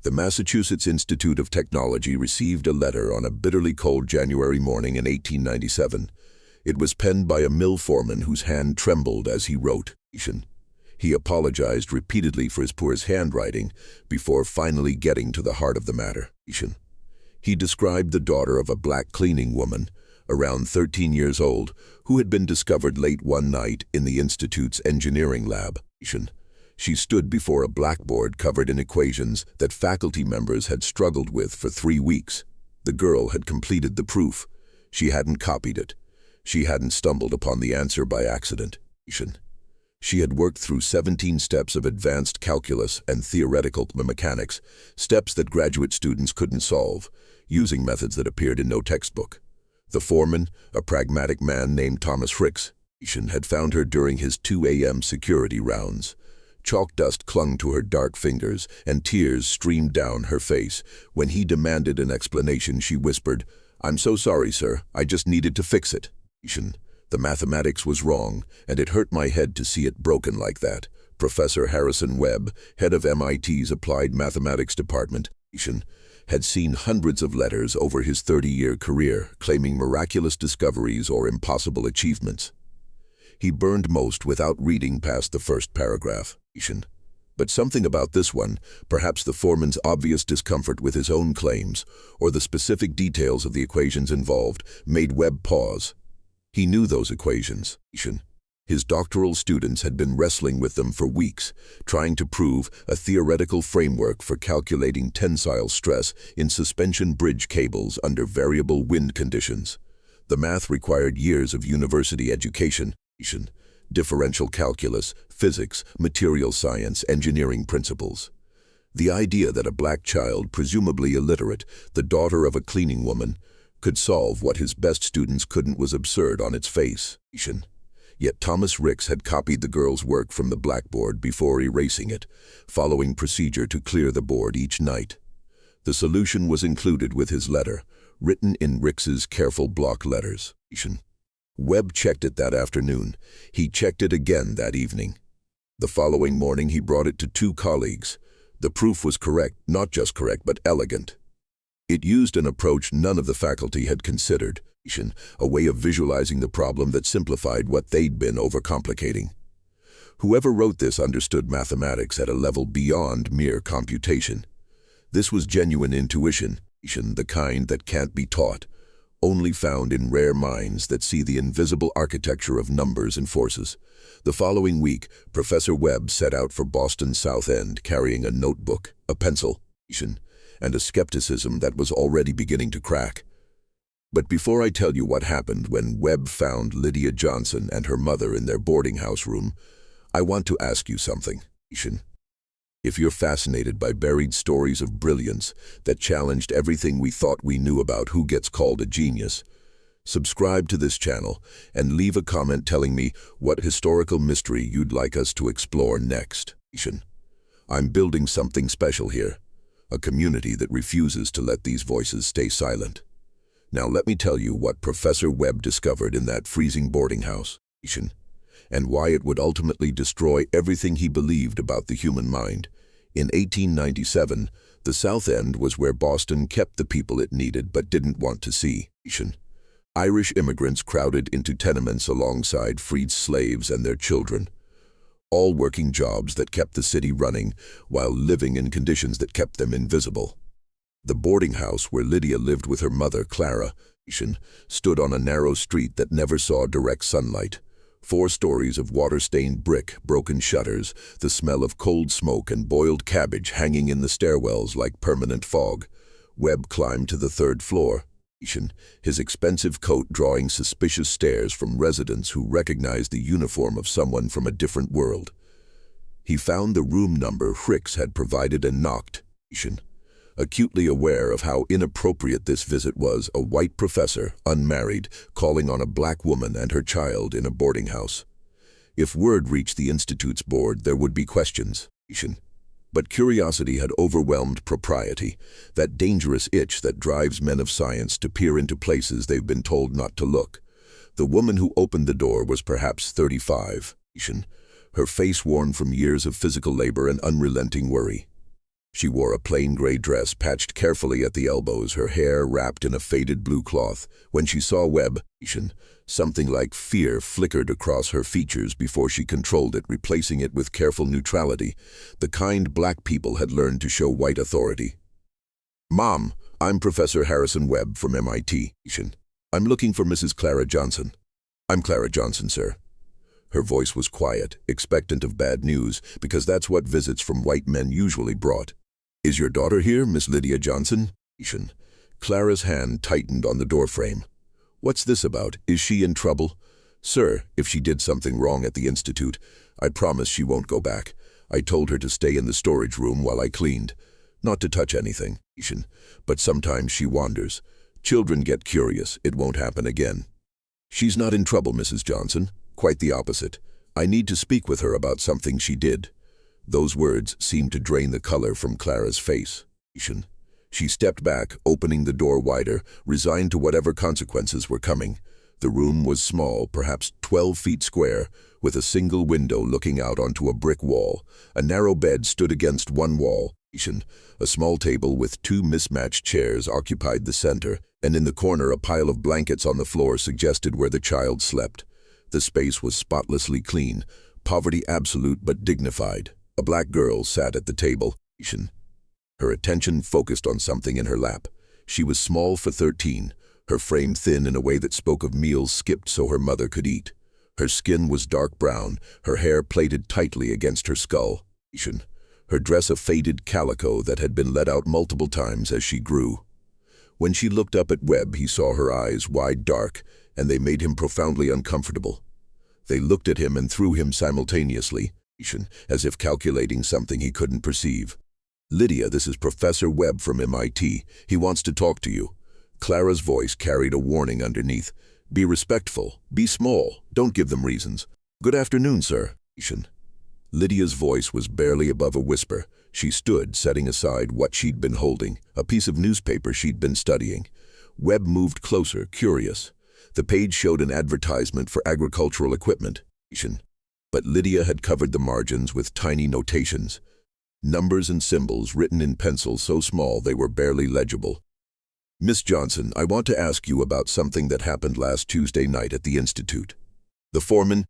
The Massachusetts Institute of Technology received a letter on a bitterly cold January morning in 1897. It was penned by a mill foreman whose hand trembled as he wrote. He apologized repeatedly for his poor handwriting before finally getting to the heart of the matter. He described the daughter of a black cleaning woman, around 13 years old, who had been discovered late one night in the Institute's engineering lab. She stood before a blackboard covered in equations that faculty members had struggled with for 3 weeks. The girl had completed the proof. She hadn't copied it. She hadn't stumbled upon the answer by accident. She had worked through 17 steps of advanced calculus and theoretical mechanics, steps that graduate students couldn't solve, using methods that appeared in no textbook. The foreman, a pragmatic man named Thomas Ricks, had found her during his 2 a.m. security rounds. Chalk dust clung to her dark fingers, and tears streamed down her face. When he demanded an explanation, she whispered, "I'm so sorry, sir. I just needed to fix it." The mathematics was wrong, and it hurt my head to see it broken like that. Professor Harrison Webb, head of MIT's Applied Mathematics Department, had seen hundreds of letters over his 30-year career claiming miraculous discoveries or impossible achievements. He burned most without reading past the first paragraph. But something about this one, perhaps the foreman's obvious discomfort with his own claims, or the specific details of the equations involved, made Webb pause. He knew those equations. His doctoral students had been wrestling with them for weeks, trying to prove a theoretical framework for calculating tensile stress in suspension bridge cables under variable wind conditions. The math required years of university education, differential calculus, physics, material science, engineering principles. The idea that a black child, presumably illiterate, the daughter of a cleaning woman, could solve what his best students couldn't was absurd on its face. Yet Thomas Ricks had copied the girl's work from the blackboard before erasing it, following procedure to clear the board each night. The solution was included with his letter, written in Ricks's careful block letters. Webb checked it that afternoon. He checked it again that evening. The following morning he brought it to 2 colleagues. The proof was correct, not just correct, but elegant. It used an approach none of the faculty had considered, a way of visualizing the problem that simplified what they'd been overcomplicating. Whoever wrote this understood mathematics at a level beyond mere computation. This was genuine intuition, the kind that can't be taught, only found in rare minds that see the invisible architecture of numbers and forces. The following week, Professor Webb set out for Boston's South End carrying a notebook, a pencil, and a skepticism that was already beginning to crack. But before I tell you what happened when Webb found Lydia Johnson and her mother in their boarding house room, I want to ask you something. If you're fascinated by buried stories of brilliance that challenged everything we thought we knew about who gets called a genius, subscribe to this channel and leave a comment telling me what historical mystery you'd like us to explore next. I'm building something special here. A community that refuses to let these voices stay silent. Now let me tell you what Professor Webb discovered in that freezing boarding house, and why it would ultimately destroy everything he believed about the human mind. In 1897, the South End was where Boston kept the people it needed but didn't want to see. Irish immigrants crowded into tenements alongside freed slaves and their children, all working jobs that kept the city running while living in conditions that kept them invisible. The boarding house where Lydia lived with her mother, Clara, stood on a narrow street that never saw direct sunlight. 4 stories of water-stained brick, broken shutters, the smell of cold smoke and boiled cabbage hanging in the stairwells like permanent fog. Webb climbed to the 3rd floor, his expensive coat drawing suspicious stares from residents who recognized the uniform of someone from a different world. He found the room number Ricks had provided and knocked. Acutely aware of how inappropriate this visit was, a white professor, unmarried, calling on a black woman and her child in a boarding house. If word reached the Institute's board, there would be questions. But curiosity had overwhelmed propriety, that dangerous itch that drives men of science to peer into places they've been told not to look. The woman who opened the door was perhaps 35, her face worn from years of physical labor and unrelenting worry. She wore a plain gray dress patched carefully at the elbows, her hair wrapped in a faded blue cloth. When she saw Webb, something like fear flickered across her features before she controlled it, replacing it with careful neutrality, the kind black people had learned to show white authority. "Mom, I'm Professor Harrison Webb from MIT. I'm looking for Mrs. Clara Johnson." "I'm Clara Johnson, sir." Her voice was quiet, expectant of bad news, because that's what visits from white men usually brought. "Is your daughter here, Miss Lydia Johnson?" Clara's hand tightened on the doorframe. "What's this about? Is she in trouble?" "Sir, if she did something wrong at the Institute, I promise she won't go back. I told her to stay in the storage room while I cleaned. Not to touch anything, but sometimes she wanders. Children get curious. It won't happen again." "She's not in trouble, Mrs. Johnson. Quite the opposite. I need to speak with her about something she did." Those words seemed to drain the color from Clara's face. She stepped back, opening the door wider, resigned to whatever consequences were coming. The room was small, perhaps 12 feet square, with a single window looking out onto a brick wall. A narrow bed stood against one wall. A small table with two mismatched chairs occupied the center, and in the corner a pile of blankets on the floor suggested where the child slept. The space was spotlessly clean, poverty absolute but dignified. A black girl sat at the table, her attention focused on something in her lap. She was small for 13, her frame thin in a way that spoke of meals skipped so her mother could eat. Her skin was dark brown, her hair plaited tightly against her skull. Her dress a faded calico that had been let out multiple times as she grew. When she looked up at Webb, he saw her eyes wide dark, and they made him profoundly uncomfortable. They looked at him and through him simultaneously, as if calculating something he couldn't perceive. "Lydia, this is Professor Webb from MIT. He wants to talk to you." Clara's voice carried a warning underneath. "Be respectful. Be small. Don't give them reasons." "Good afternoon, sir." Lydia's voice was barely above a whisper. She stood, setting aside what she'd been holding, a piece of newspaper she'd been studying. Webb moved closer, curious. The page showed an advertisement for agricultural equipment. But Lydia had covered the margins with tiny notations. Numbers and symbols written in pencil so small they were barely legible. "Miss Johnson, I want to ask you about something that happened last Tuesday night at the Institute. The foreman,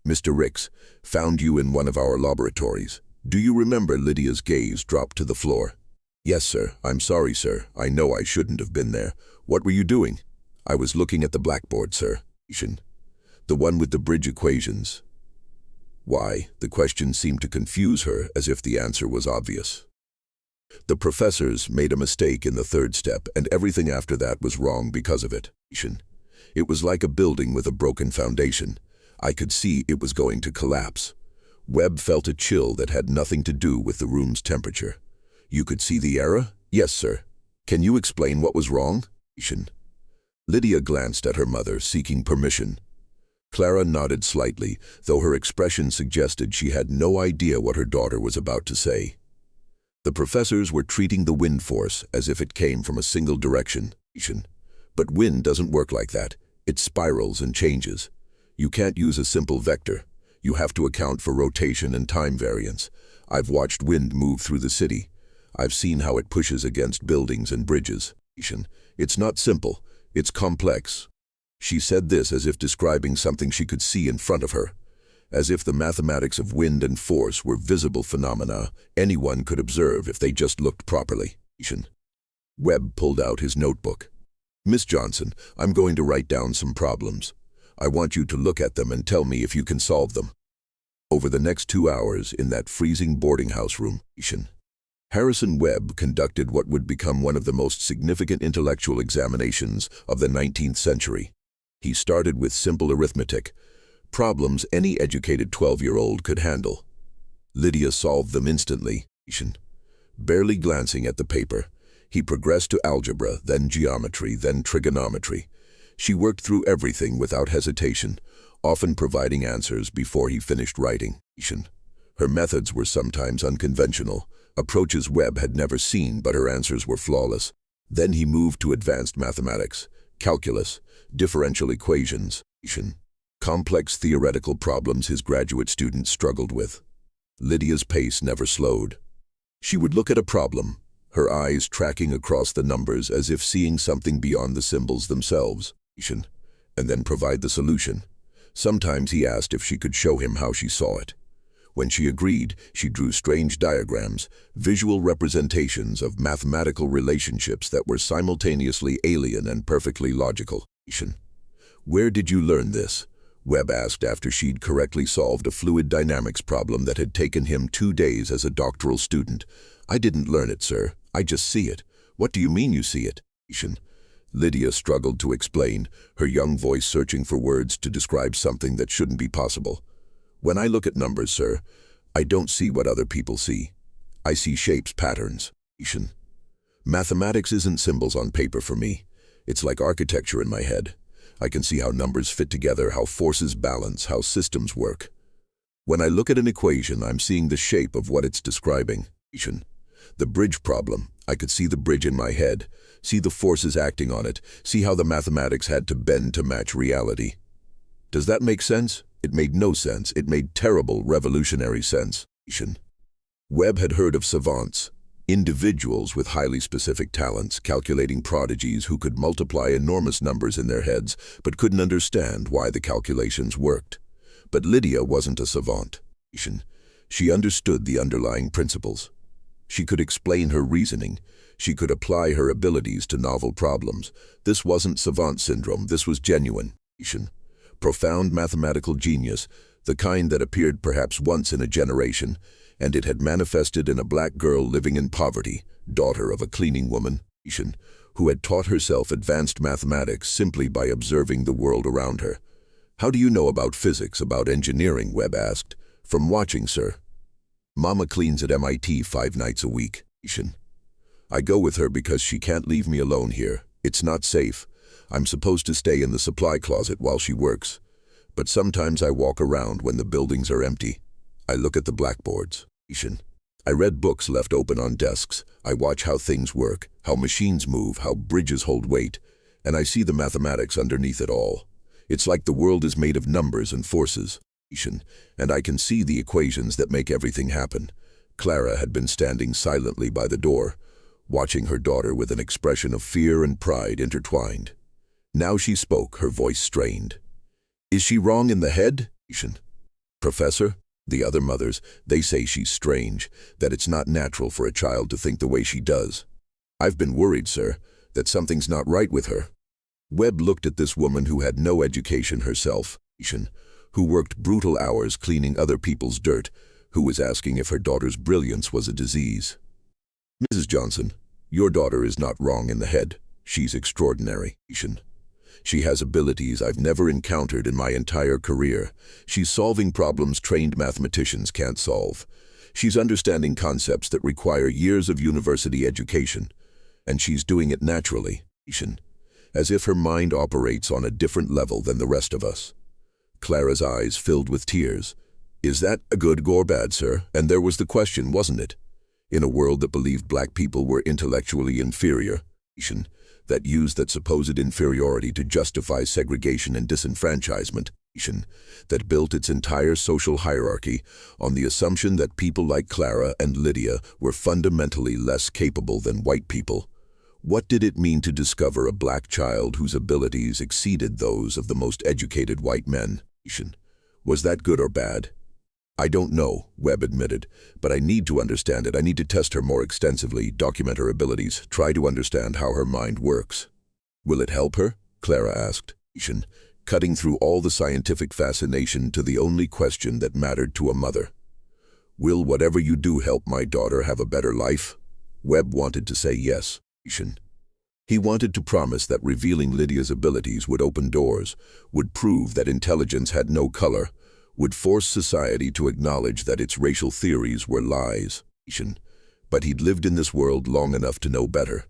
Mr. Ricks, found you in one of our laboratories. Do you remember?" Lydia's gaze dropped to the floor. "Yes, sir. I'm sorry, sir. I know I shouldn't have been there. What were you doing?" "I was looking at the blackboard, sir." "The one with the bridge equations." Why? The question seemed to confuse her, as if the answer was obvious. "The professors made a mistake in the third step, and everything after that was wrong because of it." It was like a building with a broken foundation. I could see it was going to collapse. Webb felt a chill that had nothing to do with the room's temperature. "You could see the error?" "Yes, sir." "Can you explain what was wrong?" Lydia glanced at her mother, seeking permission. Clara nodded slightly, though her expression suggested she had no idea what her daughter was about to say. "The professors were treating the wind force as if it came from a single direction. But wind doesn't work like that. It spirals and changes. You can't use a simple vector. You have to account for rotation and time variance. I've watched wind move through the city. I've seen how it pushes against buildings and bridges. It's not simple. It's complex." She said this as if describing something she could see in front of her. As if the mathematics of wind and force were visible phenomena anyone could observe if they just looked properly. Webb pulled out his notebook. "Miss Johnson, I'm going to write down some problems. I want you to look at them and tell me if you can solve them." Over the next 2 hours in that freezing boarding house room, Harrison Webb conducted what would become one of the most significant intellectual examinations of the 19th century. He started with simple arithmetic, problems any educated 12-year-old could handle. Lydia solved them instantly. Barely glancing at the paper, he progressed to algebra, then geometry, then trigonometry. She worked through everything without hesitation, often providing answers before he finished writing. Her methods were sometimes unconventional, approaches Webb had never seen, but her answers were flawless. Then he moved to advanced mathematics, calculus, differential equations, complex theoretical problems his graduate students struggled with. Lydia's pace never slowed. She would look at a problem, her eyes tracking across the numbers as if seeing something beyond the symbols themselves, and then provide the solution. Sometimes he asked if she could show him how she saw it. When she agreed, she drew strange diagrams, visual representations of mathematical relationships that were simultaneously alien and perfectly logical. "Where did you learn this?" Webb asked after she'd correctly solved a fluid dynamics problem that had taken him 2 days as a doctoral student. "I didn't learn it, sir. I just see it." "What do you mean you see it?" Lydia struggled to explain, her young voice searching for words to describe something that shouldn't be possible. "When I look at numbers, sir, I don't see what other people see. I see shapes, patterns." "Mathematics isn't symbols on paper for me. It's like architecture in my head. I can see how numbers fit together, how forces balance, how systems work. When I look at an equation, I'm seeing the shape of what it's describing. The bridge problem, I could see the bridge in my head, see the forces acting on it, see how the mathematics had to bend to match reality. Does that make sense?" It made no sense. It made terrible, revolutionary sense. Webb had heard of savants, individuals with highly specific talents, calculating prodigies who could multiply enormous numbers in their heads, but couldn't understand why the calculations worked. But Lydia wasn't a savant. She understood the underlying principles. She could explain her reasoning. She could apply her abilities to novel problems. This wasn't savant syndrome. This was genuine. Profound mathematical genius, the kind that appeared perhaps once in a generation, and it had manifested in a black girl living in poverty, daughter of a cleaning woman, who had taught herself advanced mathematics simply by observing the world around her. "How do you know about physics, about engineering?" Webb asked. "From watching, sir. Mama cleans at MIT 5 nights a week. I go with her because she can't leave me alone here. It's not safe. I'm supposed to stay in the supply closet while she works. But sometimes I walk around when the buildings are empty. I look at the blackboards. I read books left open on desks. I watch how things work, how machines move, how bridges hold weight, and I see the mathematics underneath it all. It's like the world is made of numbers and forces. And I can see the equations that make everything happen." Clara had been standing silently by the door, watching her daughter with an expression of fear and pride intertwined. Now she spoke, her voice strained. "Is she wrong in the head?" "Professor, the other mothers, they say she's strange, that it's not natural for a child to think the way she does. I've been worried, sir, that something's not right with her." Webb looked at this woman who had no education herself, who worked brutal hours cleaning other people's dirt, who was asking if her daughter's brilliance was a disease. "Mrs. Johnson, your daughter is not wrong in the head. She's extraordinary. She has abilities I've never encountered in my entire career. She's solving problems trained mathematicians can't solve. She's understanding concepts that require years of university education, and she's doing it naturally, as if her mind operates on a different level than the rest of us." Clara's eyes filled with tears. "Is that a good or bad, sir?" And there was the question, wasn't it? In a world that believed black people were intellectually inferior, that used that supposed inferiority to justify segregation and disenfranchisement, that built its entire social hierarchy on the assumption that people like Clara and Lydia were fundamentally less capable than white people. What did it mean to discover a black child whose abilities exceeded those of the most educated white men? Was that good or bad? "I don't know," Webb admitted, "but I need to understand it. I need to test her more extensively, document her abilities, try to understand how her mind works." "Will it help her?" Clara asked, cutting through all the scientific fascination to the only question that mattered to a mother. "Will whatever you do help my daughter have a better life?" Webb wanted to say yes. He wanted to promise that revealing Lydia's abilities would open doors, would prove that intelligence had no color, would force society to acknowledge that its racial theories were lies. But he'd lived in this world long enough to know better.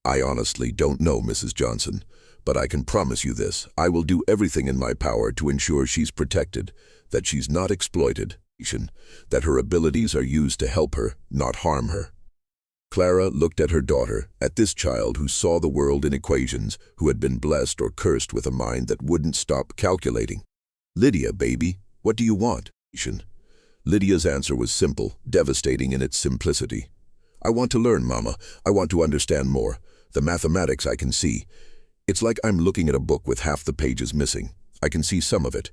"I honestly don't know, Mrs. Johnson, but I can promise you this. I will do everything in my power to ensure she's protected, that she's not exploited, that her abilities are used to help her, not harm her." Clara looked at her daughter, at this child who saw the world in equations, who had been blessed or cursed with a mind that wouldn't stop calculating. "Lydia, baby, what do you want?" Lydia's answer was simple, devastating in its simplicity. I want to learn, Mama. I want to understand more. The mathematics I can see. It's like I'm looking at a book with half the pages missing. I can see some of it,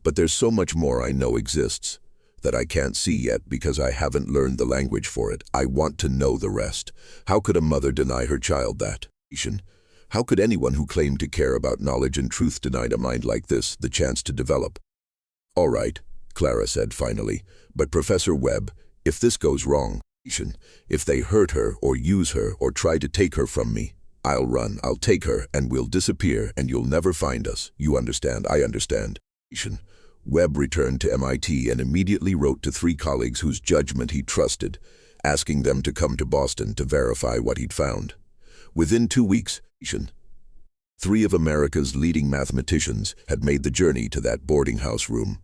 but there's so much more I know exists that I can't see yet because I haven't learned the language for it. I want to know the rest. How could a mother deny her child that? How could anyone who claimed to care about knowledge and truth deny a mind like this the chance to develop? All right, Clara said finally, but Professor Webb, if this goes wrong, if they hurt her or use her or try to take her from me, I'll run, I'll take her, and we'll disappear, and you'll never find us. You understand? I understand. Webb returned to MIT and immediately wrote to 3 colleagues whose judgment he trusted, asking them to come to Boston to verify what he'd found. Within 2 weeks, 3 of America's leading mathematicians had made the journey to that boarding house room.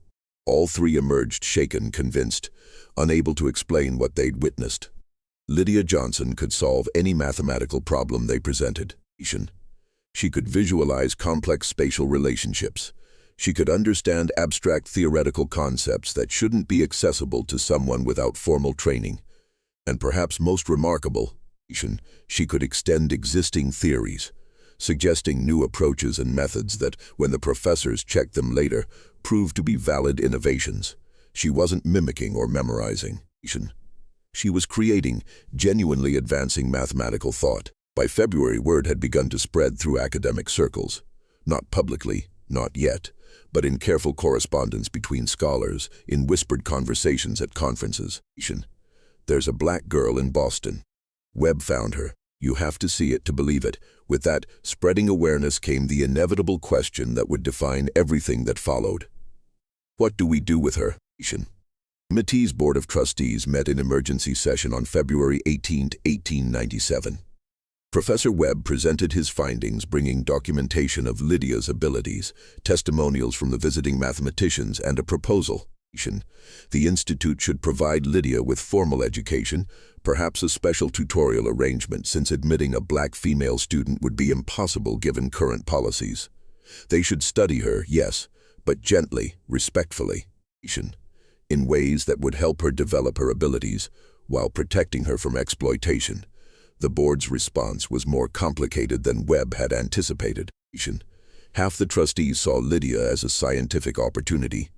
All 3 emerged shaken, convinced, unable to explain what they'd witnessed. Lydia Johnson could solve any mathematical problem they presented. She could visualize complex spatial relationships. She could understand abstract theoretical concepts that shouldn't be accessible to someone without formal training. And perhaps most remarkable, she could extend existing theories, suggesting new approaches and methods that, when the professors checked them later, proved to be valid innovations. She wasn't mimicking or memorizing. She was creating, genuinely advancing mathematical thought. By February, word had begun to spread through academic circles. Not publicly, not yet, but in careful correspondence between scholars, in whispered conversations at conferences. There's a black girl in Boston. Webb found her. You have to see it to believe it. With that spreading awareness came the inevitable question that would define everything that followed. What do we do with her? MIT's Board of Trustees met in emergency session on February 18, 1897. Professor Webb presented his findings, bringing documentation of Lydia's abilities, testimonials from the visiting mathematicians, and a proposal. The institute should provide Lydia with formal education, perhaps a special tutorial arrangement, since admitting a black female student would be impossible given current policies. They should study her, yes, but gently, respectfully, in ways that would help her develop her abilities while protecting her from exploitation. The board's response was more complicated than Webb had anticipated. Half the trustees saw Lydia as a scientific opportunity,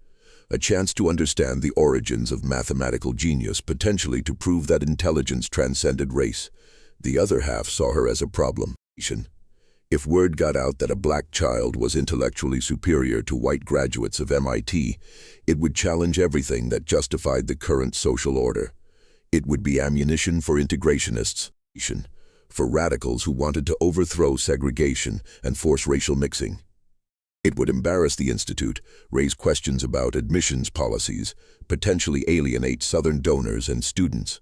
a chance to understand the origins of mathematical genius, potentially to prove that intelligence transcended race. The other half saw her as a problem. If word got out that a black child was intellectually superior to white graduates of MIT, it would challenge everything that justified the current social order. It would be ammunition for integrationists, for radicals who wanted to overthrow segregation and force racial mixing. It would embarrass the institute, raise questions about admissions policies, potentially alienate Southern donors and students.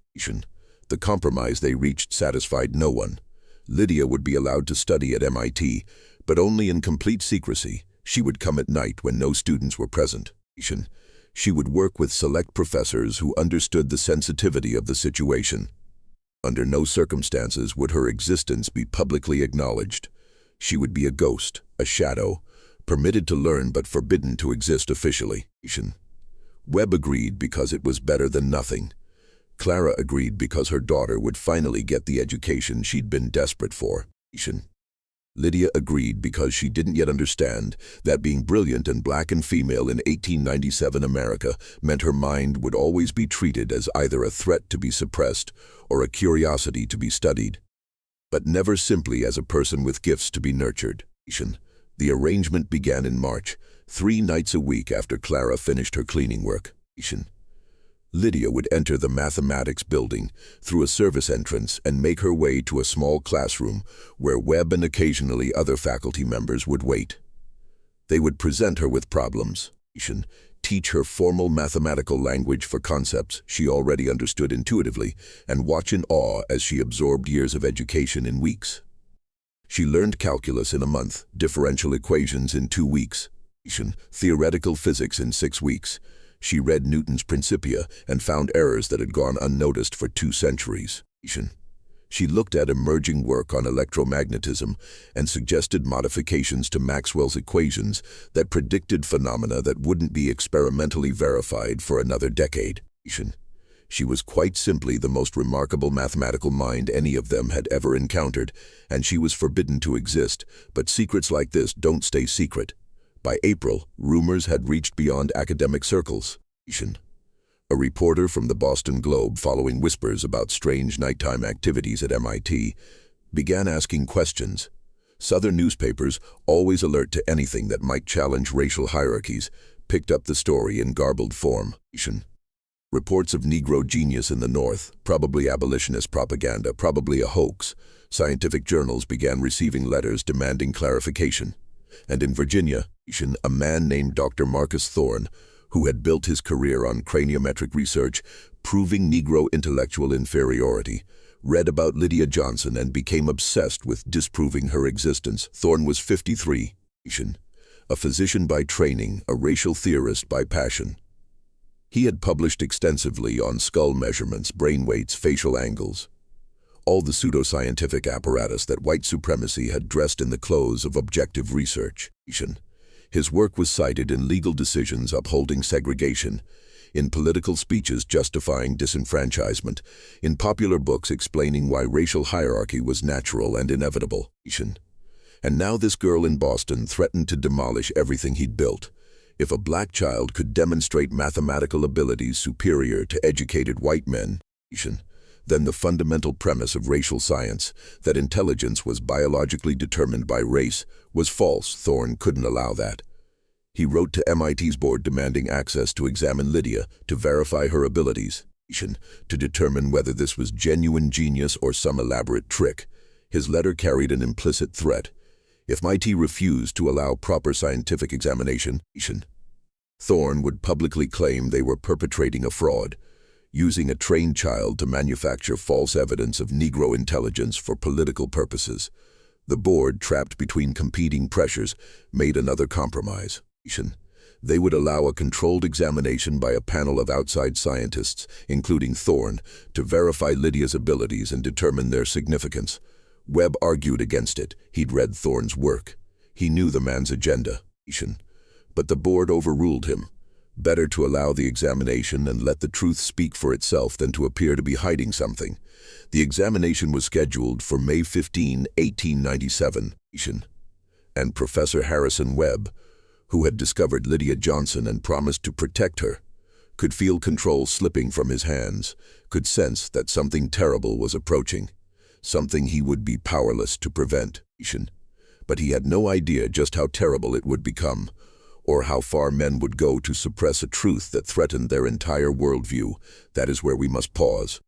The compromise they reached satisfied no one. Lydia would be allowed to study at MIT, but only in complete secrecy. She would come at night when no students were present. She would work with select professors who understood the sensitivity of the situation. Under no circumstances would her existence be publicly acknowledged. She would be a ghost, a shadow, permitted to learn but forbidden to exist officially. Webb agreed because it was better than nothing. Clara agreed because her daughter would finally get the education she'd been desperate for. Lydia agreed because she didn't yet understand that being brilliant and black and female in 1897 America meant her mind would always be treated as either a threat to be suppressed or a curiosity to be studied, but never simply as a person with gifts to be nurtured. The arrangement began in March, 3 nights a week after Clara finished her cleaning work. Lydia would enter the mathematics building through a service entrance and make her way to a small classroom where Webb and occasionally other faculty members would wait. They would present her with problems, teach her formal mathematical language for concepts she already understood intuitively, and watch in awe as she absorbed years of education in weeks. She learned calculus in a month, differential equations in 2 weeks, theoretical physics in 6 weeks. She read Newton's Principia and found errors that had gone unnoticed for 2 centuries. She looked at emerging work on electromagnetism and suggested modifications to Maxwell's equations that predicted phenomena that wouldn't be experimentally verified for another decade. She was quite simply the most remarkable mathematical mind any of them had ever encountered, and she was forbidden to exist, but secrets like this don't stay secret. By April, rumors had reached beyond academic circles. A reporter from the Boston Globe, following whispers about strange nighttime activities at MIT, began asking questions. Southern newspapers, always alert to anything that might challenge racial hierarchies, picked up the story in garbled form. Reports of Negro genius in the North, probably abolitionist propaganda, probably a hoax. Scientific journals began receiving letters demanding clarification. And in Virginia, a man named Dr. Marcus Thorne, who had built his career on craniometric research, proving Negro intellectual inferiority, read about Lydia Johnson and became obsessed with disproving her existence. Thorne was 53, a physician by training, a racial theorist by passion. He had published extensively on skull measurements, brain weights, facial angles, all the pseudoscientific apparatus that white supremacy had dressed in the clothes of objective research. His work was cited in legal decisions upholding segregation, in political speeches justifying disenfranchisement, in popular books explaining why racial hierarchy was natural and inevitable. And now this girl in Boston threatened to demolish everything he'd built. If a black child could demonstrate mathematical abilities superior to educated white men, then the fundamental premise of racial science, that intelligence was biologically determined by race, was false. Thorne couldn't allow that. He wrote to MIT's board demanding access to examine Lydia, to verify her abilities, to determine whether this was genuine genius or some elaborate trick. His letter carried an implicit threat. If MIT refused to allow proper scientific examination, Thorne would publicly claim they were perpetrating a fraud, using a trained child to manufacture false evidence of Negro intelligence for political purposes. The board, trapped between competing pressures, made another compromise. They would allow a controlled examination by a panel of outside scientists, including Thorne, to verify Lydia's abilities and determine their significance. Webb argued against it. He'd read Thorne's work. He knew the man's agenda. But the board overruled him. Better to allow the examination and let the truth speak for itself than to appear to be hiding something. The examination was scheduled for May 15, 1897, and Professor Harrison Webb, who had discovered Lydia Johnson and promised to protect her, could feel control slipping from his hands, could sense that something terrible was approaching, something he would be powerless to prevent. But he had no idea just how terrible it would become, or how far men would go to suppress a truth that threatened their entire worldview. That is where we must pause.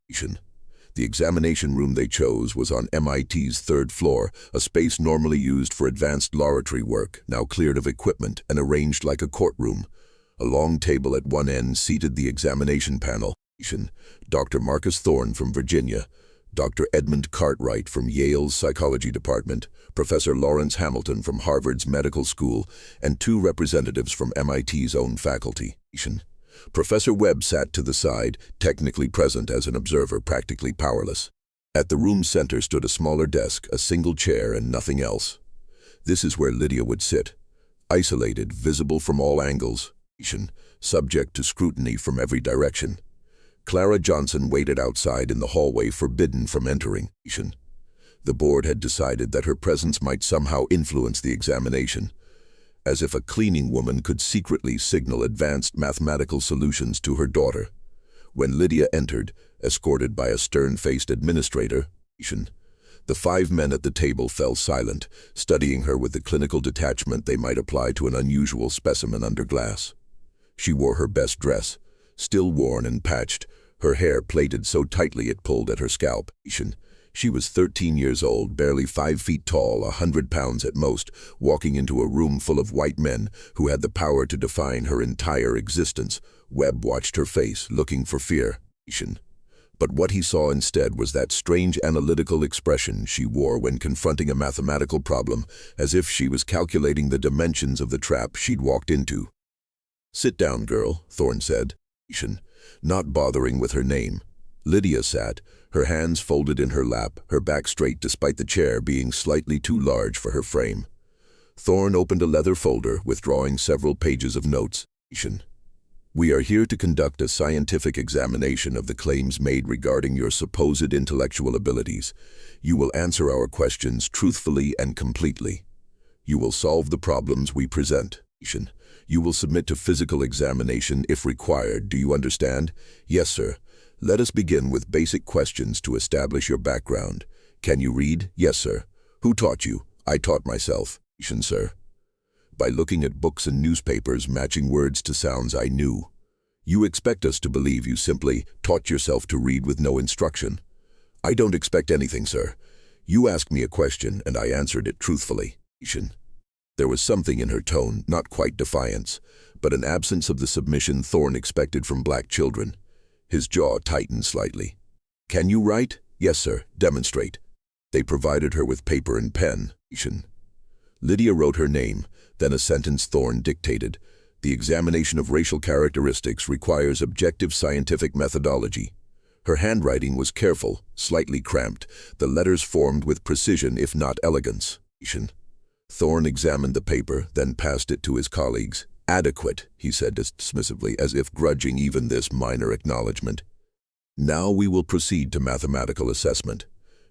The examination room they chose was on MIT's third floor, a space normally used for advanced laboratory work, now cleared of equipment and arranged like a courtroom. A long table at one end seated the examination panel. Dr. Marcus Thorne from Virginia, Dr. Edmund Cartwright from Yale's Psychology Department, Professor Lawrence Hamilton from Harvard's Medical School, and 2 representatives from MIT's own faculty. Professor Webb sat to the side, technically present as an observer, practically powerless. At the room's center stood a smaller desk, a single chair, and nothing else. This is where Lydia would sit, isolated, visible from all angles, subject to scrutiny from every direction. Clara Johnson waited outside in the hallway, forbidden from entering. The board had decided that her presence might somehow influence the examination, as if a cleaning woman could secretly signal advanced mathematical solutions to her daughter. When Lydia entered, escorted by a stern-faced administrator, the 5 men at the table fell silent, studying her with the clinical detachment they might apply to an unusual specimen under glass. She wore her best dress, still worn and patched, her hair plaited so tightly it pulled at her scalp. She was 13 years old, barely 5 feet tall, 100 pounds at most, walking into a room full of white men who had the power to define her entire existence. Webb watched her face, looking for fear. But what he saw instead was that strange analytical expression she wore when confronting a mathematical problem, as if she was calculating the dimensions of the trap she'd walked into. "Sit down, girl," Thorne said, not bothering with her name. Lydia sat, her hands folded in her lap, her back straight despite the chair being slightly too large for her frame. Thorne opened a leather folder, withdrawing several pages of notes. We are here to conduct a scientific examination of the claims made regarding your supposed intellectual abilities. You will answer our questions truthfully and completely. You will solve the problems we present. You will submit to physical examination if required. Do you understand? Yes, sir. Let us begin with basic questions to establish your background. Can you read? Yes, sir. Who taught you? I taught myself. Sir. By looking at books and newspapers matching words to sounds I knew. You expect us to believe you simply taught yourself to read with no instruction. I don't expect anything, sir. You asked me a question and I answered it truthfully. There was something in her tone, not quite defiance, but an absence of the submission Thorne expected from black children. His jaw tightened slightly. Can you write? Yes, sir. Demonstrate. They provided her with paper and pen. Lydia wrote her name, then a sentence Thorne dictated. The examination of racial characteristics requires objective scientific methodology. Her handwriting was careful, slightly cramped, the letters formed with precision if not elegance. Thorne examined the paper, then passed it to his colleagues. Adequate, he said dismissively, as if grudging even this minor acknowledgement. Now we will proceed to mathematical assessment.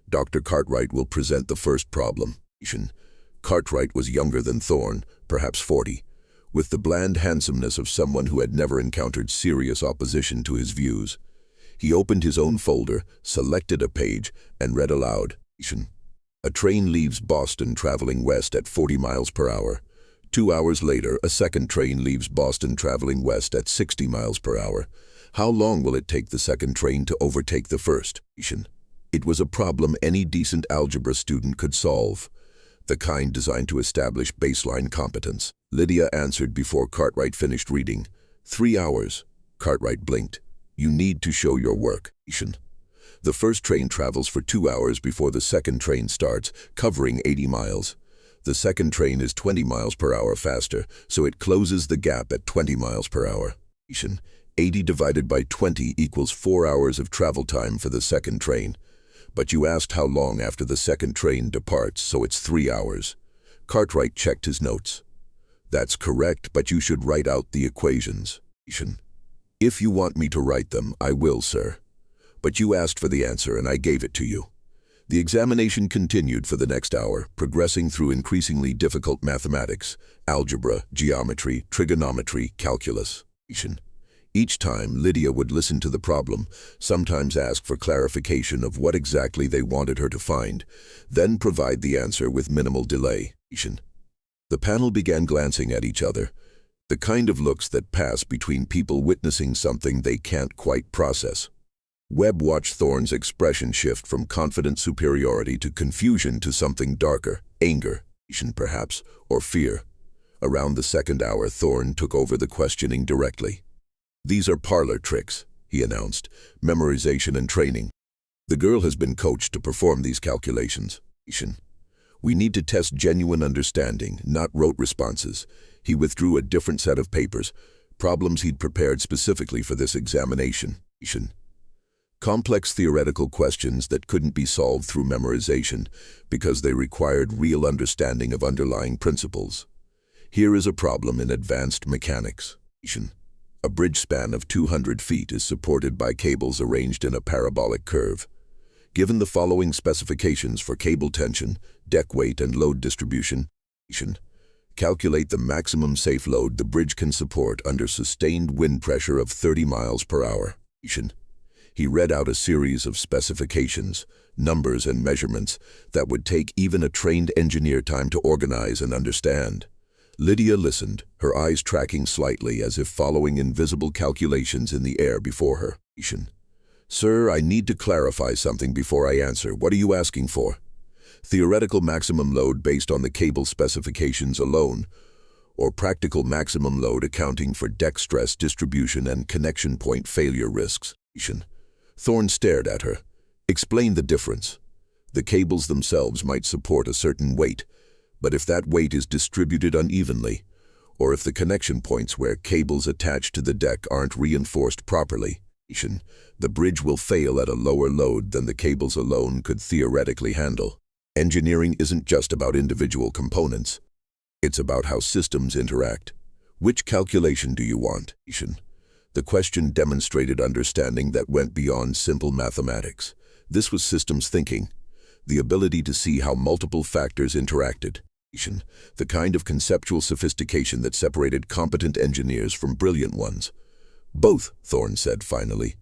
Dr. Cartwright will present the first problem. Cartwright was younger than Thorne, perhaps 40, with the bland handsomeness of someone who had never encountered serious opposition to his views. He opened his own folder, selected a page, and read aloud. A train leaves Boston traveling west at 40 miles per hour. 2 hours later, a second train leaves Boston traveling west at 60 miles per hour. How long will it take the second train to overtake the first? It was a problem any decent algebra student could solve, the kind designed to establish baseline competence. Lydia answered before Cartwright finished reading. 3 hours. Cartwright blinked. You need to show your work. The first train travels for 2 hours before the second train starts, covering 80 miles. The second train is 20 miles per hour faster, so it closes the gap at 20 miles per hour. 80 divided by 20 equals 4 hours of travel time for the second train. But you asked how long after the second train departs, so it's 3 hours. Cartwright checked his notes. That's correct, but you should write out the equations. If you want me to write them, I will, sir. But you asked for the answer and I gave it to you. The examination continued for the next hour, progressing through increasingly difficult mathematics, algebra, geometry, trigonometry, calculus. Each time, Lydia would listen to the problem, sometimes ask for clarification of what exactly they wanted her to find, then provide the answer with minimal delay. The panel began glancing at each other, the kind of looks that pass between people witnessing something they can't quite process. Webb watched Thorne's expression shift from confident superiority to confusion to something darker, anger, perhaps, or fear. Around the second hour, Thorne took over the questioning directly. These are parlor tricks, he announced, memorization and training. The girl has been coached to perform these calculations. We need to test genuine understanding, not rote responses. He withdrew a different set of papers, problems he'd prepared specifically for this examination. Complex theoretical questions that couldn't be solved through memorization because they required real understanding of underlying principles. Here is a problem in advanced mechanics. A bridge span of 200 feet is supported by cables arranged in a parabolic curve. Given the following specifications for cable tension, deck weight, and load distribution, calculate the maximum safe load the bridge can support under sustained wind pressure of 30 miles per hour. He read out a series of specifications, numbers, and measurements that would take even a trained engineer time to organize and understand. Lydia listened, her eyes tracking slightly as if following invisible calculations in the air before her. Sir, I need to clarify something before I answer. What are you asking for? Theoretical maximum load based on the cable specifications alone, or practical maximum load accounting for deck stress distribution and connection point failure risks? Thorne stared at her. Explain the difference. The cables themselves might support a certain weight, but if that weight is distributed unevenly, or if the connection points where cables attach to the deck aren't reinforced properly, the bridge will fail at a lower load than the cables alone could theoretically handle. Engineering isn't just about individual components. It's about how systems interact. Which calculation do you want? The question demonstrated understanding that went beyond simple mathematics. This was systems thinking, the ability to see how multiple factors interacted. The kind of conceptual sophistication that separated competent engineers from brilliant ones. Both, Thorne said finally.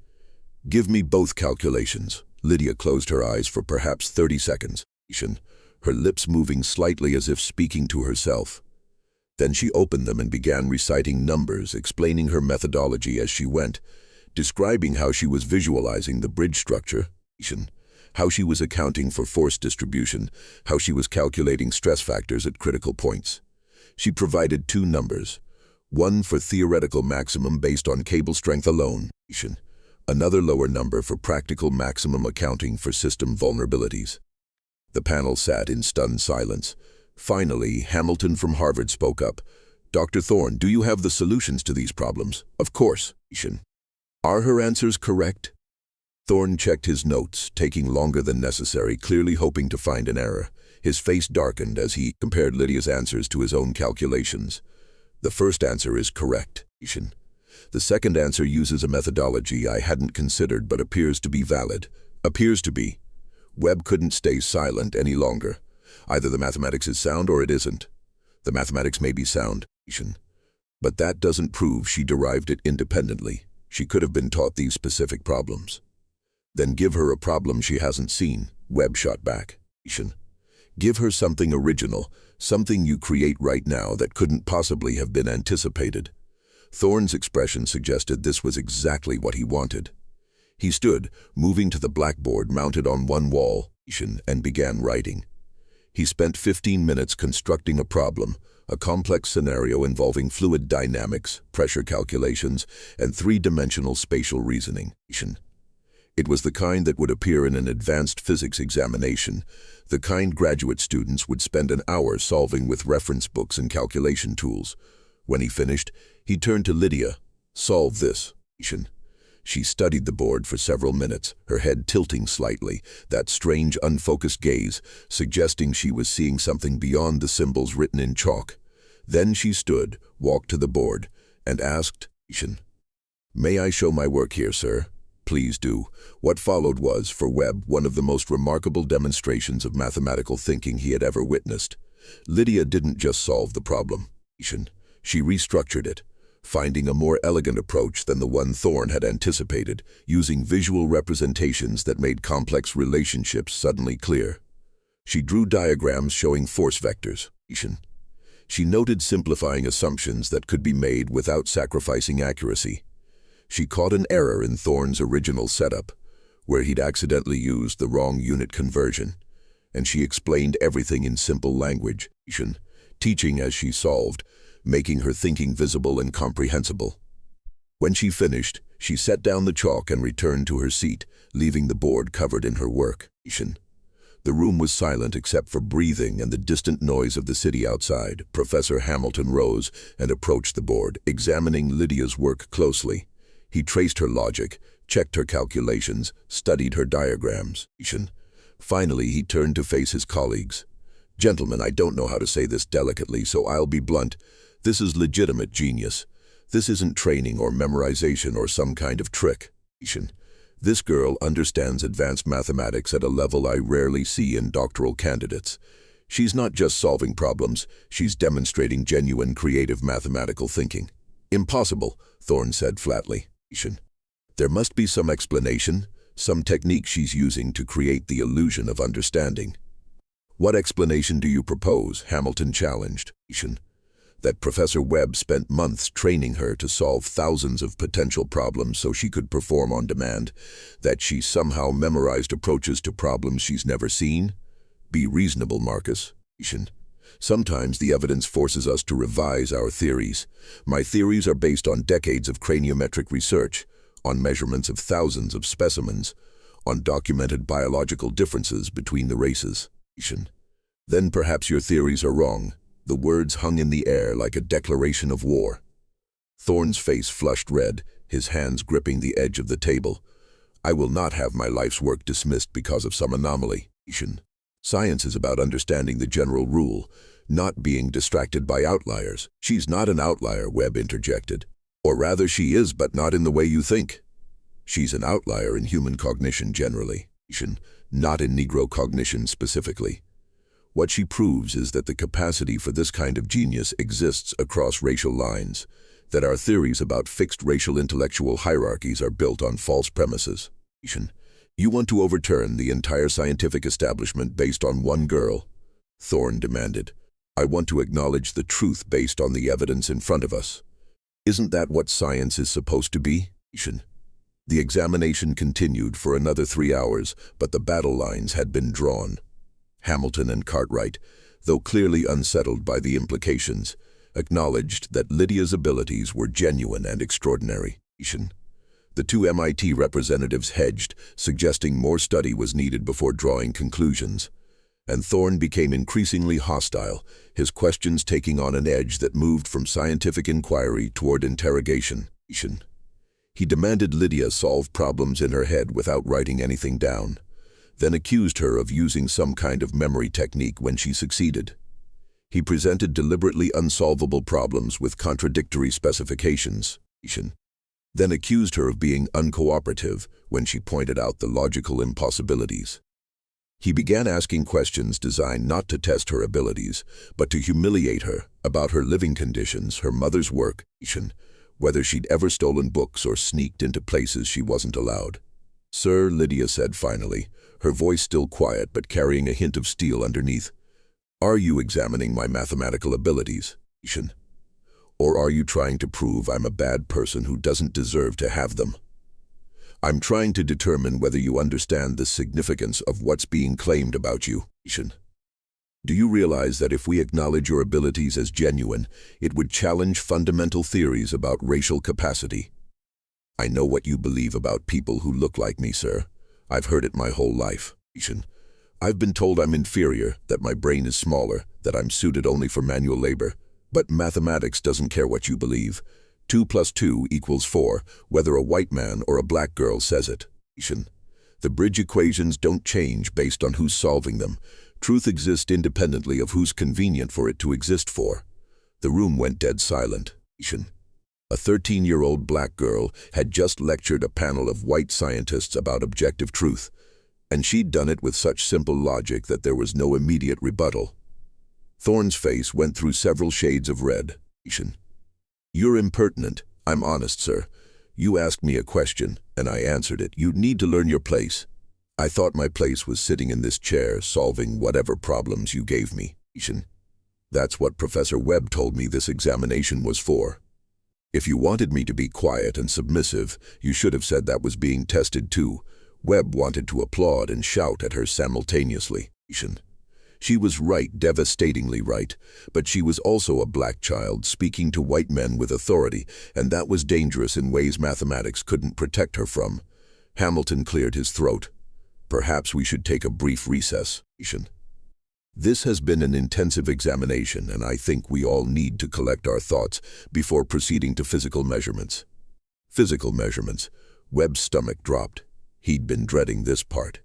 Give me both calculations. Lydia closed her eyes for perhaps 30 seconds, her lips moving slightly as if speaking to herself. Then she opened them and began reciting numbers, explaining her methodology as she went, describing how she was visualizing the bridge structure, how she was accounting for force distribution, how she was calculating stress factors at critical points. She provided two numbers, one for theoretical maximum based on cable strength alone, another lower number for practical maximum accounting for system vulnerabilities. The panel sat in stunned silence. Finally, Hamilton from Harvard spoke up. Dr. Thorne, do you have the solutions to these problems? Of course. Are her answers correct? Thorne checked his notes, taking longer than necessary, clearly hoping to find an error. His face darkened as he compared Lydia's answers to his own calculations. The first answer is correct. The second answer uses a methodology I hadn't considered but appears to be valid. Appears to be. Webb couldn't stay silent any longer. Either the mathematics is sound or it isn't. The mathematics may be sound, but that doesn't prove she derived it independently. She could have been taught these specific problems. Then give her a problem she hasn't seen, Webb shot back. Give her something original, something you create right now that couldn't possibly have been anticipated. Thorne's expression suggested this was exactly what he wanted. He stood, moving to the blackboard mounted on one wall, and began writing. He spent 15 minutes constructing a problem, a complex scenario involving fluid dynamics, pressure calculations, and three-dimensional spatial reasoning. It was the kind that would appear in an advanced physics examination, the kind graduate students would spend an hour solving with reference books and calculation tools. When he finished, he turned to Lydia. Solve this. She studied the board for several minutes, her head tilting slightly, that strange unfocused gaze, suggesting she was seeing something beyond the symbols written in chalk. Then she stood, walked to the board, and asked, May I show my work here, sir? Please do. What followed was, for Webb, one of the most remarkable demonstrations of mathematical thinking he had ever witnessed. Lydia didn't just solve the problem. She restructured it, finding a more elegant approach than the one Thorne had anticipated, using visual representations that made complex relationships suddenly clear. She drew diagrams showing force vectors. She noted simplifying assumptions that could be made without sacrificing accuracy. She caught an error in Thorne's original setup, where he'd accidentally used the wrong unit conversion, and she explained everything in simple language, teaching as she solved, making her thinking visible and comprehensible. When she finished, she set down the chalk and returned to her seat, leaving the board covered in her work. The room was silent except for breathing and the distant noise of the city outside. Professor Hamilton rose and approached the board, examining Lydia's work closely. He traced her logic, checked her calculations, studied her diagrams. Finally, he turned to face his colleagues. Gentlemen, I don't know how to say this delicately, so I'll be blunt. This is legitimate genius. This isn't training or memorization or some kind of trick. This girl understands advanced mathematics at a level I rarely see in doctoral candidates. She's not just solving problems, she's demonstrating genuine creative mathematical thinking. Impossible, Thorne said flatly. There must be some explanation, some technique she's using to create the illusion of understanding. What explanation do you propose? Hamilton challenged. That Professor Webb spent months training her to solve thousands of potential problems so she could perform on demand, that she somehow memorized approaches to problems she's never seen? Be reasonable, Marcus. Sometimes the evidence forces us to revise our theories. My theories are based on decades of craniometric research, on measurements of thousands of specimens, on documented biological differences between the races. Then perhaps your theories are wrong. The words hung in the air like a declaration of war. Thorne's face flushed red, his hands gripping the edge of the table. I will not have my life's work dismissed because of some anomaly. Science is about understanding the general rule, not being distracted by outliers. She's not an outlier, Webb interjected. Or rather, she is, but not in the way you think. She's an outlier in human cognition generally, not in Negro cognition specifically. What she proves is that the capacity for this kind of genius exists across racial lines, that our theories about fixed racial intellectual hierarchies are built on false premises. You want to overturn the entire scientific establishment based on one girl? Thorne demanded. I want to acknowledge the truth based on the evidence in front of us. Isn't that what science is supposed to be? The examination continued for another 3 hours, but the battle lines had been drawn. Hamilton and Cartwright, though clearly unsettled by the implications, acknowledged that Lydia's abilities were genuine and extraordinary. The two MIT representatives hedged, suggesting more study was needed before drawing conclusions. And Thorne became increasingly hostile, his questions taking on an edge that moved from scientific inquiry toward interrogation. He demanded Lydia solve problems in her head without writing anything down, then accused her of using some kind of memory technique when she succeeded. He presented deliberately unsolvable problems with contradictory specifications, then accused her of being uncooperative when she pointed out the logical impossibilities. He began asking questions designed not to test her abilities, but to humiliate her about her living conditions, her mother's work, whether she'd ever stolen books or sneaked into places she wasn't allowed. Sir, Lydia said finally, her voice still quiet but carrying a hint of steel underneath. Are you examining my mathematical abilities? Or are you trying to prove I'm a bad person who doesn't deserve to have them? I'm trying to determine whether you understand the significance of what's being claimed about you. Do you realize that if we acknowledge your abilities as genuine, it would challenge fundamental theories about racial capacity? I know what you believe about people who look like me, sir. I've heard it my whole life. I've been told I'm inferior, that my brain is smaller, that I'm suited only for manual labor. But mathematics doesn't care what you believe. 2 + 2 = 4, whether a white man or a black girl says it. The bridge equations don't change based on who's solving them. Truth exists independently of who's convenient for it to exist for. The room went dead silent. A 13-year-old black girl had just lectured a panel of white scientists about objective truth, and she'd done it with such simple logic that there was no immediate rebuttal. Thorne's face went through several shades of red. You're impertinent. I'm honest, sir. You asked me a question, and I answered it. You need to learn your place. I thought my place was sitting in this chair, solving whatever problems you gave me. That's what Professor Webb told me this examination was for. If you wanted me to be quiet and submissive, you should have said that was being tested too. Webb wanted to applaud and shout at her simultaneously. She was right, devastatingly right, but she was also a black child speaking to white men with authority, and that was dangerous in ways mathematics couldn't protect her from. Hamilton cleared his throat. Perhaps we should take a brief recess. This has been an intensive examination, and I think we all need to collect our thoughts before proceeding to physical measurements. Physical measurements. Webb's stomach dropped. He'd been dreading this part.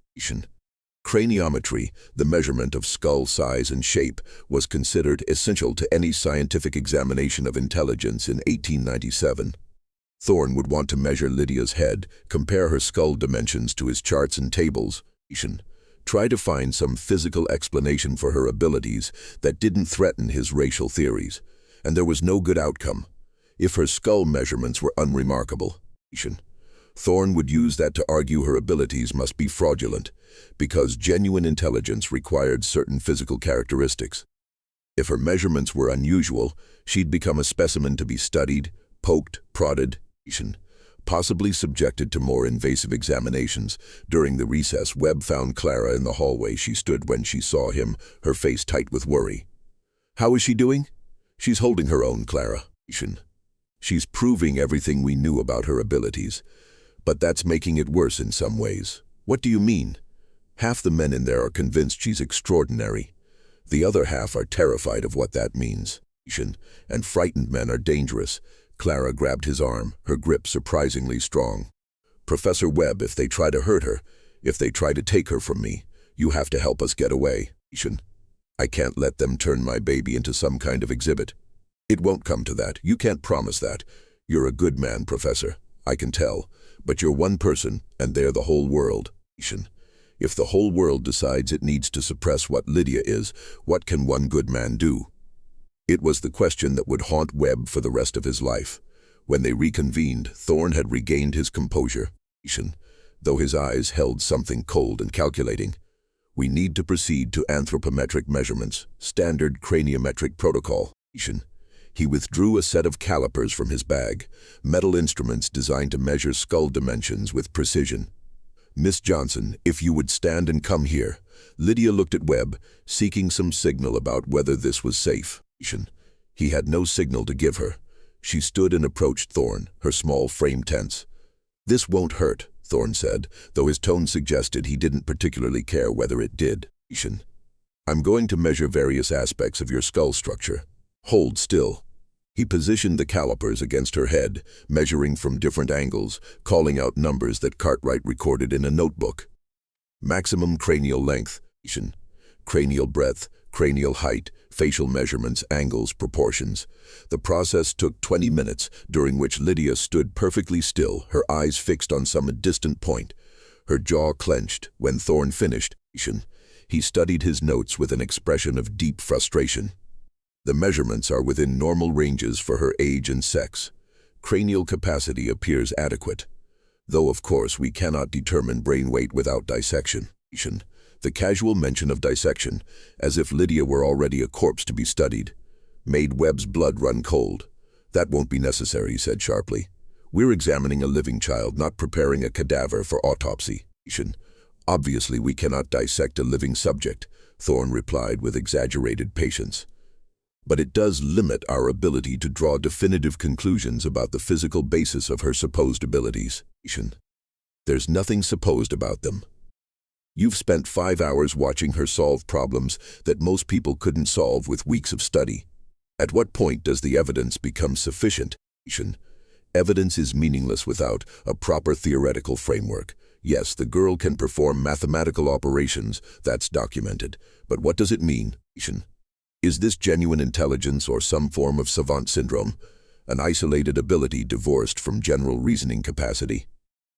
Craniometry, the measurement of skull size and shape, was considered essential to any scientific examination of intelligence in 1897. Thorne would want to measure Lydia's head, compare her skull dimensions to his charts and tables, try to find some physical explanation for her abilities that didn't threaten his racial theories, and there was no good outcome. If her skull measurements were unremarkable, Thorne would use that to argue her abilities must be fraudulent, because genuine intelligence required certain physical characteristics. If her measurements were unusual, she'd become a specimen to be studied, poked, prodded, possibly subjected to more invasive examinations. During the recess, Webb found Clara in the hallway. She stood when she saw him, her face tight with worry. How is she doing? She's holding her own, Clara. She's proving everything we knew about her abilities. But that's making it worse in some ways. What do you mean? Half the men in there are convinced she's extraordinary. The other half are terrified of what that means. And frightened men are dangerous. Clara grabbed his arm, her grip surprisingly strong. Professor Webb, if they try to hurt her, if they try to take her from me, you have to help us get away. I can't let them turn my baby into some kind of exhibit. It won't come to that. You can't promise that. You're a good man, Professor. I can tell. But you're one person, and they're the whole world. If the whole world decides it needs to suppress what Lydia is, what can one good man do? It was the question that would haunt Webb for the rest of his life. When they reconvened, Thorne had regained his composure, though his eyes held something cold and calculating. We need to proceed to anthropometric measurements, standard craniometric protocol. He withdrew a set of calipers from his bag, metal instruments designed to measure skull dimensions with precision. Miss Johnson, if you would stand and come here. Lydia looked at Webb, seeking some signal about whether this was safe. He had no signal to give her. She stood and approached Thorne, her small frame tense. This won't hurt, Thorne said, though his tone suggested he didn't particularly care whether it did. I'm going to measure various aspects of your skull structure. Hold still. He positioned the calipers against her head, measuring from different angles, calling out numbers that Cartwright recorded in a notebook. Maximum cranial length, cranial breadth, cranial height, facial measurements, angles, proportions. The process took 20 minutes, during which Lydia stood perfectly still, her eyes fixed on some distant point. Her jaw clenched. When Thorne finished, he studied his notes with an expression of deep frustration. The measurements are within normal ranges for her age and sex. Cranial capacity appears adequate, though of course we cannot determine brain weight without dissection. The casual mention of dissection, as if Lydia were already a corpse to be studied, made Webb's blood run cold. That won't be necessary, he said sharply. We're examining a living child, not preparing a cadaver for autopsy. Obviously we cannot dissect a living subject, Thorne replied with exaggerated patience. But it does limit our ability to draw definitive conclusions about the physical basis of her supposed abilities. There's nothing supposed about them. You've spent 5 hours watching her solve problems that most people couldn't solve with weeks of study. At what point does the evidence become sufficient? Evidence is meaningless without a proper theoretical framework. Yes, the girl can perform mathematical operations, that's documented. But what does it mean? Is this genuine intelligence or some form of savant syndrome, an isolated ability divorced from general reasoning capacity?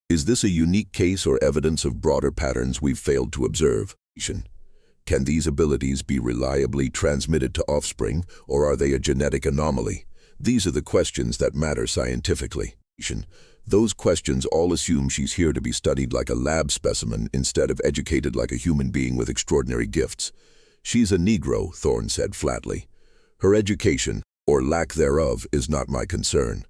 Is this a unique case or evidence of broader patterns we've failed to observe? Can these abilities be reliably transmitted to offspring, or are they a genetic anomaly? These are the questions that matter scientifically. Those questions all assume she's here to be studied like a lab specimen instead of educated like a human being with extraordinary gifts. She's a Negro, Thorne said flatly. Her education, or lack thereof, is not my concern.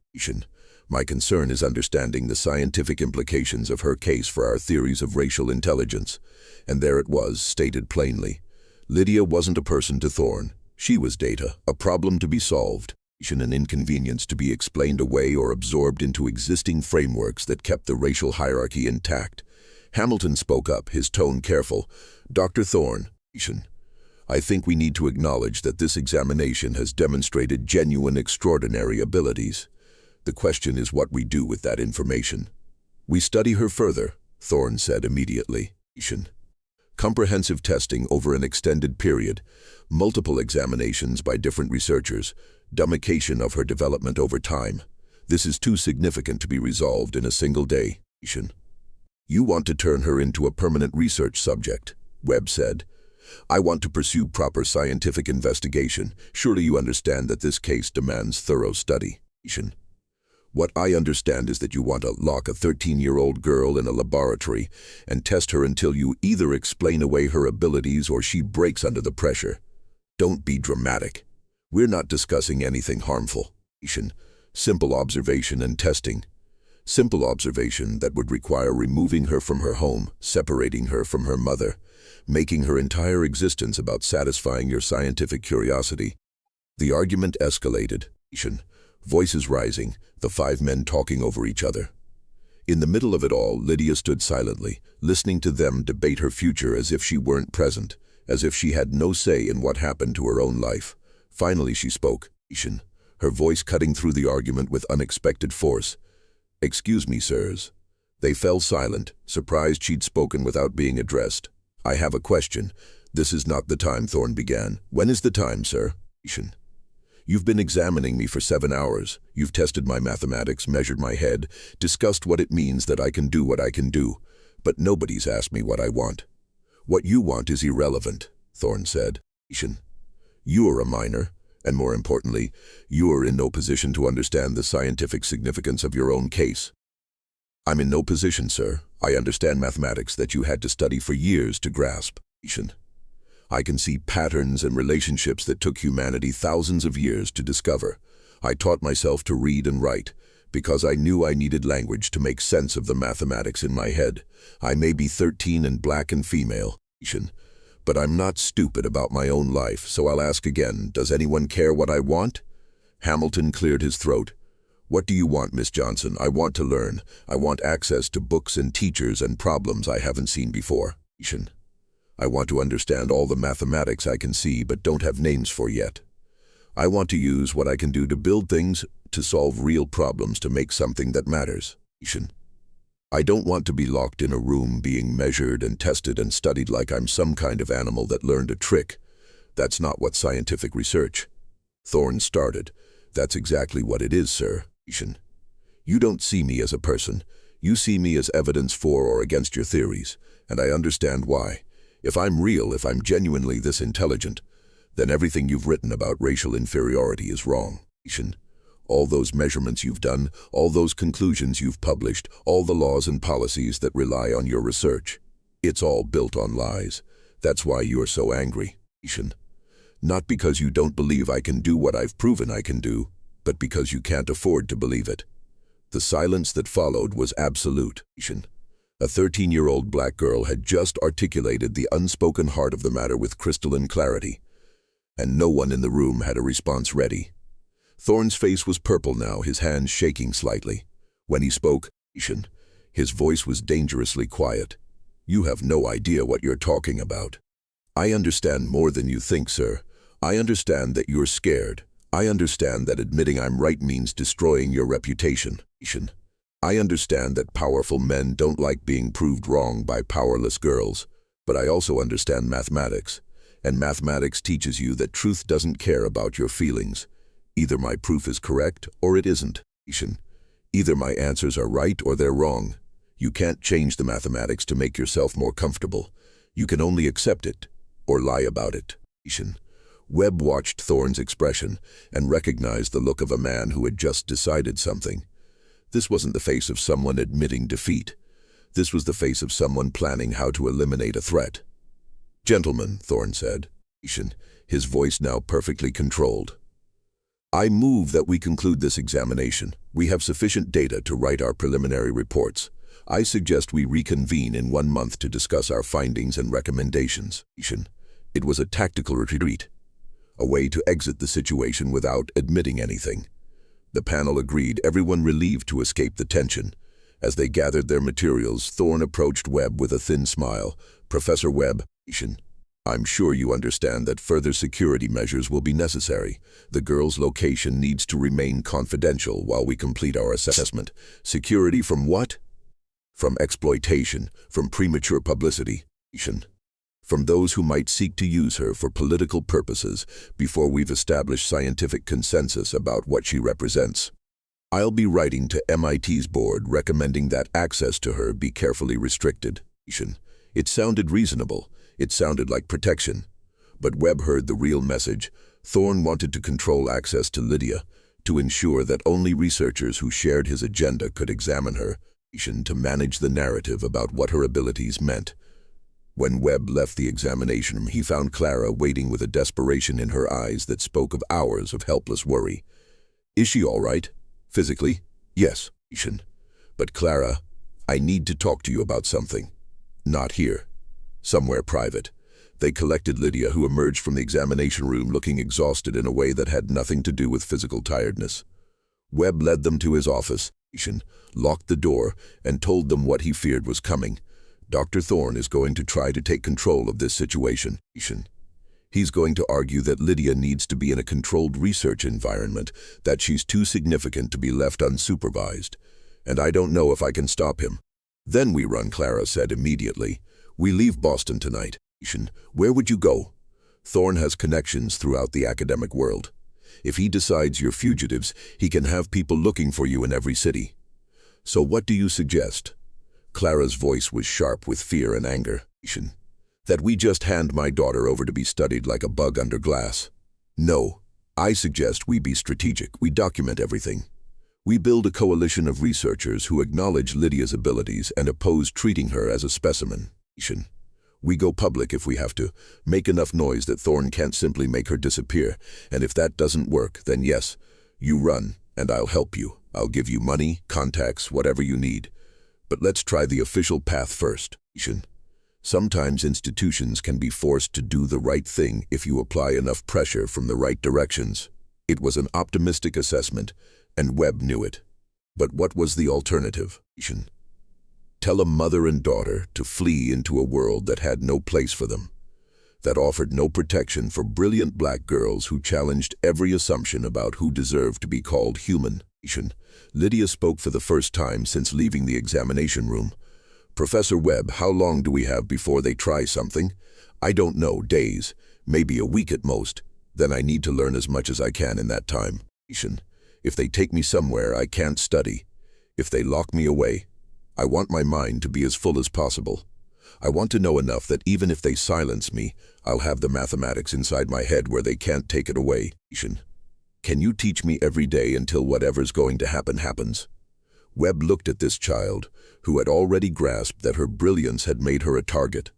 My concern is understanding the scientific implications of her case for our theories of racial intelligence. And there it was, stated plainly. Lydia wasn't a person to Thorne. She was data, a problem to be solved, an inconvenience to be explained away or absorbed into existing frameworks that kept the racial hierarchy intact. Hamilton spoke up, his tone careful. Dr. Thorne, I think we need to acknowledge that this examination has demonstrated genuine extraordinary abilities. The question is what we do with that information. We study her further, Thorne said immediately. Comprehensive testing over an extended period, multiple examinations by different researchers, dummification of her development over time. This is too significant to be resolved in a single day. You want to turn her into a permanent research subject, Webb said. I want to pursue proper scientific investigation. Surely you understand that this case demands thorough study. What I understand is that you want to lock a 13-year-old girl in a laboratory and test her until you either explain away her abilities or she breaks under the pressure. Don't be dramatic. We're not discussing anything harmful. Simple observation and testing. Simple observation that would require removing her from her home, separating her from her mother, making her entire existence about satisfying your scientific curiosity. The argument escalated. Voices rising, the 5 men talking over each other. In the middle of it all, Lydia stood silently, listening to them debate her future as if she weren't present, as if she had no say in what happened to her own life. Finally she spoke, her voice cutting through the argument with unexpected force. Excuse me, sirs. They fell silent, surprised she'd spoken without being addressed. I have a question. This is not the time, Thorne began. When is the time, sir? You've been examining me for 7 hours. You've tested my mathematics, measured my head, discussed what it means that I can do what I can do. But nobody's asked me what I want. What you want is irrelevant, Thorne said. You're a minor, and more importantly, you're in no position to understand the scientific significance of your own case. I'm in no position, sir. I understand mathematics that you had to study for years to grasp. I can see patterns and relationships that took humanity thousands of years to discover. I taught myself to read and write, because I knew I needed language to make sense of the mathematics in my head. I may be 13 and black and female, but I'm not stupid about my own life, so I'll ask again, does anyone care what I want? Hamilton cleared his throat. What do you want, Miss Johnson? I want to learn. I want access to books and teachers and problems I haven't seen before. I want to understand all the mathematics I can see but don't have names for yet. I want to use what I can do to build things, to solve real problems, to make something that matters. I don't want to be locked in a room being measured and tested and studied like I'm some kind of animal that learned a trick. That's not what scientific research. Thorne started. That's exactly what it is, sir. You don't see me as a person. You see me as evidence for or against your theories, and I understand why. If I'm real, if I'm genuinely this intelligent, then everything you've written about racial inferiority is wrong. All those measurements you've done, all those conclusions you've published, all the laws and policies that rely on your research, it's all built on lies. That's why you're so angry. Not because you don't believe I can do what I've proven I can do, but because you can't afford to believe it. The silence that followed was absolute. A 13-year-old black girl had just articulated the unspoken heart of the matter with crystalline clarity, and no one in the room had a response ready. Thorne's face was purple now, his hands shaking slightly. When he spoke, his voice was dangerously quiet. You have no idea what you're talking about. I understand more than you think, sir. I understand that you're scared. I understand that admitting I'm right means destroying your reputation. I understand that powerful men don't like being proved wrong by powerless girls, but I also understand mathematics, and mathematics teaches you that truth doesn't care about your feelings. Either my proof is correct or it isn't. Either my answers are right or they're wrong. You can't change the mathematics to make yourself more comfortable. You can only accept it or lie about it. Webb watched Thorne's expression and recognized the look of a man who had just decided something. This wasn't the face of someone admitting defeat. This was the face of someone planning how to eliminate a threat. Gentlemen, Thorne said, his voice now perfectly controlled. I move that we conclude this examination. We have sufficient data to write our preliminary reports. I suggest we reconvene in 1 month to discuss our findings and recommendations. It was a tactical retreat, a way to exit the situation without admitting anything. The panel agreed, everyone relieved to escape the tension. As they gathered their materials, Thorne approached Webb with a thin smile. Professor Webb, I'm sure you understand that further security measures will be necessary. The girl's location needs to remain confidential while we complete our assessment. Security from what? From exploitation, from premature publicity, from those who might seek to use her for political purposes before we've established scientific consensus about what she represents. I'll be writing to MIT's board recommending that access to her be carefully restricted. It sounded reasonable. It sounded like protection. But Webb heard the real message. Thorne wanted to control access to Lydia, to ensure that only researchers who shared his agenda could examine her, to manage the narrative about what her abilities meant. When Webb left the examination room, he found Clara waiting with a desperation in her eyes that spoke of hours of helpless worry. Is she all right? Physically? Yes. But Clara, I need to talk to you about something. Not here. Somewhere private. They collected Lydia, who emerged from the examination room looking exhausted in a way that had nothing to do with physical tiredness. Webb led them to his office, locked the door, and told them what he feared was coming. Dr. Thorne is going to try to take control of this situation. He's going to argue that Lydia needs to be in a controlled research environment, that she's too significant to be left unsupervised. And I don't know if I can stop him. Then we run, Clara said immediately. We leave Boston tonight. Where would you go? Thorne has connections throughout the academic world. If he decides you're fugitives, he can have people looking for you in every city. So what do you suggest? Clara's voice was sharp with fear and anger. That we just hand my daughter over to be studied like a bug under glass. No, I suggest we be strategic. We document everything. We build a coalition of researchers who acknowledge Lydia's abilities and oppose treating her as a specimen. We go public if we have to, make enough noise that Thorne can't simply make her disappear, and if that doesn't work, then yes, you run, and I'll help you. I'll give you money, contacts, whatever you need. But let's try the official path first. Sometimes institutions can be forced to do the right thing if you apply enough pressure from the right directions. It was an optimistic assessment, and Webb knew it. But what was the alternative? Tell a mother and daughter to flee into a world that had no place for them, that offered no protection for brilliant black girls who challenged every assumption about who deserved to be called human. Lydia spoke for the first time since leaving the examination room. Professor Webb, how long do we have before they try something? I don't know, days, maybe a week at most. Then I need to learn as much as I can in that time. If they take me somewhere I can't study, if they lock me away, I want my mind to be as full as possible. I want to know enough that even if they silence me, I'll have the mathematics inside my head where they can't take it away. Can you teach me every day until whatever's going to happen happens? Webb looked at this child, who had already grasped that her brilliance had made her a target,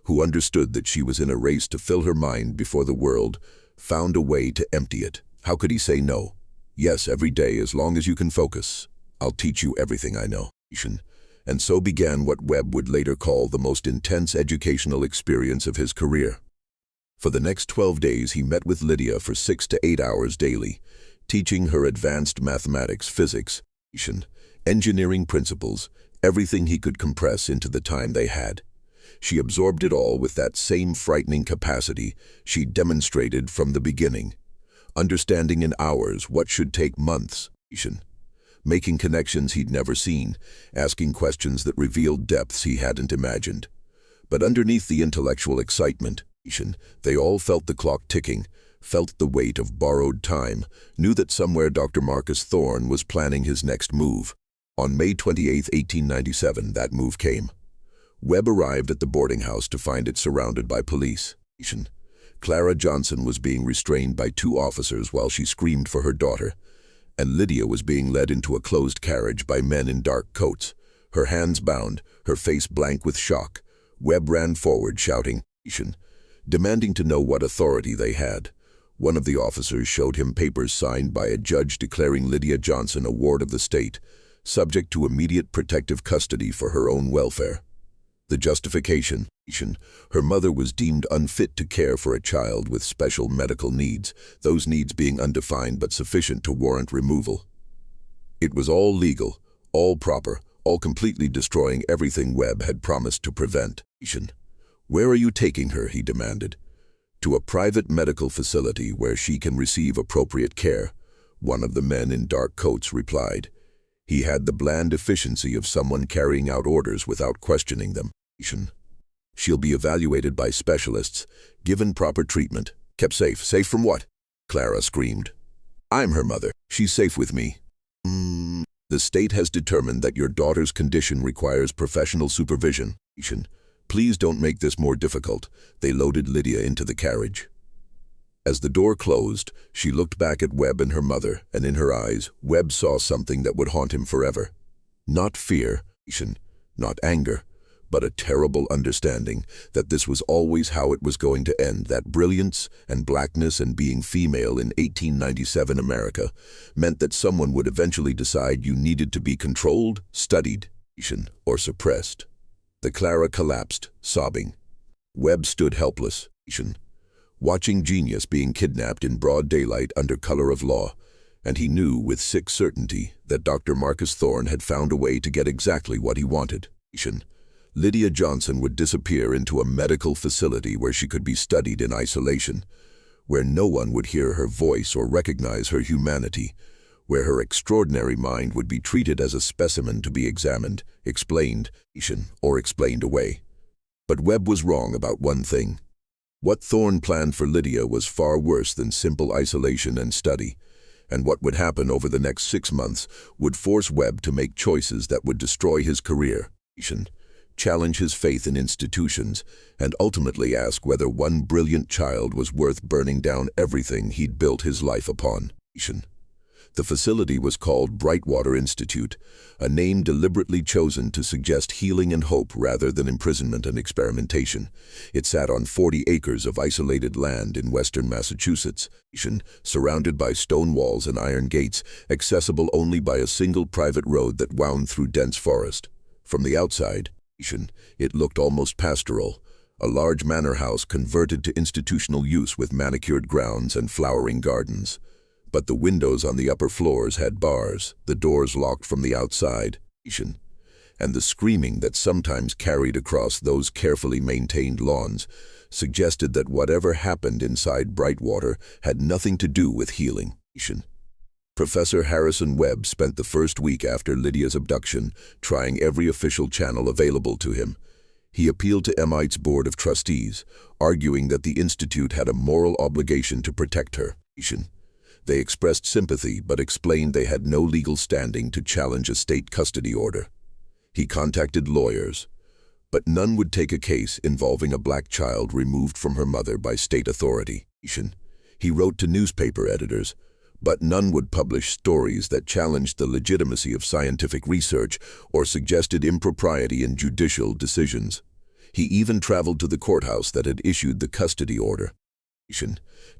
who understood that she was in a race to fill her mind before the world found a way to empty it. How could he say no? Yes, every day, as long as you can focus. I'll teach you everything I know. And so began what Webb would later call the most intense educational experience of his career. For the next 12 days he met with Lydia for 6 to 8 hours daily, teaching her advanced mathematics, physics, engineering principles, everything he could compress into the time they had. She absorbed it all with that same frightening capacity she demonstrated from the beginning, understanding in hours what should take months, making connections he'd never seen, asking questions that revealed depths he hadn't imagined. But underneath the intellectual excitement, they all felt the clock ticking, felt the weight of borrowed time, knew that somewhere Dr. Marcus Thorne was planning his next move. On May 28, 1897, that move came. Webb arrived at the boarding house to find it surrounded by police. Lydia Johnson was being restrained by 2 officers while she screamed for her daughter, and Lydia was being led into a closed carriage by men in dark coats, her hands bound, her face blank with shock. Webb ran forward, shouting, demanding to know what authority they had. One of the officers showed him papers signed by a judge declaring Lydia Johnson a ward of the state, subject to immediate protective custody for her own welfare. The justification: her mother was deemed unfit to care for a child with special medical needs, those needs being undefined but sufficient to warrant removal. It was all legal, all proper, all completely destroying everything Webb had promised to prevent. Where are you taking her? He demanded. To a private medical facility where she can receive appropriate care, one of the men in dark coats replied. He had the bland efficiency of someone carrying out orders without questioning them. She'll be evaluated by specialists, given proper treatment, kept safe. Safe from what? Clara screamed. I'm her mother. She's safe with me. The state has determined that your daughter's condition requires professional supervision. Please don't make this more difficult. They loaded Lydia into the carriage. As the door closed, she looked back at Webb and her mother, and in her eyes, Webb saw something that would haunt him forever. Not fear, not anger, but a terrible understanding that this was always how it was going to end, that brilliance and blackness and being female in 1897 America meant that someone would eventually decide you needed to be controlled, studied, or suppressed. The Clara collapsed, sobbing. Webb stood helpless, watching genius being kidnapped in broad daylight under color of law, and he knew with sick certainty that Dr. Marcus Thorne had found a way to get exactly what he wanted. Lydia Johnson would disappear into a medical facility where she could be studied in isolation, where no one would hear her voice or recognize her humanity, where her extraordinary mind would be treated as a specimen to be examined, explained, or explained away. But Webb was wrong about one thing. What Thorne planned for Lydia was far worse than simple isolation and study, and what would happen over the next 6 months would force Webb to make choices that would destroy his career, challenge his faith in institutions, and ultimately ask whether one brilliant child was worth burning down everything he'd built his life upon. The facility was called Brightwater Institute, a name deliberately chosen to suggest healing and hope rather than imprisonment and experimentation. It sat on 40 acres of isolated land in western Massachusetts, surrounded by stone walls and iron gates, accessible only by a single private road that wound through dense forest. From the outside, it looked almost pastoral, a large manor house converted to institutional use with manicured grounds and flowering gardens. But the windows on the upper floors had bars, the doors locked from the outside, and the screaming that sometimes carried across those carefully maintained lawns suggested that whatever happened inside Brightwater had nothing to do with healing. Professor Harrison Webb spent the first week after Lydia's abduction trying every official channel available to him. He appealed to MIT's Board of Trustees, arguing that the institute had a moral obligation to protect her. They expressed sympathy but explained they had no legal standing to challenge a state custody order. He contacted lawyers, but none would take a case involving a black child removed from her mother by state authority. He wrote to newspaper editors, but none would publish stories that challenged the legitimacy of scientific research or suggested impropriety in judicial decisions. He even traveled to the courthouse that had issued the custody order,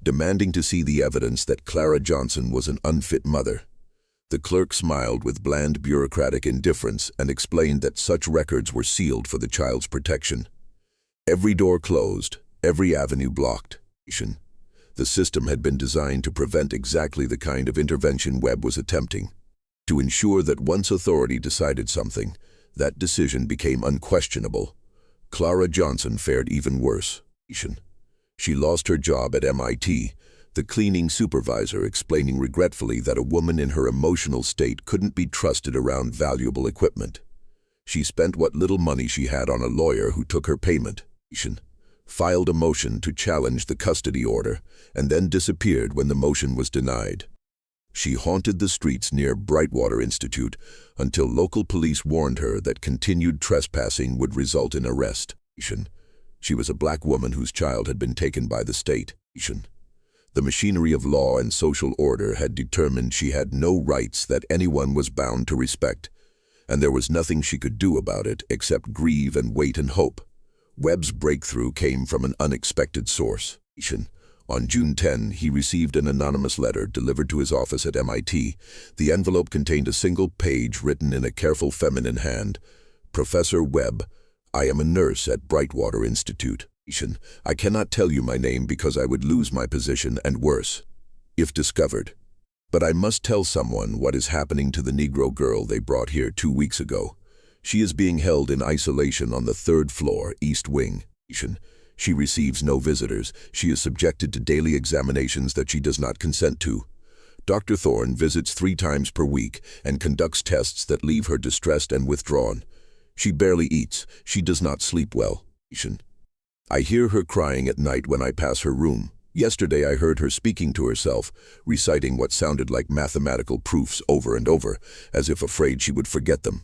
demanding to see the evidence that Lydia Johnson was an unfit mother. The clerk smiled with bland bureaucratic indifference and explained that such records were sealed for the child's protection. Every door closed, every avenue blocked. The system had been designed to prevent exactly the kind of intervention Webb was attempting, to ensure that once authority decided something, that decision became unquestionable. Lydia Johnson fared even worse. She lost her job at MIT, the cleaning supervisor explaining regretfully that a woman in her emotional state couldn't be trusted around valuable equipment. She spent what little money she had on a lawyer who took her payment, filed a motion to challenge the custody order, and then disappeared when the motion was denied. She haunted the streets near Brightwater Institute until local police warned her that continued trespassing would result in arrest. She was a black woman whose child had been taken by the state. The machinery of law and social order had determined she had no rights that anyone was bound to respect, and there was nothing she could do about it except grieve and wait and hope. Webb's breakthrough came from an unexpected source. On June 10, he received an anonymous letter delivered to his office at MIT. The envelope contained a single page written in a careful feminine hand. Professor Webb, I am a nurse at Brightwater Institute. I cannot tell you my name because I would lose my position and worse, if discovered. But I must tell someone what is happening to the Negro girl they brought here 2 weeks ago. She is being held in isolation on the 3rd floor, East Wing. She receives no visitors. She is subjected to daily examinations that she does not consent to. Dr. Thorne visits 3 times per week and conducts tests that leave her distressed and withdrawn. She barely eats. She does not sleep well. I hear her crying at night when I pass her room. Yesterday I heard her speaking to herself, reciting what sounded like mathematical proofs over and over, as if afraid she would forget them.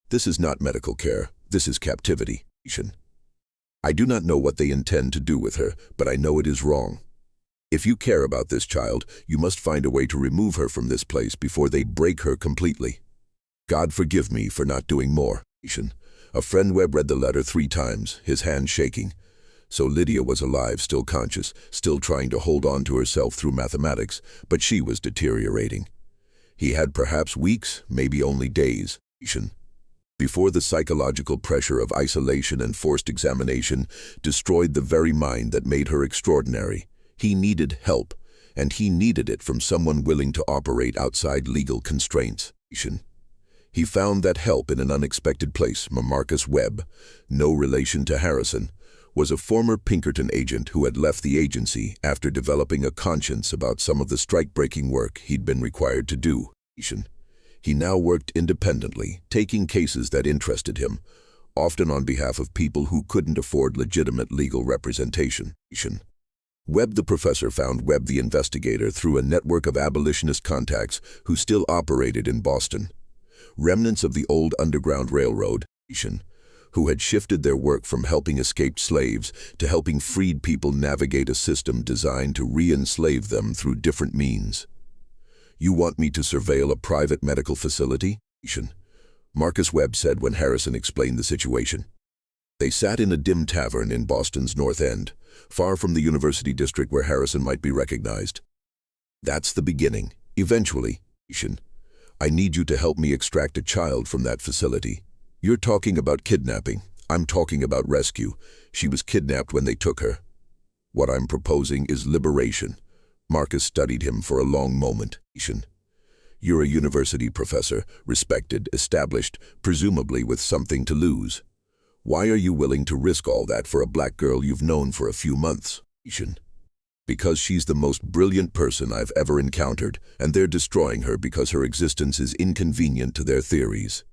This is not medical care. This is captivity. I do not know what they intend to do with her, but I know it is wrong. If you care about this child, you must find a way to remove her from this place before they break her completely. God forgive me for not doing more. A friend Webb read the letter 3 times, his hand shaking. So Lydia was alive, still conscious, still trying to hold on to herself through mathematics, but she was deteriorating. He had perhaps weeks, maybe only days. Before the psychological pressure of isolation and forced examination destroyed the very mind that made her extraordinary. He needed help, and he needed it from someone willing to operate outside legal constraints. He found that help in an unexpected place. Marcus Webb, no relation to Harrison, was a former Pinkerton agent who had left the agency after developing a conscience about some of the strike-breaking work he'd been required to do. He now worked independently, taking cases that interested him, often on behalf of people who couldn't afford legitimate legal representation. Webb the professor found Webb the investigator through a network of abolitionist contacts who still operated in Boston. Remnants of the old Underground Railroad, who had shifted their work from helping escaped slaves to helping freed people navigate a system designed to re-enslave them through different means. "You want me to surveil a private medical facility?" Marcus Webb said when Harrison explained the situation. They sat in a dim tavern in Boston's North End, far from the university district where Harrison might be recognized. "That's the beginning. Eventually, I need you to help me extract a child from that facility. You're talking about kidnapping. I'm talking about rescue. She was kidnapped when they took her. What I'm proposing is liberation." Marcus studied him for a long moment. "You're a university professor, respected, established, presumably with something to lose. Why are you willing to risk all that for a black girl you've known for a few months?" "Because she's the most brilliant person I've ever encountered, and they're destroying her because her existence is inconvenient to their theories.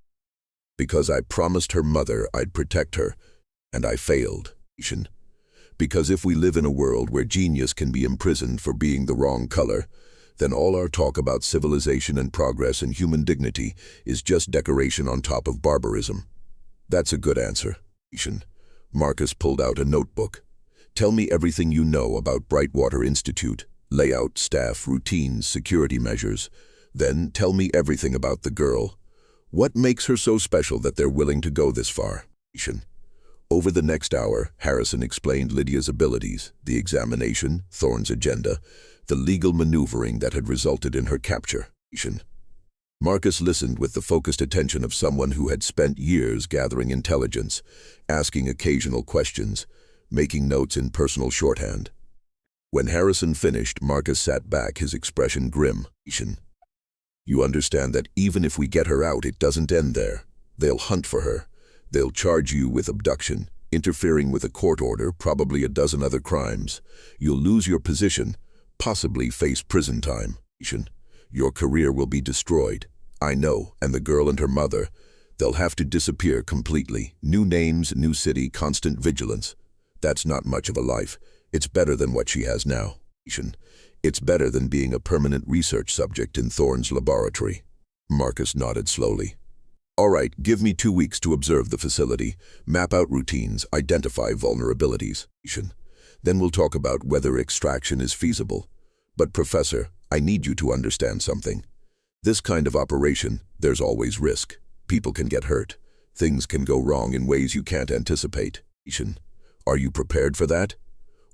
Because I promised her mother I'd protect her, and I failed. Because if we live in a world where genius can be imprisoned for being the wrong color, then all our talk about civilization and progress and human dignity is just decoration on top of barbarism." "That's a good answer." Marcus pulled out a notebook. "Tell me everything you know about Brightwater Institute, layout, staff, routines, security measures. Then tell me everything about the girl. What makes her so special that they're willing to go this far?" Over the next hour, Harrison explained Lydia's abilities, the examination, Thorne's agenda, the legal maneuvering that had resulted in her capture. Marcus listened with the focused attention of someone who had spent years gathering intelligence, asking occasional questions, making notes in personal shorthand. When Harrison finished, Marcus sat back, his expression grim. "You understand that even if we get her out, it doesn't end there. They'll hunt for her. They'll charge you with abduction, interfering with a court order, probably a dozen other crimes. You'll lose your position, possibly face prison time. Your career will be destroyed. I know, and the girl and her mother, they'll have to disappear completely. New names, new city, constant vigilance. That's not much of a life. It's better than what she has now. It's better than being a permanent research subject in Thorne's laboratory." Marcus nodded slowly. "All right, give me 2 weeks to observe the facility, map out routines, identify vulnerabilities. Then we'll talk about whether extraction is feasible. But Professor, I need you to understand something. This kind of operation, there's always risk. People can get hurt. Things can go wrong in ways you can't anticipate. Are you prepared for that?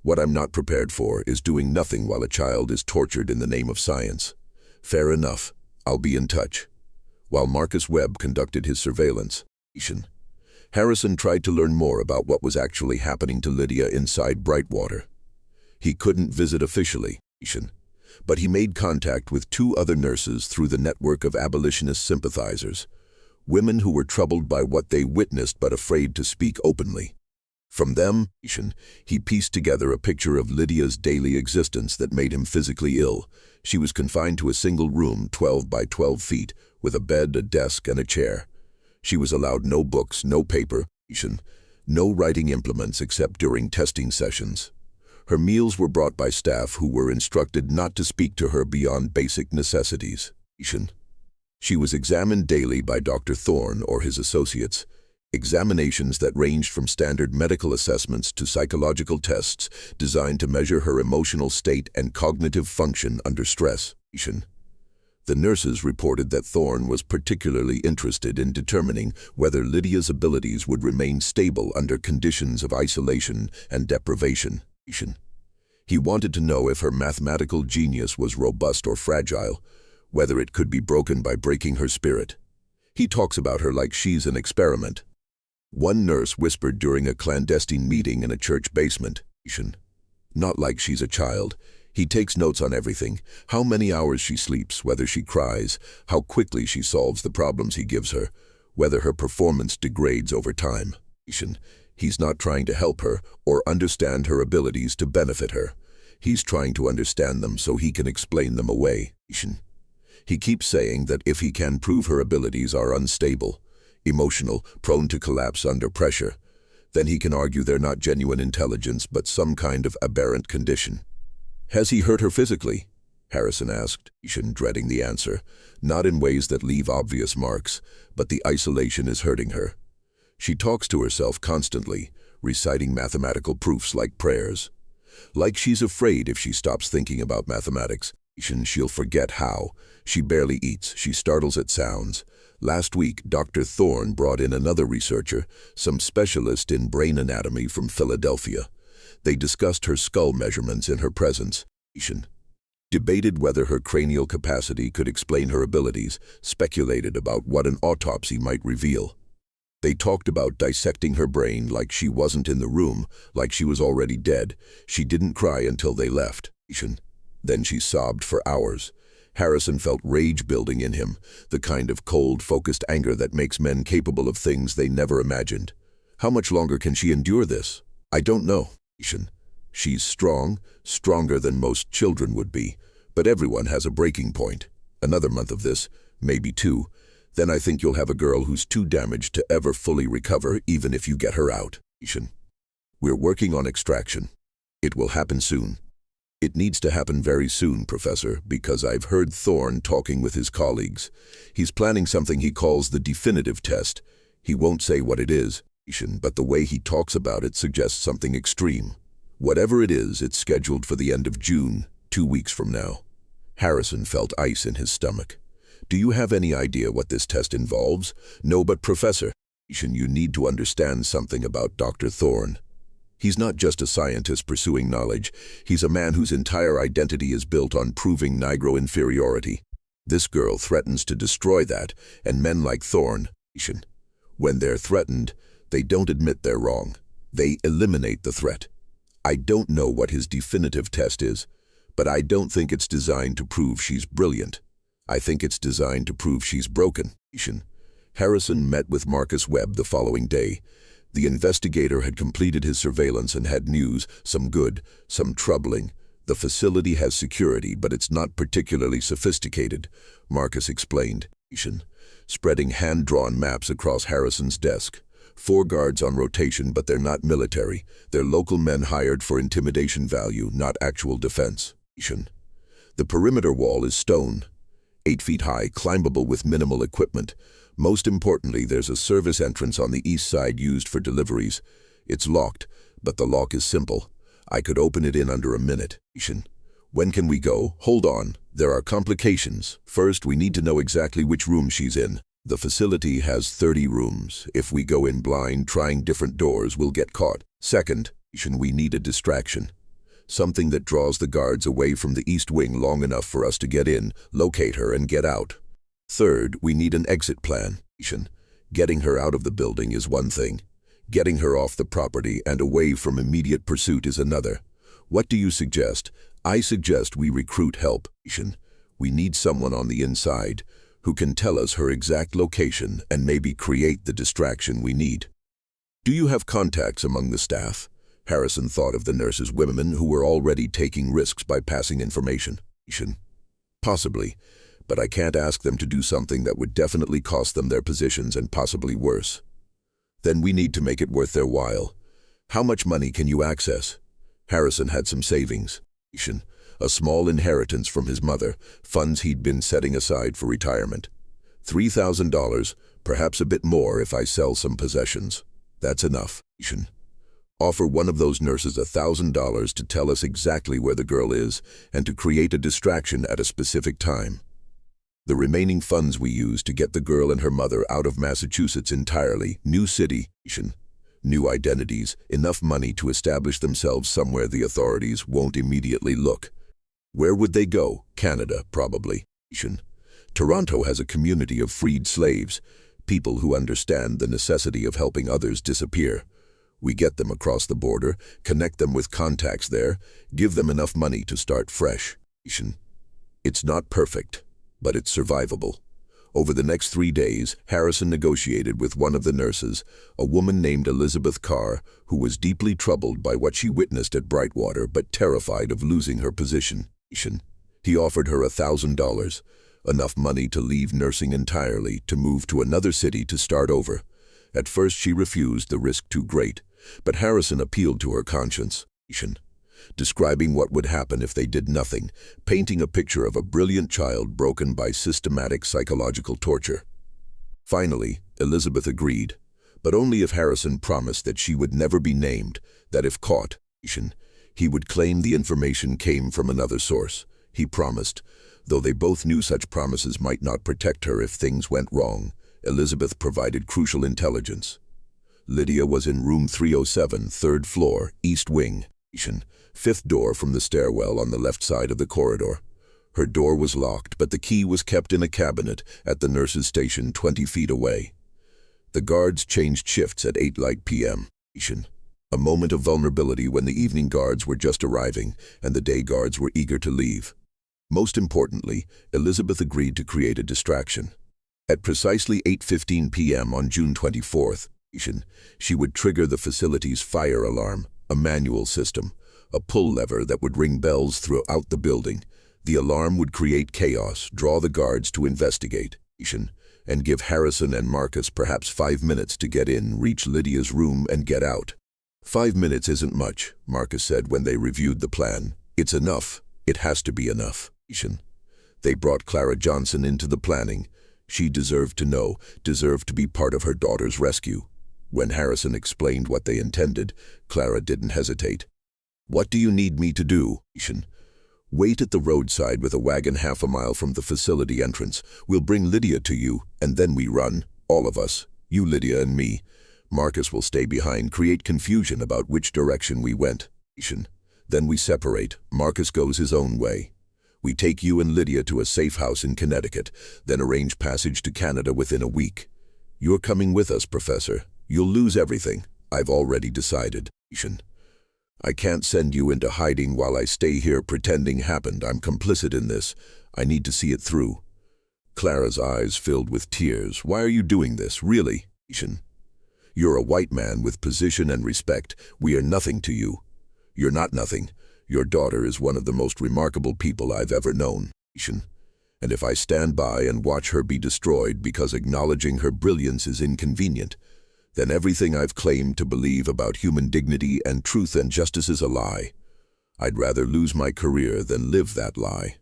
What I'm not prepared for is doing nothing while a child is tortured in the name of science." "Fair enough. I'll be in touch." While Marcus Webb conducted his surveillance, Harrison tried to learn more about what was actually happening to Lydia inside Brightwater. He couldn't visit officially, but he made contact with 2 other nurses through the network of abolitionist sympathizers, women who were troubled by what they witnessed but afraid to speak openly. From them, he pieced together a picture of Lydia's daily existence that made him physically ill. She was confined to a single room, 12 by 12 feet, with a bed, a desk, and a chair. She was allowed no books, no paper, no writing implements except during testing sessions. Her meals were brought by staff who were instructed not to speak to her beyond basic necessities. She was examined daily by Dr. Thorne or his associates, examinations that ranged from standard medical assessments to psychological tests designed to measure her emotional state and cognitive function under stress. The nurses reported that Thorne was particularly interested in determining whether Lydia's abilities would remain stable under conditions of isolation and deprivation. He wanted to know if her mathematical genius was robust or fragile, whether it could be broken by breaking her spirit. He talks about her like she's an experiment. One nurse whispered during a clandestine meeting in a church basement, "Not like she's a child. He takes notes on everything, how many hours she sleeps, whether she cries, how quickly she solves the problems he gives her, whether her performance degrades over time. He's not trying to help her or understand her abilities to benefit her. He's trying to understand them so he can explain them away. He keeps saying that if he can prove her abilities are unstable, emotional, prone to collapse under pressure. Then he can argue they're not genuine intelligence but some kind of aberrant condition. Has he hurt her physically? Harrison asked, dreading the answer. Not in ways that leave obvious marks, but the isolation is hurting her. She talks to herself constantly, reciting mathematical proofs like prayers. Like she's afraid if she stops thinking about mathematics, she'll forget how. She barely eats, she startles at sounds. Last week, Dr. Thorne brought in another researcher, some specialist in brain anatomy from Philadelphia. They discussed her skull measurements in her presence. Debated whether her cranial capacity could explain her abilities, speculated about what an autopsy might reveal. They talked about dissecting her brain like she wasn't in the room, like she was already dead. She didn't cry until they left. Then she sobbed for hours. Harrison felt rage building in him, the kind of cold, focused anger that makes men capable of things they never imagined. How much longer can she endure this? I don't know. She's strong, stronger than most children would be, but everyone has a breaking point. Another month of this, maybe 2. Then I think you'll have a girl who's too damaged to ever fully recover, even if you get her out. We're working on extraction. It will happen soon. It needs to happen very soon, Professor, because I've heard Thorne talking with his colleagues. He's planning something he calls the definitive test. He won't say what it is, but the way he talks about it suggests something extreme. Whatever it is, it's scheduled for the end of June, 2 weeks from now. Harrison felt ice in his stomach. Do you have any idea what this test involves? No, but Professor, you need to understand something about Dr. Thorne. He's not just a scientist pursuing knowledge. He's a man whose entire identity is built on proving Negro inferiority. This girl threatens to destroy that, and men like Thorne, when they're threatened, they don't admit they're wrong. They eliminate the threat. I don't know what his definitive test is, but I don't think it's designed to prove she's brilliant. I think it's designed to prove she's broken. Harrison met with Marcus Webb the following day. The investigator had completed his surveillance and had news, some good, some troubling. The facility has security, but it's not particularly sophisticated, Marcus explained, spreading hand-drawn maps across Harrison's desk. 4 guards on rotation, but they're not military. They're local men hired for intimidation value, not actual defense. The perimeter wall is stone, 8 feet high, climbable with minimal equipment. Most importantly, there's a service entrance on the east side used for deliveries. It's locked, but the lock is simple. I could open it in under a minute. When can we go? Hold on. There are complications. First, we need to know exactly which room she's in. The facility has 30 rooms. If we go in blind, trying different doors, we'll get caught. Second, we need a distraction. Something that draws the guards away from the east wing long enough for us to get in, locate her, and get out. Third, we need an exit plan. Getting her out of the building is one thing. Getting her off the property and away from immediate pursuit is another. What do you suggest? I suggest we recruit help. We need someone on the inside who can tell us her exact location and maybe create the distraction we need. Do you have contacts among the staff? Harrison thought of the nurses' women who were already taking risks by passing information. Possibly, but I can't ask them to do something that would definitely cost them their positions and possibly worse. Then we need to make it worth their while. How much money can you access? Harrison had some savings. A small inheritance from his mother, funds he'd been setting aside for retirement. $3,000, perhaps a bit more if I sell some possessions. That's enough. Offer one of those nurses $1,000 to tell us exactly where the girl is and to create a distraction at a specific time. The remaining funds we use to get the girl and her mother out of Massachusetts entirely, new city, new identities, enough money to establish themselves somewhere the authorities won't immediately look. Where would they go? Canada, probably. Toronto has a community of freed slaves, people who understand the necessity of helping others disappear. We get them across the border, connect them with contacts there, give them enough money to start fresh. It's not perfect, but it's survivable. Over the next 3 days, Harrison negotiated with one of the nurses, a woman named Elizabeth Carr, who was deeply troubled by what she witnessed at Brightwater but terrified of losing her position. He offered her $1,000, enough money to leave nursing entirely, to move to another city to start over. At first she refused, the risk too great, but Harrison appealed to her conscience, describing what would happen if they did nothing, painting a picture of a brilliant child broken by systematic psychological torture. Finally, Elizabeth agreed, but only if Harrison promised that she would never be named, that if caught, he would claim the information came from another source. He promised, though they both knew such promises might not protect her if things went wrong. Elizabeth provided crucial intelligence. Lydia was in room 307, third floor, east wing, fifth door from the stairwell on the left side of the corridor. Her door was locked, but the key was kept in a cabinet at the nurse's station 20 feet away. The guards changed shifts at 8 p.m. A moment of vulnerability when the evening guards were just arriving and the day guards were eager to leave. Most importantly, Elizabeth agreed to create a distraction. At precisely 8:15 p.m. on June 24th, she would trigger the facility's fire alarm, a manual system, a pull lever that would ring bells throughout the building. The alarm would create chaos, draw the guards to investigate, and give Harrison and Marcus perhaps 5 minutes to get in, reach Lydia's room, and get out. 5 minutes isn't much, Marcus said when they reviewed the plan. It's enough. It has to be enough. They brought Lydia Johnson into the planning. She deserved to know, deserved to be part of her daughter's rescue. When Harrison explained what they intended, Clara didn't hesitate. "What do you need me to do?" "Wait at the roadside with a wagon half a mile from the facility entrance. We'll bring Lydia to you, and then we run, all of us, you, Lydia, and me. Marcus will stay behind, create confusion about which direction we went. Then we separate. Marcus goes his own way. We take you and Lydia to a safe house in Connecticut, then arrange passage to Canada within a week. You're coming with us, Professor. You'll lose everything. I've already decided. I can't send you into hiding while I stay here pretending happened. I'm complicit in this. I need to see it through." Clara's eyes filled with tears. "Why are you doing this, really? You're a white man with position and respect. We are nothing to you. You're not nothing. Your daughter is one of the most remarkable people I've ever known. And if I stand by and watch her be destroyed because acknowledging her brilliance is inconvenient, then everything I've claimed to believe about human dignity and truth and justice is a lie. I'd rather lose my career than live that lie."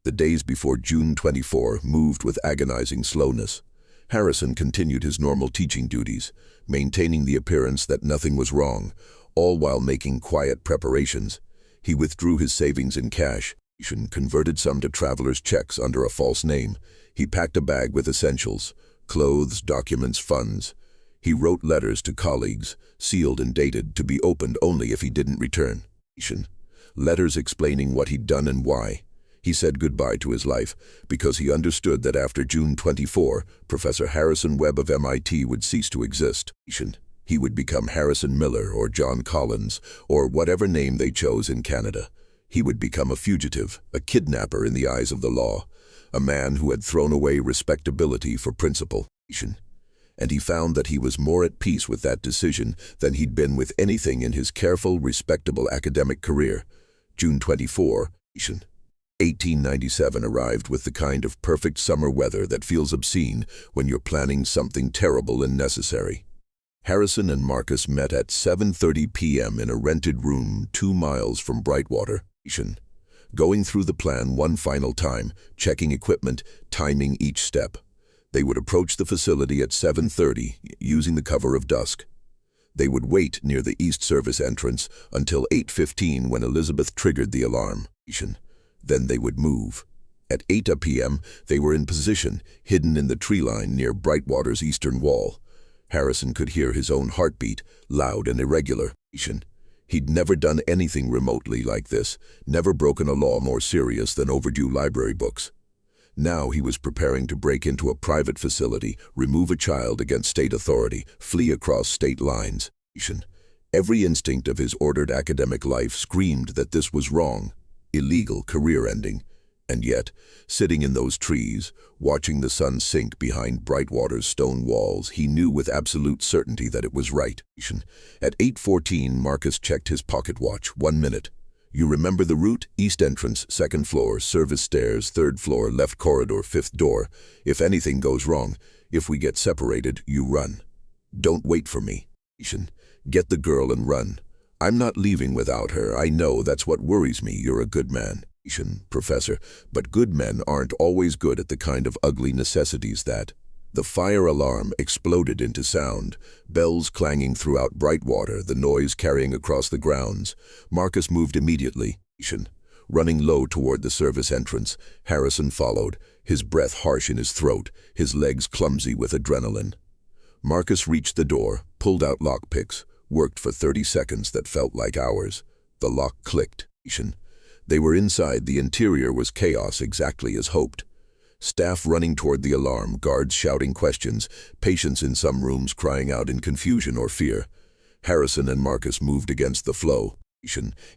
The days before June 24 moved with agonizing slowness. Harrison continued his normal teaching duties, maintaining the appearance that nothing was wrong, all while making quiet preparations. He withdrew his savings in cash, converted some to traveler's checks under a false name. He packed a bag with essentials, clothes, documents, funds. He wrote letters to colleagues, sealed and dated, to be opened only if he didn't return. Letters explaining what he'd done and why. He said goodbye to his life because he understood that after June 24, Professor Harrison Webb of MIT would cease to exist. He would become Harrison Miller or John Collins or whatever name they chose in Canada. He would become a fugitive, a kidnapper in the eyes of the law, a man who had thrown away respectability for principle. And he found that he was more at peace with that decision than he'd been with anything in his careful, respectable academic career. June 24, 1897 arrived with the kind of perfect summer weather that feels obscene when you're planning something terrible and necessary. Harrison and Marcus met at 7:30 p.m. in a rented room 2 miles from Brightwater, going through the plan one final time, checking equipment, timing each step. They would approach the facility at 7:30, using the cover of dusk. They would wait near the East Service entrance until 8:15 when Elizabeth triggered the alarm. Then they would move. At 8 p.m., they were in position, hidden in the tree line near Brightwater's eastern wall. Harrison could hear his own heartbeat, loud and irregular. He'd never done anything remotely like this, never broken a law more serious than overdue library books. Now he was preparing to break into a private facility, remove a child against state authority, flee across state lines. Every instinct of his ordered academic life screamed that this was wrong, illegal, career-ending. And yet, sitting in those trees, watching the sun sink behind Brightwater's stone walls, he knew with absolute certainty that it was right. At 8:14, Marcus checked his pocket watch. 1 minute. "You remember the route?" East entrance, second floor, service stairs, third floor, left corridor, fifth door. If anything goes wrong, if we get separated, you run. Don't wait for me. Get the girl and run. I'm not leaving without her. I know that's what worries me. You're a good man, Professor, but good men aren't always good at the kind of ugly necessities that. The fire alarm exploded into sound, bells clanging throughout Brightwater, the noise carrying across the grounds. Marcus moved immediately, running low toward the service entrance. Harrison followed, his breath harsh in his throat, his legs clumsy with adrenaline. Marcus reached the door, pulled out lockpicks, worked for 30 seconds that felt like hours. The lock clicked. They were inside. The interior was chaos, exactly as hoped. Staff running toward the alarm, guards shouting questions, patients in some rooms crying out in confusion or fear. Harrison and Marcus moved against the flow,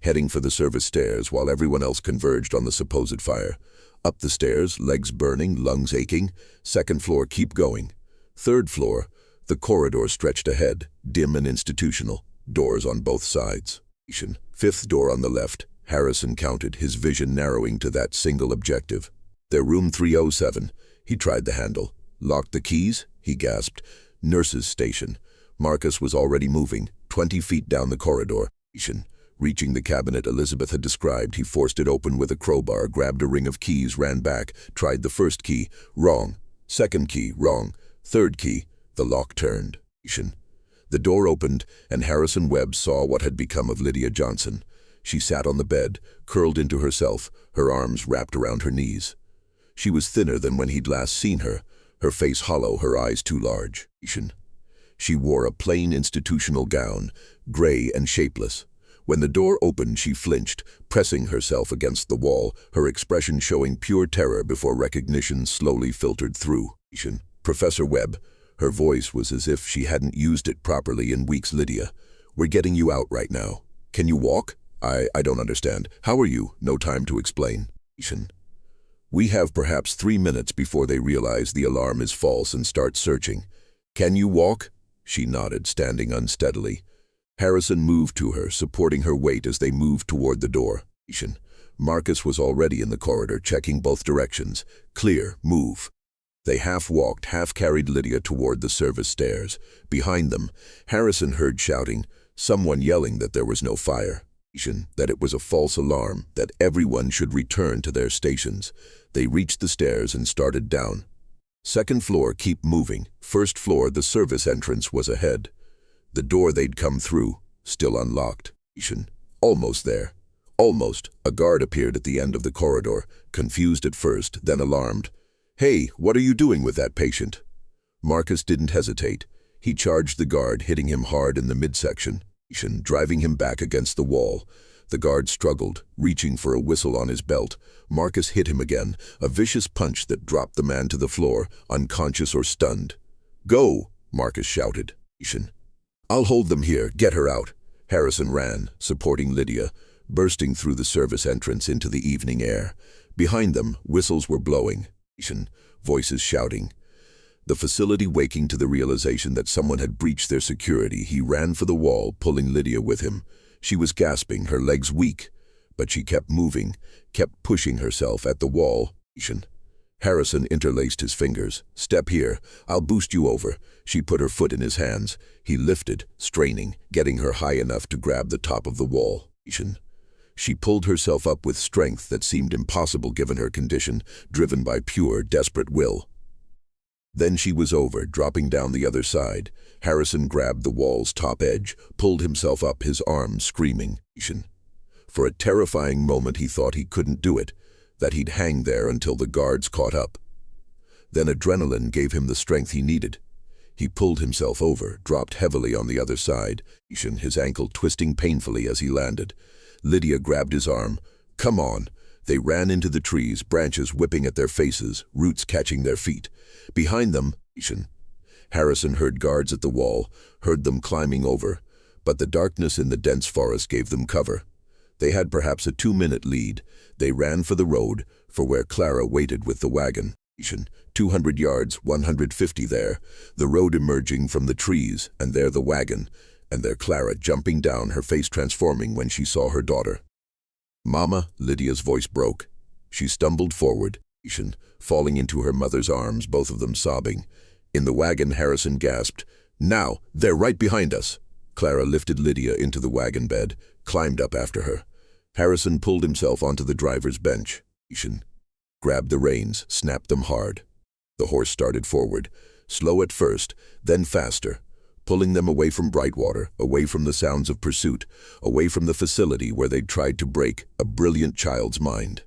heading for the service stairs while everyone else converged on the supposed fire. Up the stairs, legs burning, lungs aching. Second floor, keep going. Third floor, the corridor stretched ahead, dim and institutional, doors on both sides. Fifth door on the left, Harrison counted, his vision narrowing to that single objective. Their room 307. He tried the handle. Locked the keys? He gasped. Nurse's station. Marcus was already moving, 20 feet down the corridor. Reaching the cabinet Elizabeth had described, he forced it open with a crowbar, grabbed a ring of keys, ran back, tried the first key. Wrong. Second key. Wrong. Third key. The lock turned. The door opened, and Harrison Webb saw what had become of Lydia Johnson. She sat on the bed, curled into herself, her arms wrapped around her knees. She was thinner than when he'd last seen her face hollow, her eyes too large. She wore a plain institutional gown, gray and shapeless. When the door opened, she flinched, pressing herself against the wall, her expression showing pure terror before recognition slowly filtered through. Professor Webb. Her voice was as if she hadn't used it properly in weeks. Lydia, we're getting you out right now. Can you walk? I don't understand. How are you? No time to explain. We have perhaps 3 minutes before they realize the alarm is false and start searching. Can you walk? She nodded, standing unsteadily. Harrison moved to her, supporting her weight as they moved toward the door. Marcus was already in the corridor, checking both directions. Clear, move. They half-walked, half-carried Lydia toward the service stairs. Behind them, Harrison heard shouting, someone yelling that there was no fire. That it was a false alarm, that everyone should return to their stations. They reached the stairs and started down. Second floor, keep moving. First floor, the service entrance was ahead. The door they'd come through, still unlocked. Almost there. Almost. A guard appeared at the end of the corridor, confused at first, then alarmed. Hey, what are you doing with that patient? Marcus didn't hesitate. He charged the guard, hitting him hard in the midsection, driving him back against the wall. The guard struggled, reaching for a whistle on his belt. Marcus hit him again, a vicious punch that dropped the man to the floor, unconscious or stunned. Go, Marcus shouted. I'll hold them here. Get her out. Harrison ran, supporting Lydia, bursting through the service entrance into the evening air. Behind them, whistles were blowing, voices shouting. The facility waking to the realization that someone had breached their security, he ran for the wall, pulling Lydia with him. She was gasping, her legs weak, but she kept moving, kept pushing herself at the wall. Harrison interlaced his fingers. Step here. I'll boost you over. She put her foot in his hands. He lifted, straining, getting her high enough to grab the top of the wall. She pulled herself up with strength that seemed impossible given her condition, driven by pure, desperate will. Then she was over, dropping down the other side. Harrison grabbed the wall's top edge, pulled himself up, his arms screaming. For a terrifying moment he thought he couldn't do it, that he'd hang there until the guards caught up. Then adrenaline gave him the strength he needed. He pulled himself over, dropped heavily on the other side, his ankle twisting painfully as he landed. Lydia grabbed his arm. Come on. They ran into the trees, branches whipping at their faces, roots catching their feet. Behind them, Harrison heard guards at the wall, heard them climbing over, but the darkness in the dense forest gave them cover. They had perhaps a 2-minute lead. They ran for the road, for where Clara waited with the wagon. 200 yards, 150 there, the road emerging from the trees, and there the wagon, and there Clara jumping down, her face transforming when she saw her daughter. "Mama," Lydia's voice broke. She stumbled forward, falling into her mother's arms, both of them sobbing. In the wagon, Harrison gasped, "Now, they're right behind us." Clara lifted Lydia into the wagon bed, climbed up after her. Harrison pulled himself onto the driver's bench, grabbed the reins, snapped them hard. The horse started forward, slow at first, then faster, pulling them away from Brightwater, away from the sounds of pursuit, away from the facility where they'd tried to break a brilliant child's mind.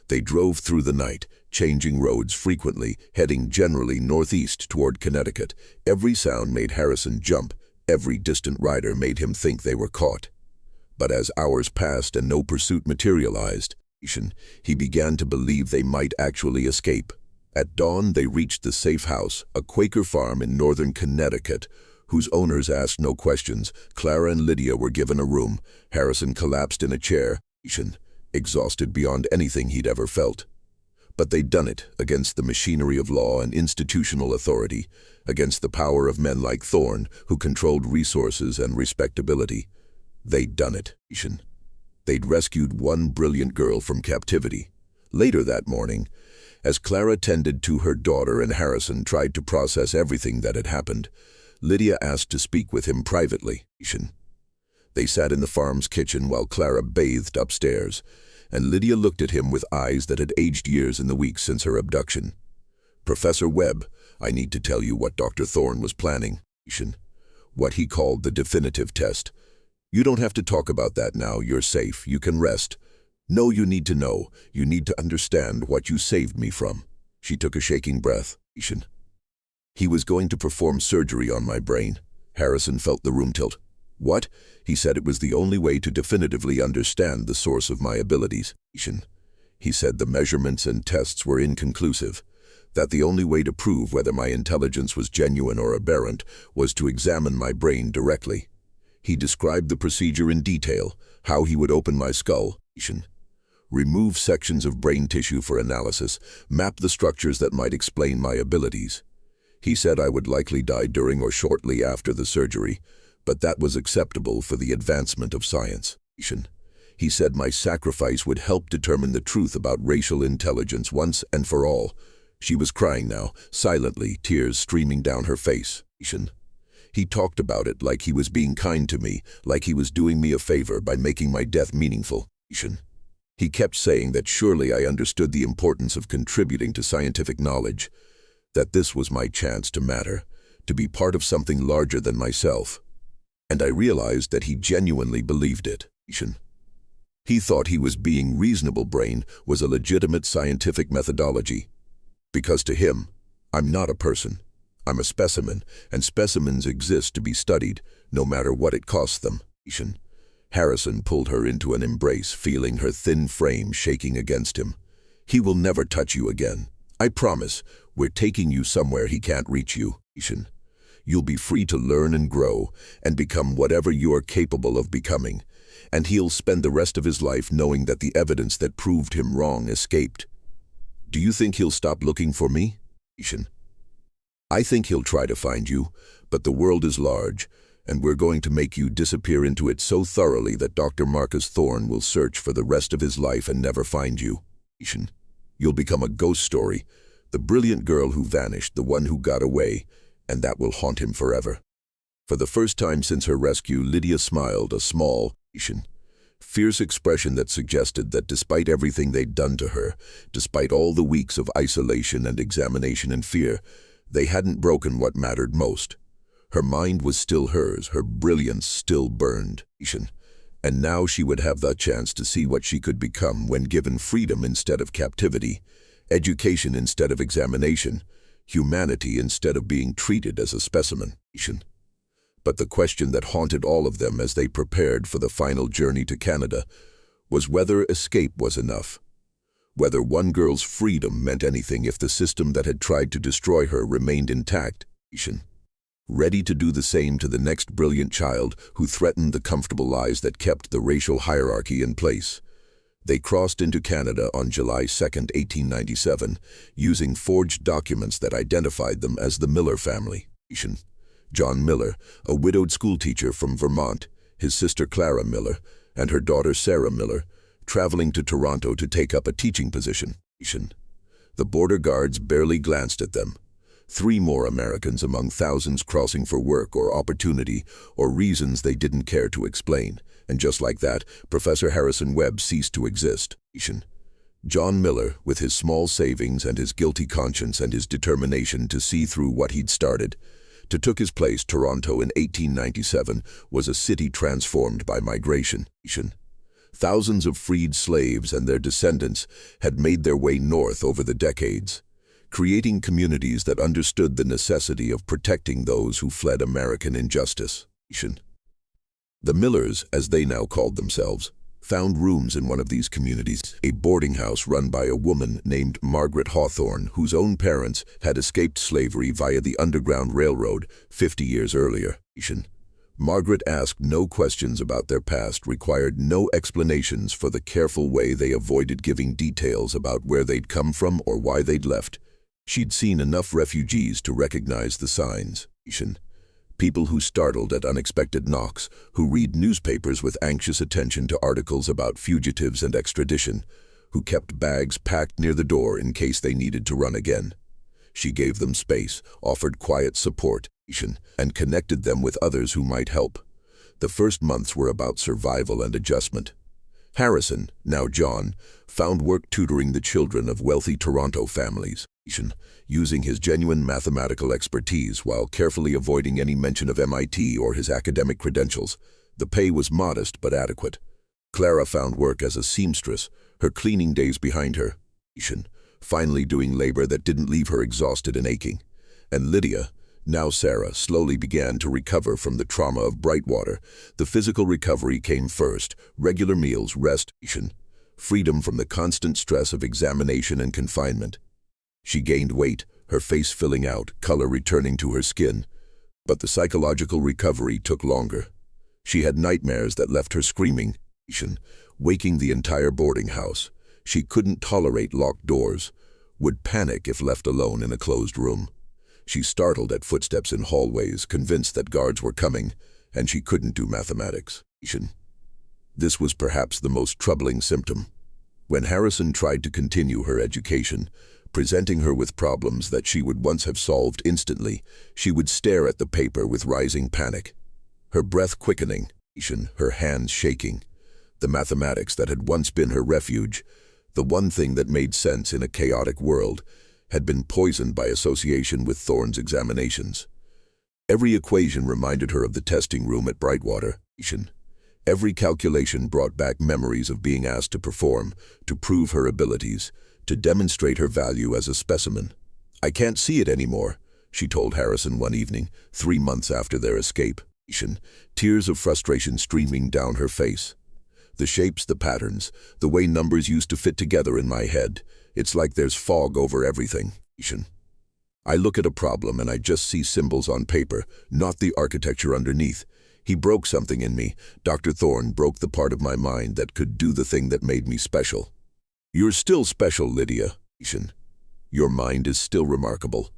They drove through the night, changing roads frequently, heading generally northeast toward Connecticut. Every sound made Harrison jump. Every distant rider made him think they were caught. But as hours passed and no pursuit materialized, he began to believe they might actually escape. At dawn, they reached the safe house, a Quaker farm in northern Connecticut, whose owners asked no questions. Clara and Lydia were given a room. Harrison collapsed in a chair, exhausted beyond anything he'd ever felt. But they'd done it against the machinery of law and institutional authority, against the power of men like Thorne, who controlled resources and respectability. They'd done it. They'd rescued one brilliant girl from captivity. Later that morning, as Clara tended to her daughter and Harrison tried to process everything that had happened, Lydia asked to speak with him privately. They sat in the farm's kitchen while Clara bathed upstairs, and Lydia looked at him with eyes that had aged years in the weeks since her abduction. "Professor Webb, I need to tell you what Dr. Thorne was planning. What he called the definitive test. You don't have to talk about that now. You're safe. You can rest. No, you need to know. You need to understand what you saved me from." She took a shaking breath. "He was going to perform surgery on my brain." Harrison felt the room tilt. "What?" He said it was the only way to definitively understand the source of my abilities. He said the measurements and tests were inconclusive, that the only way to prove whether my intelligence was genuine or aberrant was to examine my brain directly. He described the procedure in detail, how he would open my skull, remove sections of brain tissue for analysis, map the structures that might explain my abilities. He said I would likely die during or shortly after the surgery, but that was acceptable for the advancement of science. He said my sacrifice would help determine the truth about racial intelligence once and for all. She was crying now, silently, tears streaming down her face. He talked about it like he was being kind to me, like he was doing me a favor by making my death meaningful. He kept saying that surely I understood the importance of contributing to scientific knowledge, that this was my chance to matter, to be part of something larger than myself. And I realized that he genuinely believed it. He thought he was being reasonable. Brain was a legitimate scientific methodology. Because to him, I'm not a person. I'm a specimen, and specimens exist to be studied, no matter what it costs them. Harrison pulled her into an embrace, feeling her thin frame shaking against him. "He will never touch you again. I promise. We're taking you somewhere he can't reach you. You'll be free to learn and grow, and become whatever you're capable of becoming. And he'll spend the rest of his life knowing that the evidence that proved him wrong escaped. Do you think he'll stop looking for me?" "I think he'll try to find you, but the world is large, and we're going to make you disappear into it so thoroughly that Dr. Marcus Thorne will search for the rest of his life and never find you. You'll become a ghost story, the brilliant girl who vanished, the one who got away, and that will haunt him forever." For the first time since her rescue, Lydia smiled, a small, fierce expression that suggested that despite everything they'd done to her, despite all the weeks of isolation and examination and fear, they hadn't broken what mattered most. Her mind was still hers, her brilliance still burned. And now she would have the chance to see what she could become when given freedom instead of captivity, education instead of examination, humanity instead of being treated as a specimen. But the question that haunted all of them as they prepared for the final journey to Canada was whether escape was enough. Whether one girl's freedom meant anything if the system that had tried to destroy her remained intact. Ready to do the same to the next brilliant child who threatened the comfortable lies that kept the racial hierarchy in place. They crossed into Canada on July 2, 1897, using forged documents that identified them as the Miller family. John Miller, a widowed schoolteacher from Vermont, his sister Clara Miller, and her daughter Sarah Miller, traveling to Toronto to take up a teaching position. The border guards barely glanced at them. 3 more Americans among thousands crossing for work or opportunity or reasons they didn't care to explain. And just like that, Professor Harrison Webb ceased to exist. John Miller, with his small savings and his guilty conscience and his determination to see through what he'd started, took his place. Toronto in 1897 was a city transformed by migration. Thousands of freed slaves and their descendants had made their way north over the decades, creating communities that understood the necessity of protecting those who fled American injustice. The Millers, as they now called themselves, found rooms in one of these communities, a boarding house run by a woman named Margaret Hawthorne, whose own parents had escaped slavery via the Underground Railroad 50 years earlier. Margaret asked no questions about their past, required no explanations for the careful way they avoided giving details about where they'd come from or why they'd left. She'd seen enough refugees to recognize the signs. People who startled at unexpected knocks, who read newspapers with anxious attention to articles about fugitives and extradition, who kept bags packed near the door in case they needed to run again. She gave them space, offered quiet support, and connected them with others who might help. The first months were about survival and adjustment. Harrison, now John, found work tutoring the children of wealthy Toronto families, using his genuine mathematical expertise while carefully avoiding any mention of MIT or his academic credentials. The pay was modest but adequate. Clara found work as a seamstress, her cleaning days behind her, finally doing labor that didn't leave her exhausted and aching. And Lydia, now Sarah, slowly began to recover from the trauma of Brightwater. The physical recovery came first: regular meals, rest, freedom from the constant stress of examination and confinement. She gained weight, her face filling out, color returning to her skin. But the psychological recovery took longer. She had nightmares that left her screaming, waking the entire boarding house. She couldn't tolerate locked doors, would panic if left alone in a closed room. She startled at footsteps in hallways, convinced that guards were coming, and she couldn't do mathematics. This was perhaps the most troubling symptom. When Harrison tried to continue her education, presenting her with problems that she would once have solved instantly, she would stare at the paper with rising panic, her breath quickening, her hands shaking. The mathematics that had once been her refuge, the one thing that made sense in a chaotic world, had been poisoned by association with Thorne's examinations. Every equation reminded her of the testing room at Brightwater. Every calculation brought back memories of being asked to perform, to prove her abilities, to demonstrate her value as a specimen. "I can't see it anymore," she told Harrison one evening, 3 months after their escape, tears of frustration streaming down her face. "The shapes, the patterns, the way numbers used to fit together in my head, it's like there's fog over everything." "I look at a problem and I just see symbols on paper, not the architecture underneath. He broke something in me. Dr. Thorne broke the part of my mind that could do the thing that made me special." "You're still special, Lydia. Your mind is still remarkable.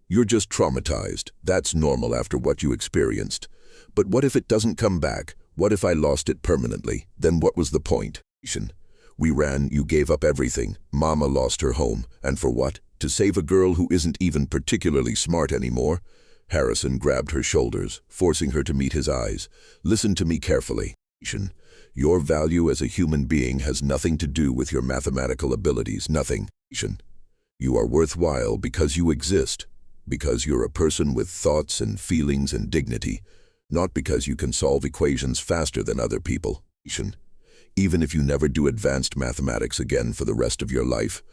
You're just traumatized. That's normal after what you experienced. But what if it doesn't come back? What if I lost it permanently? Then what was the point? We ran, you gave up everything. Mama lost her home. And for what? To save a girl who isn't even particularly smart anymore?" Harrison grabbed her shoulders, forcing her to meet his eyes. "Listen to me carefully. Your value as a human being has nothing to do with your mathematical abilities, nothing. You are worthwhile because you exist, because you're a person with thoughts and feelings and dignity, not because you can solve equations faster than other people. Even if you never do advanced mathematics again for the rest of your life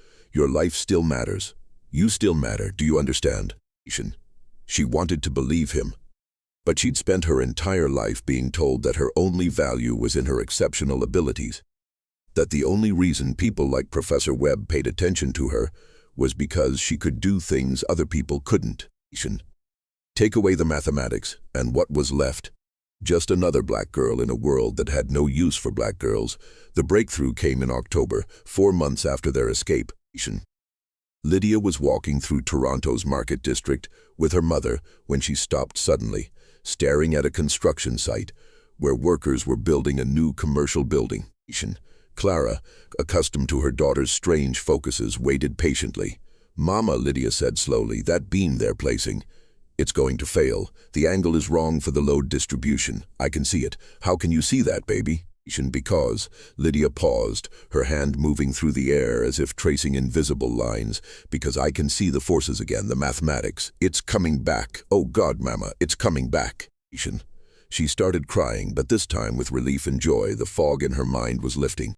still matters. You still matter, do you understand?" She wanted to believe him, but she'd spent her entire life being told that her only value was in her exceptional abilities, that the only reason people like Professor Webb paid attention to her was because she could do things other people couldn't. Take away the mathematics, and what was left? Just another black girl in a world that had no use for black girls. The breakthrough came in October, 4 months after their escape. Lydia was walking through Toronto's Market District with her mother when she stopped suddenly, staring at a construction site where workers were building a new commercial building. Clara, accustomed to her daughter's strange focuses, waited patiently. "Mama," Lydia said slowly, "that beam they're placing, it's going to fail. The angle is wrong for the load distribution. I can see it. How can you see that, baby?" "Because," Lydia paused, her hand moving through the air as if tracing invisible lines, "because I can see the forces again, the mathematics. It's coming back. Oh God, Mama, it's coming back." She started crying, but this time with relief and joy. The fog in her mind was lifting.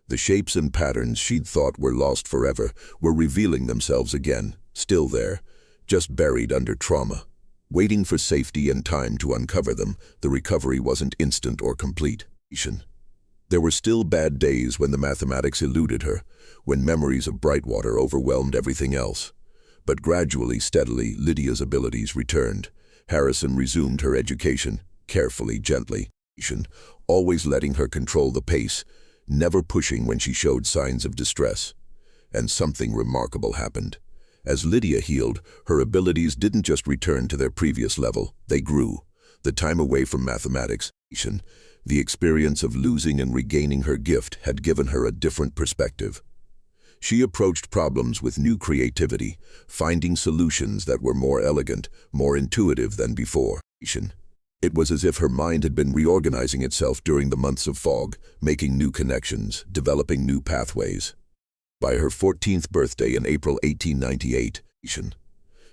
The shapes and patterns she'd thought were lost forever were revealing themselves again, still there, just buried under trauma. Waiting for safety and time to uncover them, the recovery wasn't instant or complete. There were still bad days when the mathematics eluded her, when memories of Brightwater overwhelmed everything else. But gradually, steadily, Lydia's abilities returned. Harrison resumed her education, carefully, gently, always letting her control the pace, never pushing when she showed signs of distress. And something remarkable happened. As Lydia healed, her abilities didn't just return to their previous level, they grew. The time away from mathematics, the experience of losing and regaining her gift, had given her a different perspective. She approached problems with new creativity, finding solutions that were more elegant, more intuitive than before. It was as if her mind had been reorganizing itself during the months of fog, making new connections, developing new pathways. By her 14th birthday in April 1898,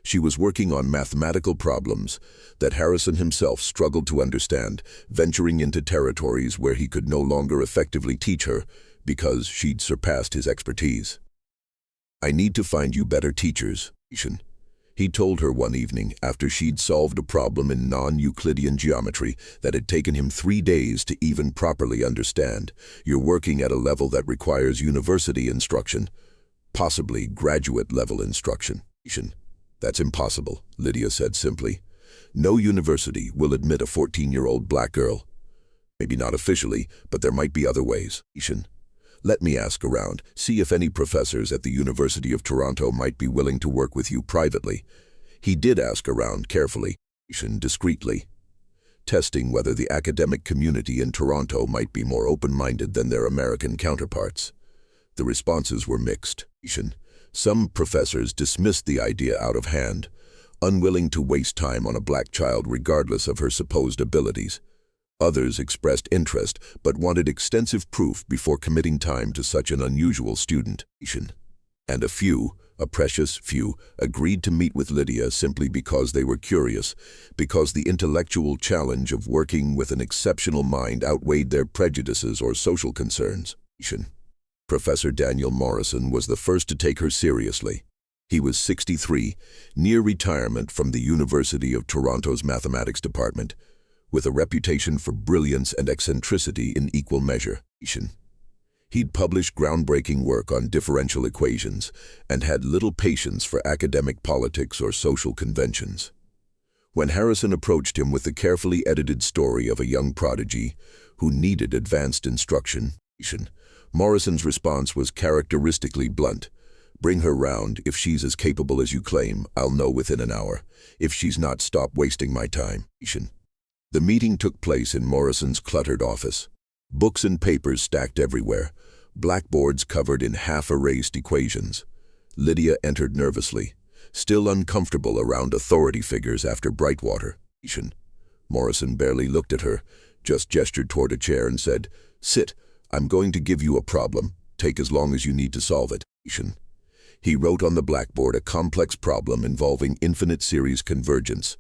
she was working on mathematical problems that Harrison himself struggled to understand, venturing into territories where he could no longer effectively teach her because she'd surpassed his expertise. "I need to find you better teachers," he told her one evening after she'd solved a problem in non-Euclidean geometry that had taken him 3 days to even properly understand. "You're working at a level that requires university instruction, possibly graduate-level instruction." "That's impossible," Lydia said simply. "No university will admit a 14-year-old black girl. Maybe not officially, but there might be other ways." "Let me ask around, see if any professors at the University of Toronto might be willing to work with you privately." He did ask around carefully, discreetly, testing whether the academic community in Toronto might be more open-minded than their American counterparts. The responses were mixed. Some professors dismissed the idea out of hand, unwilling to waste time on a black child regardless of her supposed abilities. Others expressed interest, but wanted extensive proof before committing time to such an unusual student. And a few, a precious few, agreed to meet with Lydia simply because they were curious, because the intellectual challenge of working with an exceptional mind outweighed their prejudices or social concerns. Professor Daniel Morrison was the first to take her seriously. He was 63, near retirement from the University of Toronto's mathematics department, with a reputation for brilliance and eccentricity in equal measure. He'd published groundbreaking work on differential equations and had little patience for academic politics or social conventions. When Harrison approached him with the carefully edited story of a young prodigy who needed advanced instruction, Morrison's response was characteristically blunt. "Bring her round. If she's as capable as you claim, I'll know within an hour. If she's not, stop wasting my time." The meeting took place in Morrison's cluttered office. Books and papers stacked everywhere, blackboards covered in half-erased equations. Lydia entered nervously, still uncomfortable around authority figures after Brightwater. Morrison barely looked at her, just gestured toward a chair and said, "Sit, I'm going to give you a problem. Take as long as you need to solve it." He wrote on the blackboard a complex problem involving infinite series convergence,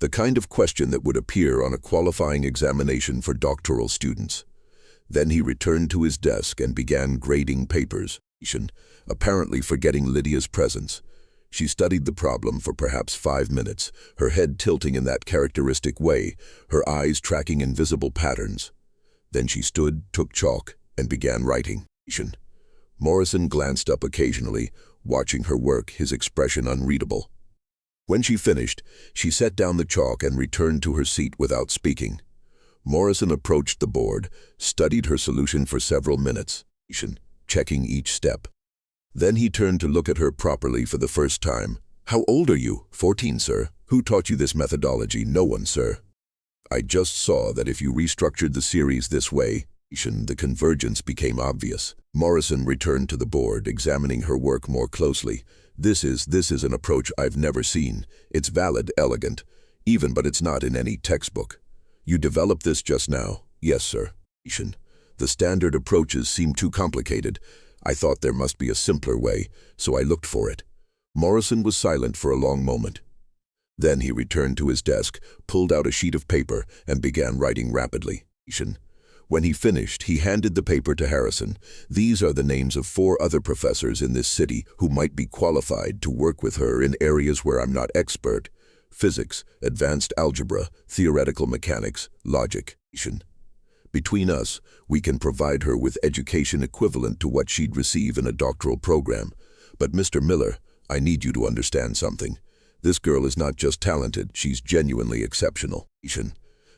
the kind of question that would appear on a qualifying examination for doctoral students. Then he returned to his desk and began grading papers, apparently forgetting Lydia's presence. She studied the problem for perhaps 5 minutes, her head tilting in that characteristic way, her eyes tracking invisible patterns. Then she stood, took chalk, and began writing. Morrison glanced up occasionally, watching her work, his expression unreadable. When she finished, she set down the chalk and returned to her seat without speaking. Morrison approached the board, studied her solution for several minutes, checking each step. Then he turned to look at her properly for the first time. "How old are you?" "14, sir." "Who taught you this methodology?" "No one, sir." I just saw that if you restructured the series this way, the convergence became obvious. Morrison returned to the board, examining her work more closely. This is an approach I've never seen. It's valid, elegant, even, but it's not in any textbook. You developed this just now? Yes, sir. The standard approaches seem too complicated. I thought there must be a simpler way, so I looked for it. Morrison was silent for a long moment. Then he returned to his desk, pulled out a sheet of paper, and began writing rapidly. When he finished, he handed the paper to Harrison. These are the names of 4 other professors in this city who might be qualified to work with her in areas where I'm not expert: physics, advanced algebra, theoretical mechanics, logic. Between us, we can provide her with education equivalent to what she'd receive in a doctoral program. But Mr. Miller, I need you to understand something. This girl is not just talented, she's genuinely exceptional.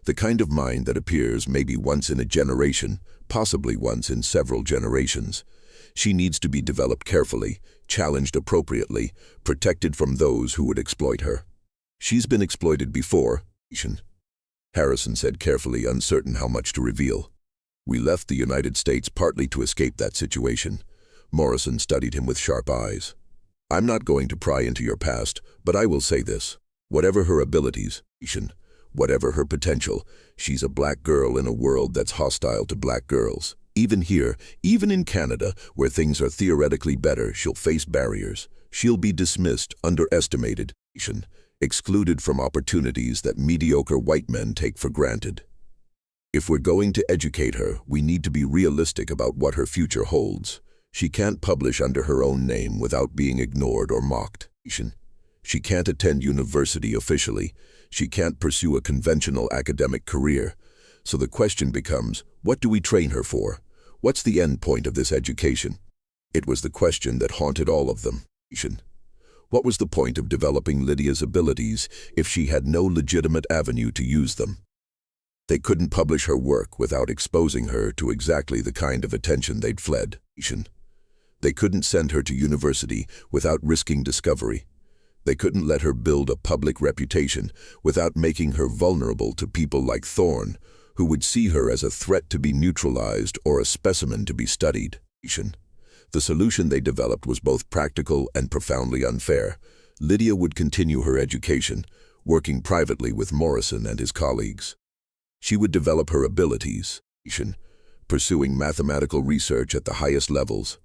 The kind of mind that appears maybe once in a generation, possibly once in several generations. She needs to be developed carefully, challenged appropriately, protected from those who would exploit her. She's been exploited before, Harrison said carefully, uncertain how much to reveal. We left the United States partly to escape that situation. Morrison studied him with sharp eyes. I'm not going to pry into your past, but I will say this. Whatever her abilities, whatever her potential, she's a black girl in a world that's hostile to black girls. Even here, even in Canada, where things are theoretically better, she'll face barriers. She'll be dismissed, underestimated, excluded from opportunities that mediocre white men take for granted. If we're going to educate her, we need to be realistic about what her future holds. She can't publish under her own name without being ignored or mocked. She can't attend university officially. She can't pursue a conventional academic career. So the question becomes, what do we train her for? What's the end point of this education? It was the question that haunted all of them. What was the point of developing Lydia's abilities if she had no legitimate avenue to use them? They couldn't publish her work without exposing her to exactly the kind of attention they'd fled. They couldn't send her to university without risking discovery. They couldn't let her build a public reputation without making her vulnerable to people like Thorne, who would see her as a threat to be neutralized or a specimen to be studied. The solution they developed was both practical and profoundly unfair. Lydia would continue her education, working privately with Morrison and his colleagues. She would develop her abilities, pursuing mathematical research at the highest levels.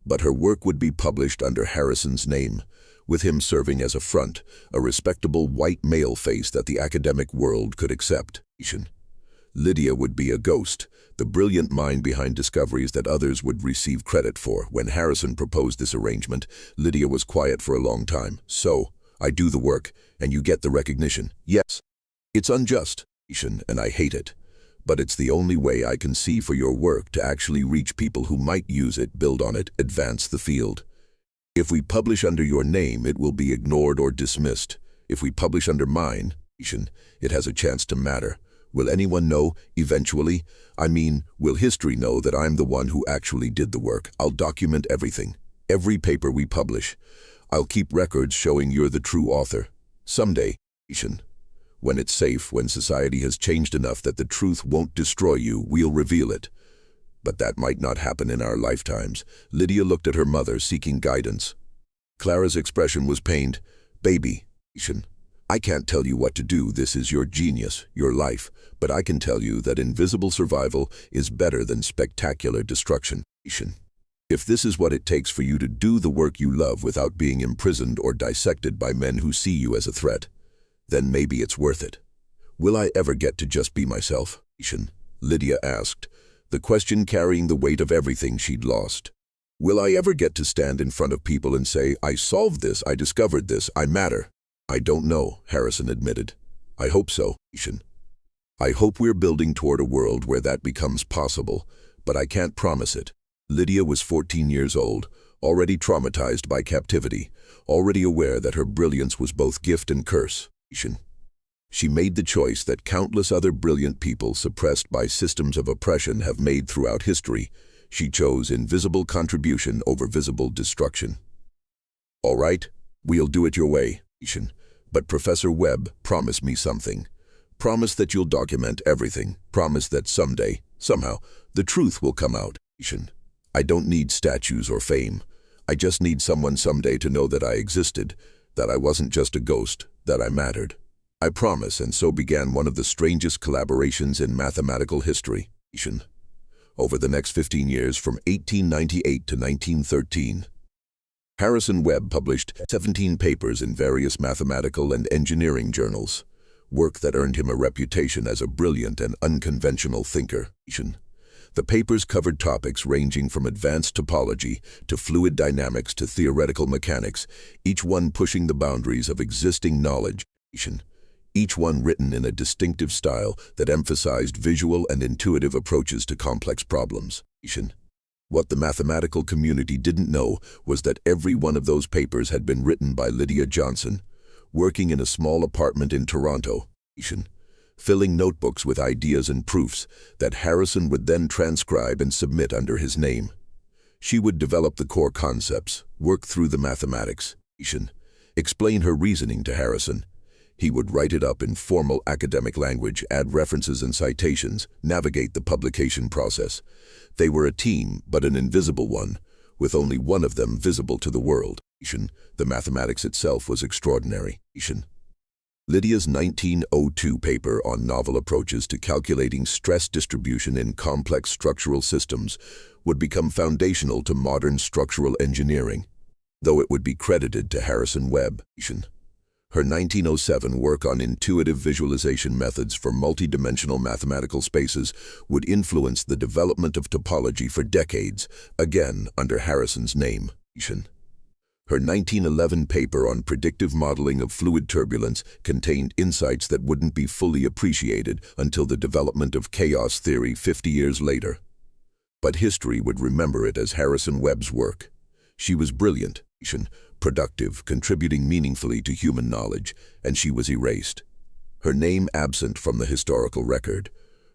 But her work would be published under Harrison's name, with him serving as a front, a respectable white male face that the academic world could accept. Lydia would be a ghost, the brilliant mind behind discoveries that others would receive credit for. When Harrison proposed this arrangement, Lydia was quiet for a long time. So, I do the work, and you get the recognition. Yes, it's unjust, and I hate it. But it's the only way I can see for your work to actually reach people who might use it, build on it, advance the field. If we publish under your name, it will be ignored or dismissed. If we publish under mine, it has a chance to matter. Will anyone know, eventually? I mean, will history know that I'm the one who actually did the work? I'll document everything. Every paper we publish. I'll keep records showing you're the true author. Someday, when it's safe, when society has changed enough that the truth won't destroy you, we'll reveal it. But that might not happen in our lifetimes. Lydia looked at her mother, seeking guidance. Clara's expression was pained. Baby, I can't tell you what to do. This is your genius, your life. But I can tell you that invisible survival is better than spectacular destruction. If this is what it takes for you to do the work you love without being imprisoned or dissected by men who see you as a threat, then maybe it's worth it. Will I ever get to just be myself? Lydia asked, the question carrying the weight of everything she'd lost. Will I ever get to stand in front of people and say, I solved this, I discovered this, I matter? I don't know, Harrison admitted. I hope so, I hope we're building toward a world where that becomes possible, but I can't promise it. Lydia was 14 years old, already traumatized by captivity, already aware that her brilliance was both gift and curse. She made the choice that countless other brilliant people suppressed by systems of oppression have made throughout history. She chose invisible contribution over visible destruction. All right, we'll do it your way, but Professor Webb, promise me something. Promise that you'll document everything. Promise that someday, somehow, the truth will come out. I don't need statues or fame. I just need someone someday to know that I existed, that I wasn't just a ghost, that I mattered. I promise, and so began one of the strangest collaborations in mathematical history. Over the next 15 years, from 1898 to 1913, Harrison Webb published 17 papers in various mathematical and engineering journals, work that earned him a reputation as a brilliant and unconventional thinker. The papers covered topics ranging from advanced topology to fluid dynamics to theoretical mechanics, each one pushing the boundaries of existing knowledge, each one written in a distinctive style that emphasized visual and intuitive approaches to complex problems. What the mathematical community didn't know was that every one of those papers had been written by Lydia Johnson, working in a small apartment in Toronto, filling notebooks with ideas and proofs that Harrison would then transcribe and submit under his name. She would develop the core concepts, work through the mathematics, explain her reasoning to Harrison. He would write it up in formal academic language, add references and citations, navigate the publication process. They were a team, but an invisible one, with only one of them visible to the world. The mathematics itself was extraordinary. Lydia's 1902 paper on novel approaches to calculating stress distribution in complex structural systems would become foundational to modern structural engineering, though it would be credited to Harrison Webb. Her 1907 work on intuitive visualization methods for multidimensional mathematical spaces would influence the development of topology for decades, again under Harrison's name. Her 1911 paper on predictive modeling of fluid turbulence contained insights that wouldn't be fully appreciated until the development of chaos theory 50 years later. But history would remember it as Harrison Webb's work. She was brilliant, productive, contributing meaningfully to human knowledge, and she was erased. Her name absent from the historical record.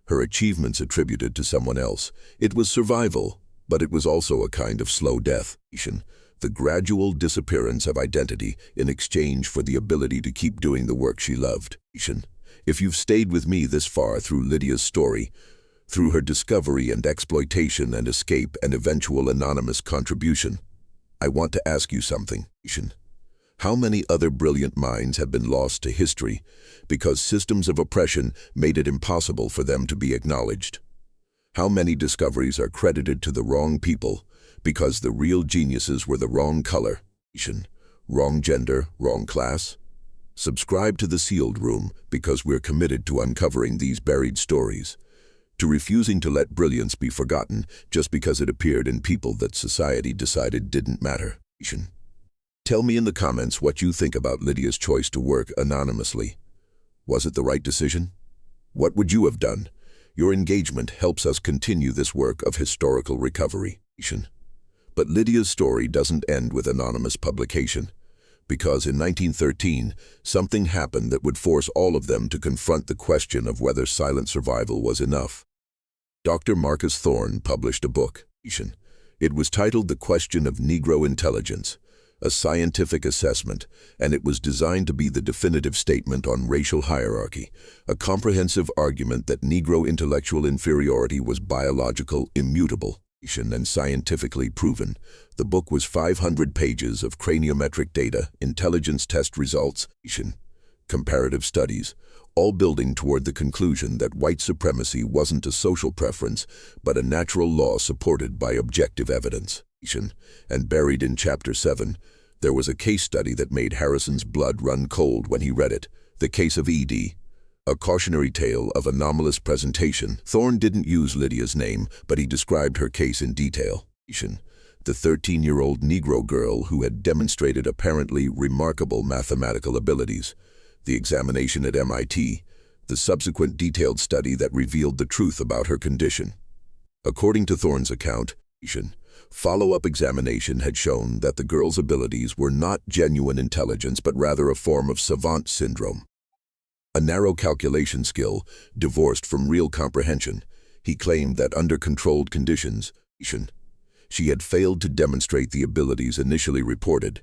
Her achievements attributed to someone else. It was survival, but it was also a kind of slow death. The gradual disappearance of identity in exchange for the ability to keep doing the work she loved. If you've stayed with me this far through Lydia's story, through her discovery and exploitation and escape and eventual anonymous contribution, I want to ask you something. How many other brilliant minds have been lost to history because systems of oppression made it impossible for them to be acknowledged? How many discoveries are credited to the wrong people because the real geniuses were the wrong color, wrong gender, wrong class? Subscribe to the Sealed Room because we're committed to uncovering these buried stories, to refusing to let brilliance be forgotten just because it appeared in people that society decided didn't matter. Tell me in the comments what you think about Lydia's choice to work anonymously. Was it the right decision? What would you have done? Your engagement helps us continue this work of historical recovery. But Lydia's story doesn't end with anonymous publication, because in 1913, something happened that would force all of them to confront the question of whether silent survival was enough. Dr. Marcus Thorne published a book. It was titled The Question of Negro Intelligence, a scientific assessment, and it was designed to be the definitive statement on racial hierarchy, a comprehensive argument that Negro intellectual inferiority was biological, immutable, and scientifically proven. The book was 500 pages of craniometric data, intelligence test results, comparative studies, all building toward the conclusion that white supremacy wasn't a social preference, but a natural law supported by objective evidence. And buried in Chapter 7, there was a case study that made Harrison's blood run cold when he read it, the case of E.D., a cautionary tale of anomalous presentation. Thorne didn't use Lydia's name, but he described her case in detail. The 13-year-old Negro girl who had demonstrated apparently remarkable mathematical abilities, the examination at MIT, the subsequent detailed study that revealed the truth about her condition. According to Thorne's account, follow-up examination had shown that the girl's abilities were not genuine intelligence but rather a form of savant syndrome, a narrow calculation skill divorced from real comprehension. He claimed that under controlled conditions, she had failed to demonstrate the abilities initially reported.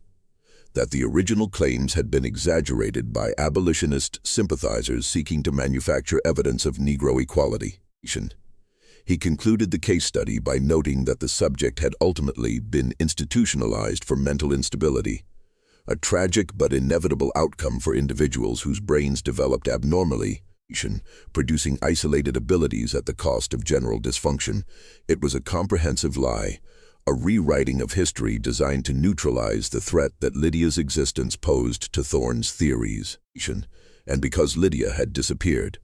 that the original claims had been exaggerated by abolitionist sympathizers seeking to manufacture evidence of Negro equality. He concluded the case study by noting that the subject had ultimately been institutionalized for mental instability, a tragic but inevitable outcome for individuals whose brains developed abnormally, producing isolated abilities at the cost of general dysfunction. It was a comprehensive lie, a rewriting of history designed to neutralize the threat that Lydia's existence posed to Thorne's theories. And because Lydia had disappeared,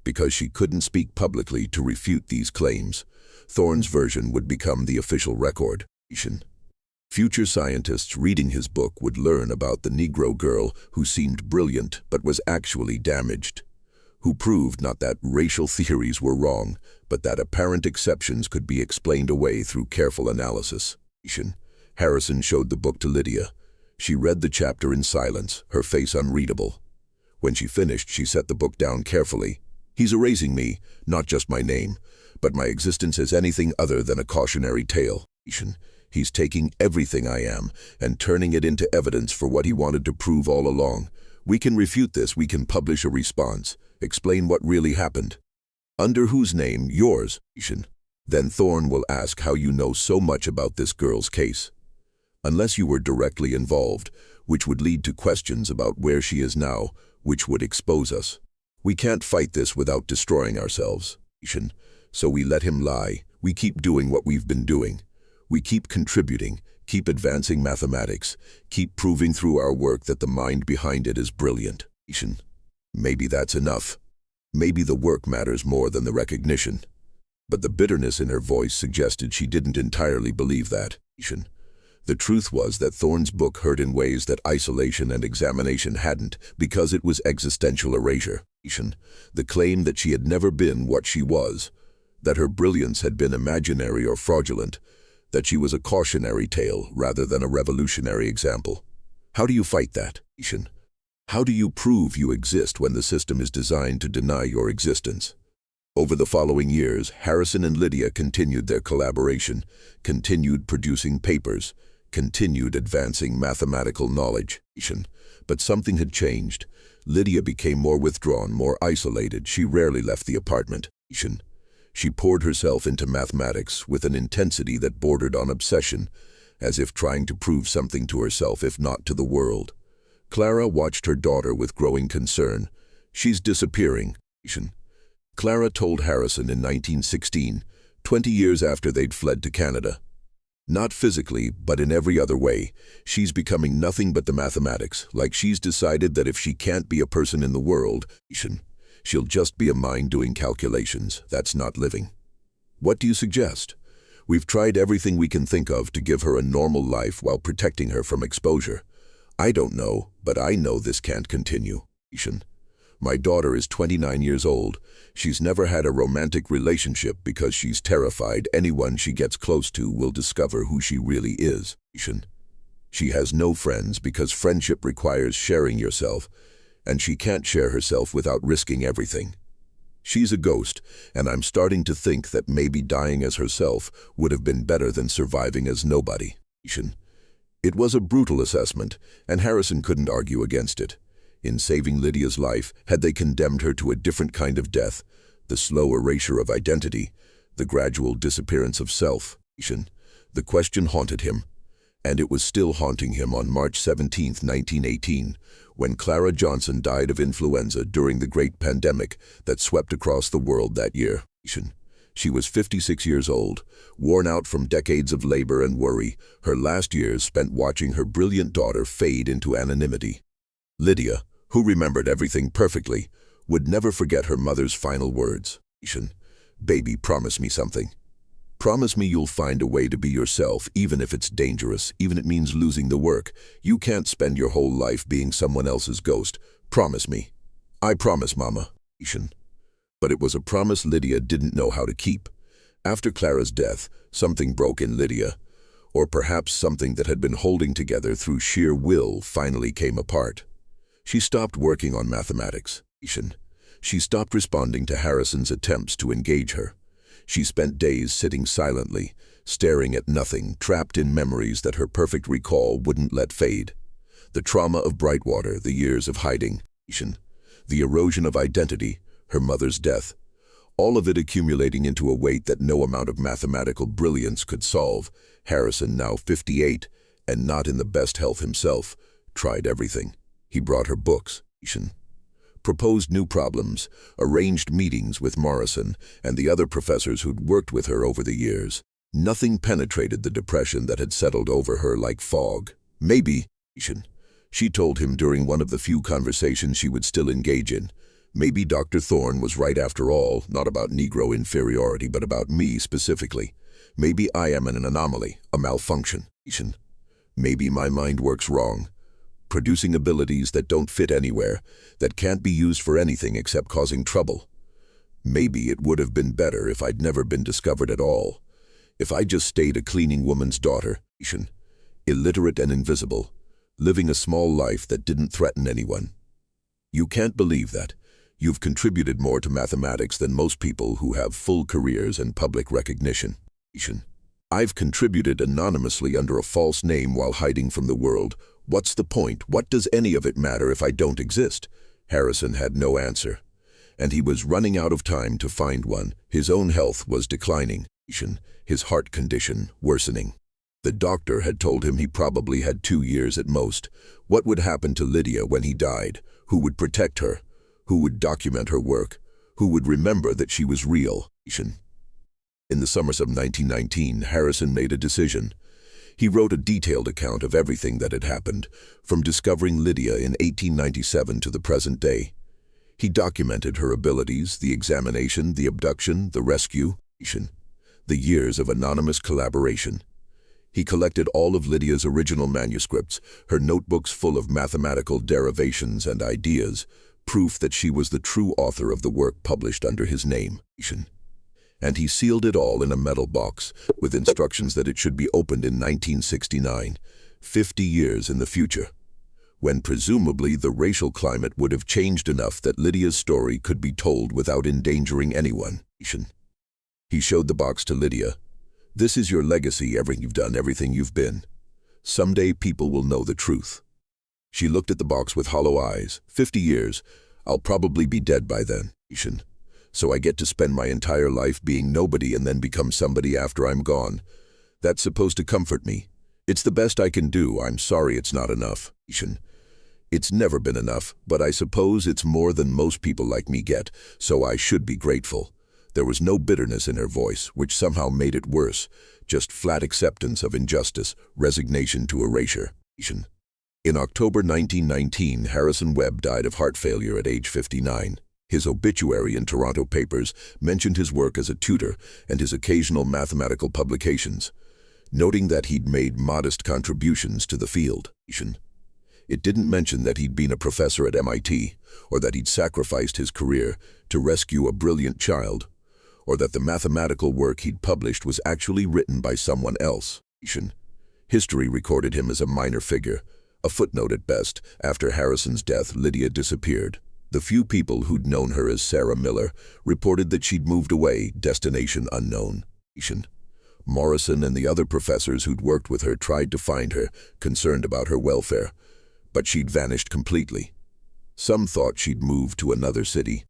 because she couldn't speak publicly to refute these claims, Thorne's version would become the official record. Future scientists reading his book would learn about the Negro girl who seemed brilliant but was actually damaged, who proved not that racial theories were wrong, but that apparent exceptions could be explained away through careful analysis. Harrison showed the book to Lydia. She read the chapter in silence, her face unreadable. When she finished, she set the book down carefully. "He's erasing me, not just my name, but my existence as anything other than a cautionary tale. He's taking everything I am and turning it into evidence for what he wanted to prove all along. We can refute this, we can publish a response, explain what really happened." "Under whose name?" "Yours." "Then Thorne will ask how you know so much about this girl's case. Unless you were directly involved, which would lead to questions about where she is now, which would expose us. We can't fight this without destroying ourselves." So we let him lie. We keep doing what we've been doing. We keep contributing, keep advancing mathematics, keep proving through our work that the mind behind it is brilliant. Maybe that's enough. Maybe the work matters more than the recognition. But the bitterness in her voice suggested she didn't entirely believe that. The truth was that Thorne's book hurt in ways that isolation and examination hadn't, because it was existential erasure. The claim that she had never been what she was, that her brilliance had been imaginary or fraudulent, that she was a cautionary tale rather than a revolutionary example. How do you fight that? How do you prove you exist when the system is designed to deny your existence? Over the following years, Harrison and Lydia continued their collaboration, continued producing papers, continued advancing mathematical knowledge. But something had changed. Lydia became more withdrawn, more isolated. She rarely left the apartment. She poured herself into mathematics with an intensity that bordered on obsession, as if trying to prove something to herself, if not to the world. Clara watched her daughter with growing concern. "She's disappearing." Clara told Harrison in 1916, 20 years after they'd fled to Canada. "Not physically, but in every other way. She's becoming nothing but the mathematics, like she's decided that if she can't be a person in the world, she'll just be a mind doing calculations. That's not living." "What do you suggest?" "We've tried everything we can think of to give her a normal life while protecting her from exposure. I don't know, but I know this can't continue. My daughter is 29 years old. She's never had a romantic relationship because she's terrified anyone she gets close to will discover who she really is. She has no friends because friendship requires sharing yourself, and she can't share herself without risking everything. She's a ghost, and I'm starting to think that maybe dying as herself would have been better than surviving as nobody." It was a brutal assessment, and Harrison couldn't argue against it. In saving Lydia's life, had they condemned her to a different kind of death, the slow erasure of identity, the gradual disappearance of self? The question haunted him, and it was still haunting him on March 17, 1918, when Lydia Johnson died of influenza during the great pandemic that swept across the world that year. She was 56 years old, worn out from decades of labor and worry, her last years spent watching her brilliant daughter fade into anonymity. Lydia, who remembered everything perfectly, would never forget her mother's final words. "Baby, promise me something. Promise me you'll find a way to be yourself, even if it's dangerous, even if it means losing the work. You can't spend your whole life being someone else's ghost. Promise me." "I promise, Mama." But it was a promise Lydia didn't know how to keep. After Clara's death, something broke in Lydia, or perhaps something that had been holding together through sheer will finally came apart. She stopped working on mathematics. She stopped responding to Harrison's attempts to engage her. She spent days sitting silently, staring at nothing, trapped in memories that her perfect recall wouldn't let fade. The trauma of Brightwater, the years of hiding, the erosion of identity, her mother's death, all of it accumulating into a weight that no amount of mathematical brilliance could solve. Harrison, now 58, and not in the best health himself, tried everything. He brought her books, proposed new problems, arranged meetings with Morrison and the other professors who'd worked with her over the years. Nothing penetrated the depression that had settled over her like fog. Maybe, she told him during one of the few conversations she would still engage in, maybe Dr. Thorne was right after all, not about Negro inferiority, but about me specifically. Maybe I am an anomaly, a malfunction. Maybe my mind works wrong, producing abilities that don't fit anywhere, that can't be used for anything except causing trouble. Maybe it would have been better if I'd never been discovered at all. If I just stayed a cleaning woman's daughter, illiterate and invisible, living a small life that didn't threaten anyone. You can't believe that. You've contributed more to mathematics than most people who have full careers and public recognition. I've contributed anonymously under a false name while hiding from the world. What's the point? What does any of it matter if I don't exist? Harrison had no answer, and he was running out of time to find one. His own health was declining, his heart condition worsening. The doctor had told him he probably had 2 years at most. What would happen to Lydia when he died? Who would protect her? Who would document her work? Who would remember that she was real? In the summer of 1919, Harrison made a decision. He wrote a detailed account of everything that had happened, from discovering Lydia in 1897 to the present day. He documented her abilities, the examination, the abduction, the rescue, the years of anonymous collaboration. He collected all of Lydia's original manuscripts, her notebooks full of mathematical derivations and ideas, proof that she was the true author of the work published under his name. And he sealed it all in a metal box, with instructions that it should be opened in 1969, 50 years in the future, when presumably the racial climate would have changed enough that Lydia's story could be told without endangering anyone. He showed the box to Lydia. This is your legacy, everything you've done, everything you've been. Someday people will know the truth. She looked at the box with hollow eyes. 50 years. I'll probably be dead by then. So I get to spend my entire life being nobody and then become somebody after I'm gone. That's supposed to comfort me. It's the best I can do. I'm sorry it's not enough. It's never been enough, but I suppose it's more than most people like me get, so I should be grateful. There was no bitterness in her voice, which somehow made it worse, just flat acceptance of injustice, resignation to erasure. In October 1919, Harrison Webb died of heart failure at age 59. His obituary in Toronto papers mentioned his work as a tutor and his occasional mathematical publications, noting that he'd made modest contributions to the field. It didn't mention that he'd been a professor at MIT, or that he'd sacrificed his career to rescue a brilliant child, or that the mathematical work he'd published was actually written by someone else. History recorded him as a minor figure, a footnote at best. After Harrison's death, Lydia disappeared. The few people who'd known her as Sarah Miller reported that she'd moved away, destination unknown. Morrison and the other professors who'd worked with her tried to find her, concerned about her welfare, but she'd vanished completely. Some thought she'd moved to another city,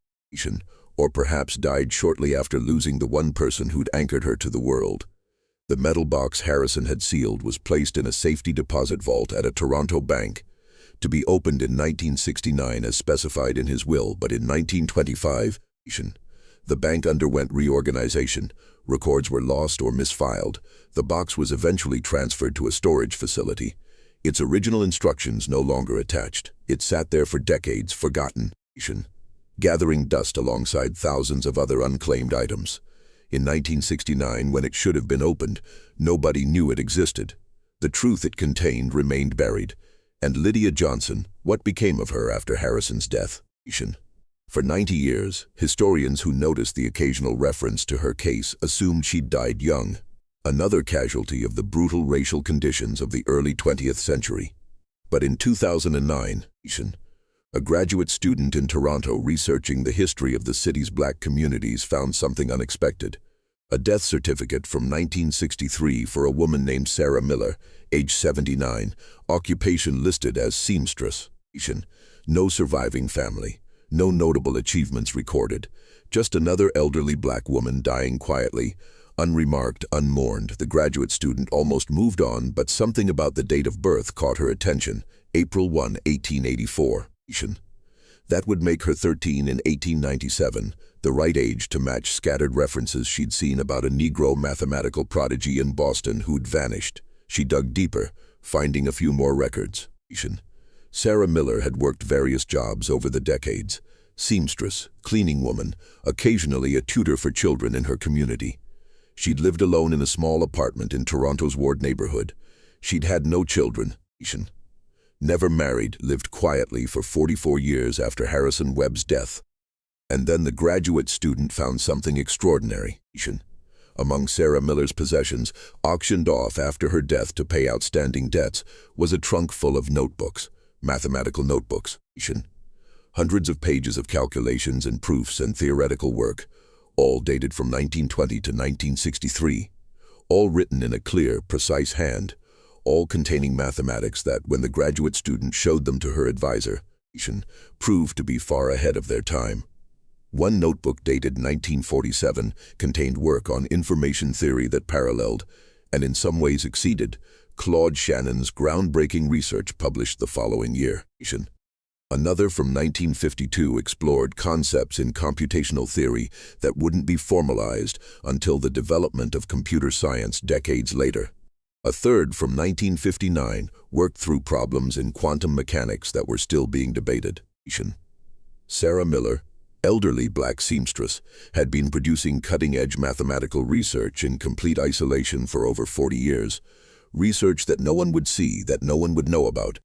or perhaps died shortly after losing the one person who'd anchored her to the world. The metal box Harrison had sealed was placed in a safety deposit vault at a Toronto bank, to be opened in 1969 as specified in his will, but in 1925, the bank underwent reorganization, records were lost or misfiled. The box was eventually transferred to a storage facility, its original instructions no longer attached. It sat there for decades, forgotten, gathering dust alongside thousands of other unclaimed items. In 1969, when it should have been opened, nobody knew it existed. The truth it contained remained buried. And Lydia Johnson, what became of her after Harrison's death? For 90 years, historians who noticed the occasional reference to her case assumed she'd died young, another casualty of the brutal racial conditions of the early 20th century. But in 2009, a graduate student in Toronto researching the history of the city's black communities found something unexpected. A death certificate from 1963 for a woman named Sarah Miller, age 79, occupation listed as seamstress. No surviving family, no notable achievements recorded, just another elderly black woman dying quietly, unremarked, unmourned. The graduate student almost moved on, but something about the date of birth caught her attention. April 1, 1884. That would make her 13 in 1897, the right age to match scattered references she'd seen about a Negro mathematical prodigy in Boston who'd vanished. She dug deeper, finding a few more records. Sarah Miller had worked various jobs over the decades: seamstress, cleaning woman, occasionally a tutor for children in her community. She'd lived alone in a small apartment in Toronto's Ward neighborhood. She'd had no children. Never married, lived quietly for 44 years after Harrison Webb's death. And then the graduate student found something extraordinary. Among Sarah Miller's possessions, auctioned off after her death to pay outstanding debts, was a trunk full of notebooks, mathematical notebooks. Hundreds of pages of calculations and proofs and theoretical work, all dated from 1920 to 1963, all written in a clear, precise hand, all containing mathematics that, when the graduate student showed them to her advisor, proved to be far ahead of their time. One notebook dated 1947 contained work on information theory that paralleled, and in some ways exceeded, Claude Shannon's groundbreaking research published the following year. Another from 1952 explored concepts in computational theory that wouldn't be formalized until the development of computer science decades later. A third from 1959 worked through problems in quantum mechanics that were still being debated. Sarah Miller, elderly black seamstress, had been producing cutting-edge mathematical research in complete isolation for over 40 years, research that no one would see, that no one would know about,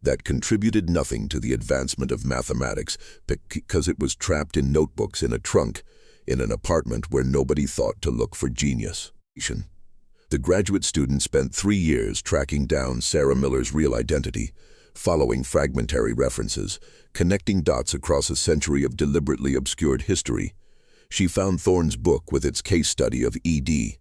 that contributed nothing to the advancement of mathematics because it was trapped in notebooks in a trunk, in an apartment where nobody thought to look for genius. The graduate student spent 3 years tracking down Sarah Miller's real identity, following fragmentary references, connecting dots across a century of deliberately obscured history. She found Thorne's book with its case study of ED.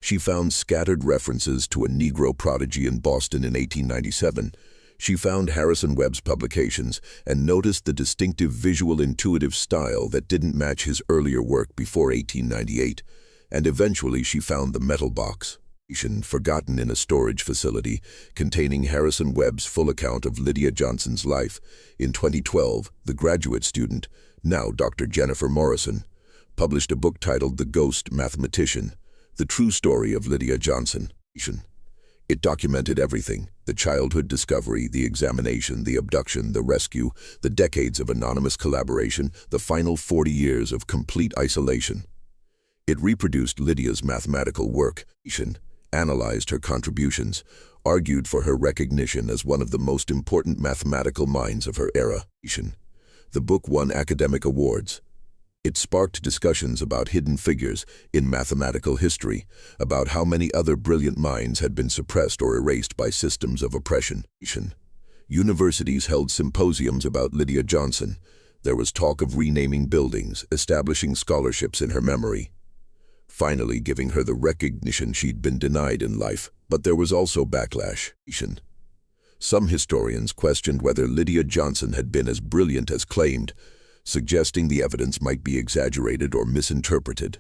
She found scattered references to a Negro prodigy in Boston in 1897. She found Harrison Webb's publications and noticed the distinctive visual intuitive style that didn't match his earlier work before 1898. And eventually she found the metal box, forgotten in a storage facility, containing Harrison Webb's full account of Lydia Johnson's life. In 2012, the graduate student, now Dr. Jennifer Morrison, published a book titled The Ghost Mathematician, The True Story of Lydia Johnson. It documented everything: the childhood discovery, the examination, the abduction, the rescue, the decades of anonymous collaboration, the final 40 years of complete isolation. It reproduced Lydia's mathematical work, analyzed her contributions, argued for her recognition as one of the most important mathematical minds of her era. The book won academic awards. It sparked discussions about hidden figures in mathematical history, about how many other brilliant minds had been suppressed or erased by systems of oppression. Universities held symposiums about Lydia Johnson. There was talk of renaming buildings, establishing scholarships in her memory, finally giving her the recognition she'd been denied in life. But there was also backlash. Some historians questioned whether Lydia Johnson had been as brilliant as claimed, suggesting the evidence might be exaggerated or misinterpreted.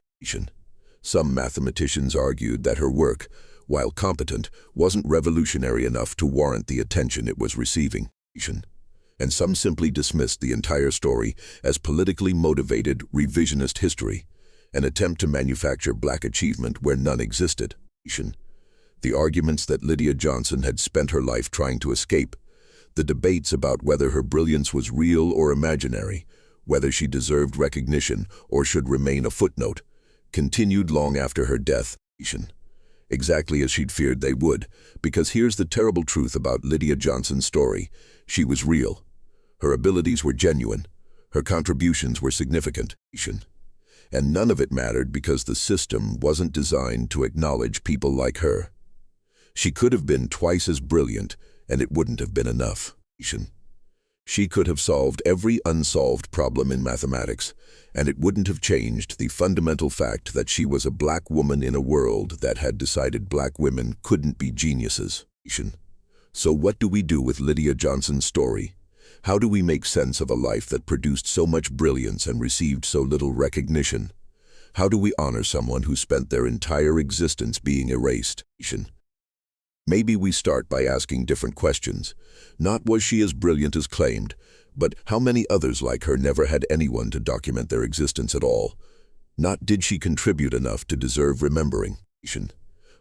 Some mathematicians argued that her work, while competent, wasn't revolutionary enough to warrant the attention it was receiving. And some simply dismissed the entire story as politically motivated revisionist history, an attempt to manufacture black achievement where none existed. The arguments that Lydia Johnson had spent her life trying to escape, the debates about whether her brilliance was real or imaginary, whether she deserved recognition or should remain a footnote, continued long after her death. Exactly as she'd feared they would, because here's the terrible truth about Lydia Johnson's story: she was real. Her abilities were genuine. Her contributions were significant. And none of it mattered because the system wasn't designed to acknowledge people like her. She could have been twice as brilliant, and it wouldn't have been enough. She could have solved every unsolved problem in mathematics, and it wouldn't have changed the fundamental fact that she was a black woman in a world that had decided black women couldn't be geniuses. So what do we do with Lydia Johnson's story? How do we make sense of a life that produced so much brilliance and received so little recognition? How do we honor someone who spent their entire existence being erased? Maybe we start by asking different questions. Not was she as brilliant as claimed, but how many others like her never had anyone to document their existence at all? Not did she contribute enough to deserve remembering?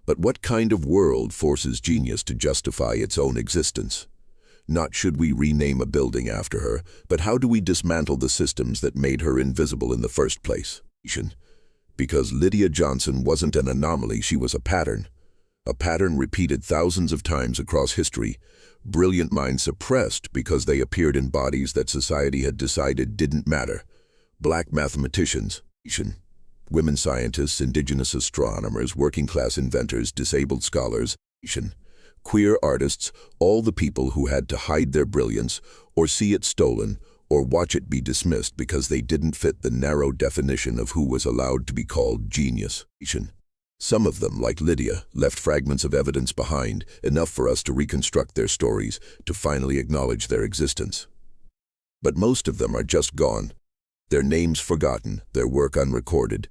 But what kind of world forces genius to justify its own existence? Not should we rename a building after her, but how do we dismantle the systems that made her invisible in the first place? Because Lydia Johnson wasn't an anomaly, she was a pattern. A pattern repeated thousands of times across history. Brilliant minds suppressed because they appeared in bodies that society had decided didn't matter. Black mathematicians, women scientists, indigenous astronomers, working-class inventors, disabled scholars, queer artists, all the people who had to hide their brilliance, or see it stolen, or watch it be dismissed because they didn't fit the narrow definition of who was allowed to be called genius. Some of them, like Lydia, left fragments of evidence behind, enough for us to reconstruct their stories, to finally acknowledge their existence. But most of them are just gone. Their names forgotten, their work unrecorded,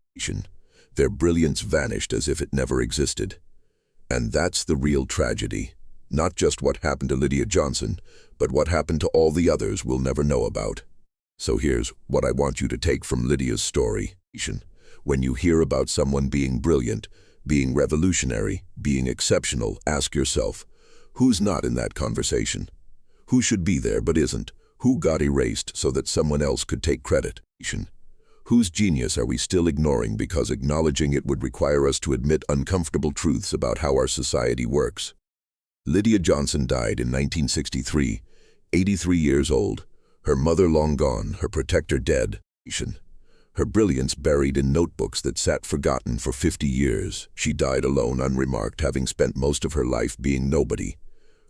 their brilliance vanished as if it never existed. And that's the real tragedy. Not just what happened to Lydia Johnson, but what happened to all the others we'll never know about. So here's what I want you to take from Lydia's story. When you hear about someone being brilliant, being revolutionary, being exceptional, ask yourself, who's not in that conversation? Who should be there but isn't? Who got erased so that someone else could take credit? Whose genius are we still ignoring because acknowledging it would require us to admit uncomfortable truths about how our society works? Lydia Johnson died in 1963, 83 years old, her mother long gone, her protector dead. Her brilliance buried in notebooks that sat forgotten for 50 years. She died alone, unremarked, having spent most of her life being nobody.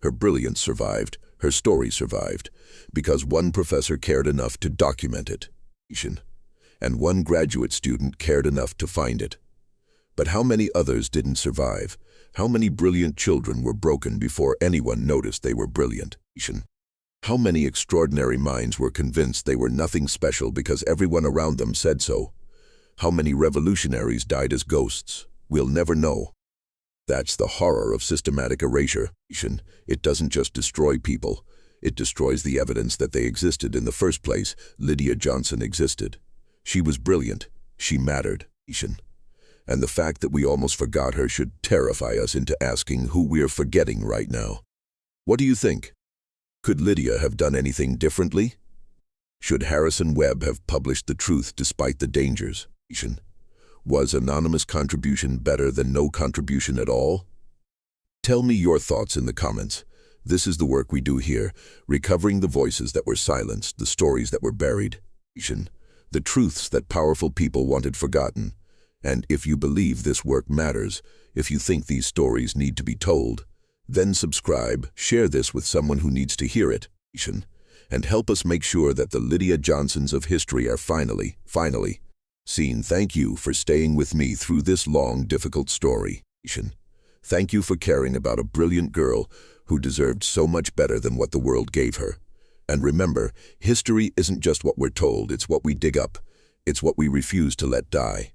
Her brilliance survived, her story survived, because one professor cared enough to document it, and one graduate student cared enough to find it. But how many others didn't survive? How many brilliant children were broken before anyone noticed they were brilliant? How many extraordinary minds were convinced they were nothing special because everyone around them said so? How many revolutionaries died as ghosts? We'll never know. That's the horror of systematic erasure. It doesn't just destroy people. It destroys the evidence that they existed in the first place. Lydia Johnson existed. She was brilliant. She mattered. And the fact that we almost forgot her should terrify us into asking who we're forgetting right now. What do you think? Could Lydia have done anything differently? Should Harrison Webb have published the truth despite the dangers? Was anonymous contribution better than no contribution at all? Tell me your thoughts in the comments. This is the work we do here, recovering the voices that were silenced, the stories that were buried, the truths that powerful people wanted forgotten. And if you believe this work matters, if you think these stories need to be told, then subscribe, share this with someone who needs to hear it, and help us make sure that the Lydia Johnsons of history are finally seen. Thank you for staying with me through this long, difficult story. Thank you for caring about a brilliant girl who deserved so much better than what the world gave her. And remember, history isn't just what we're told, it's what we dig up. It's what we refuse to let die.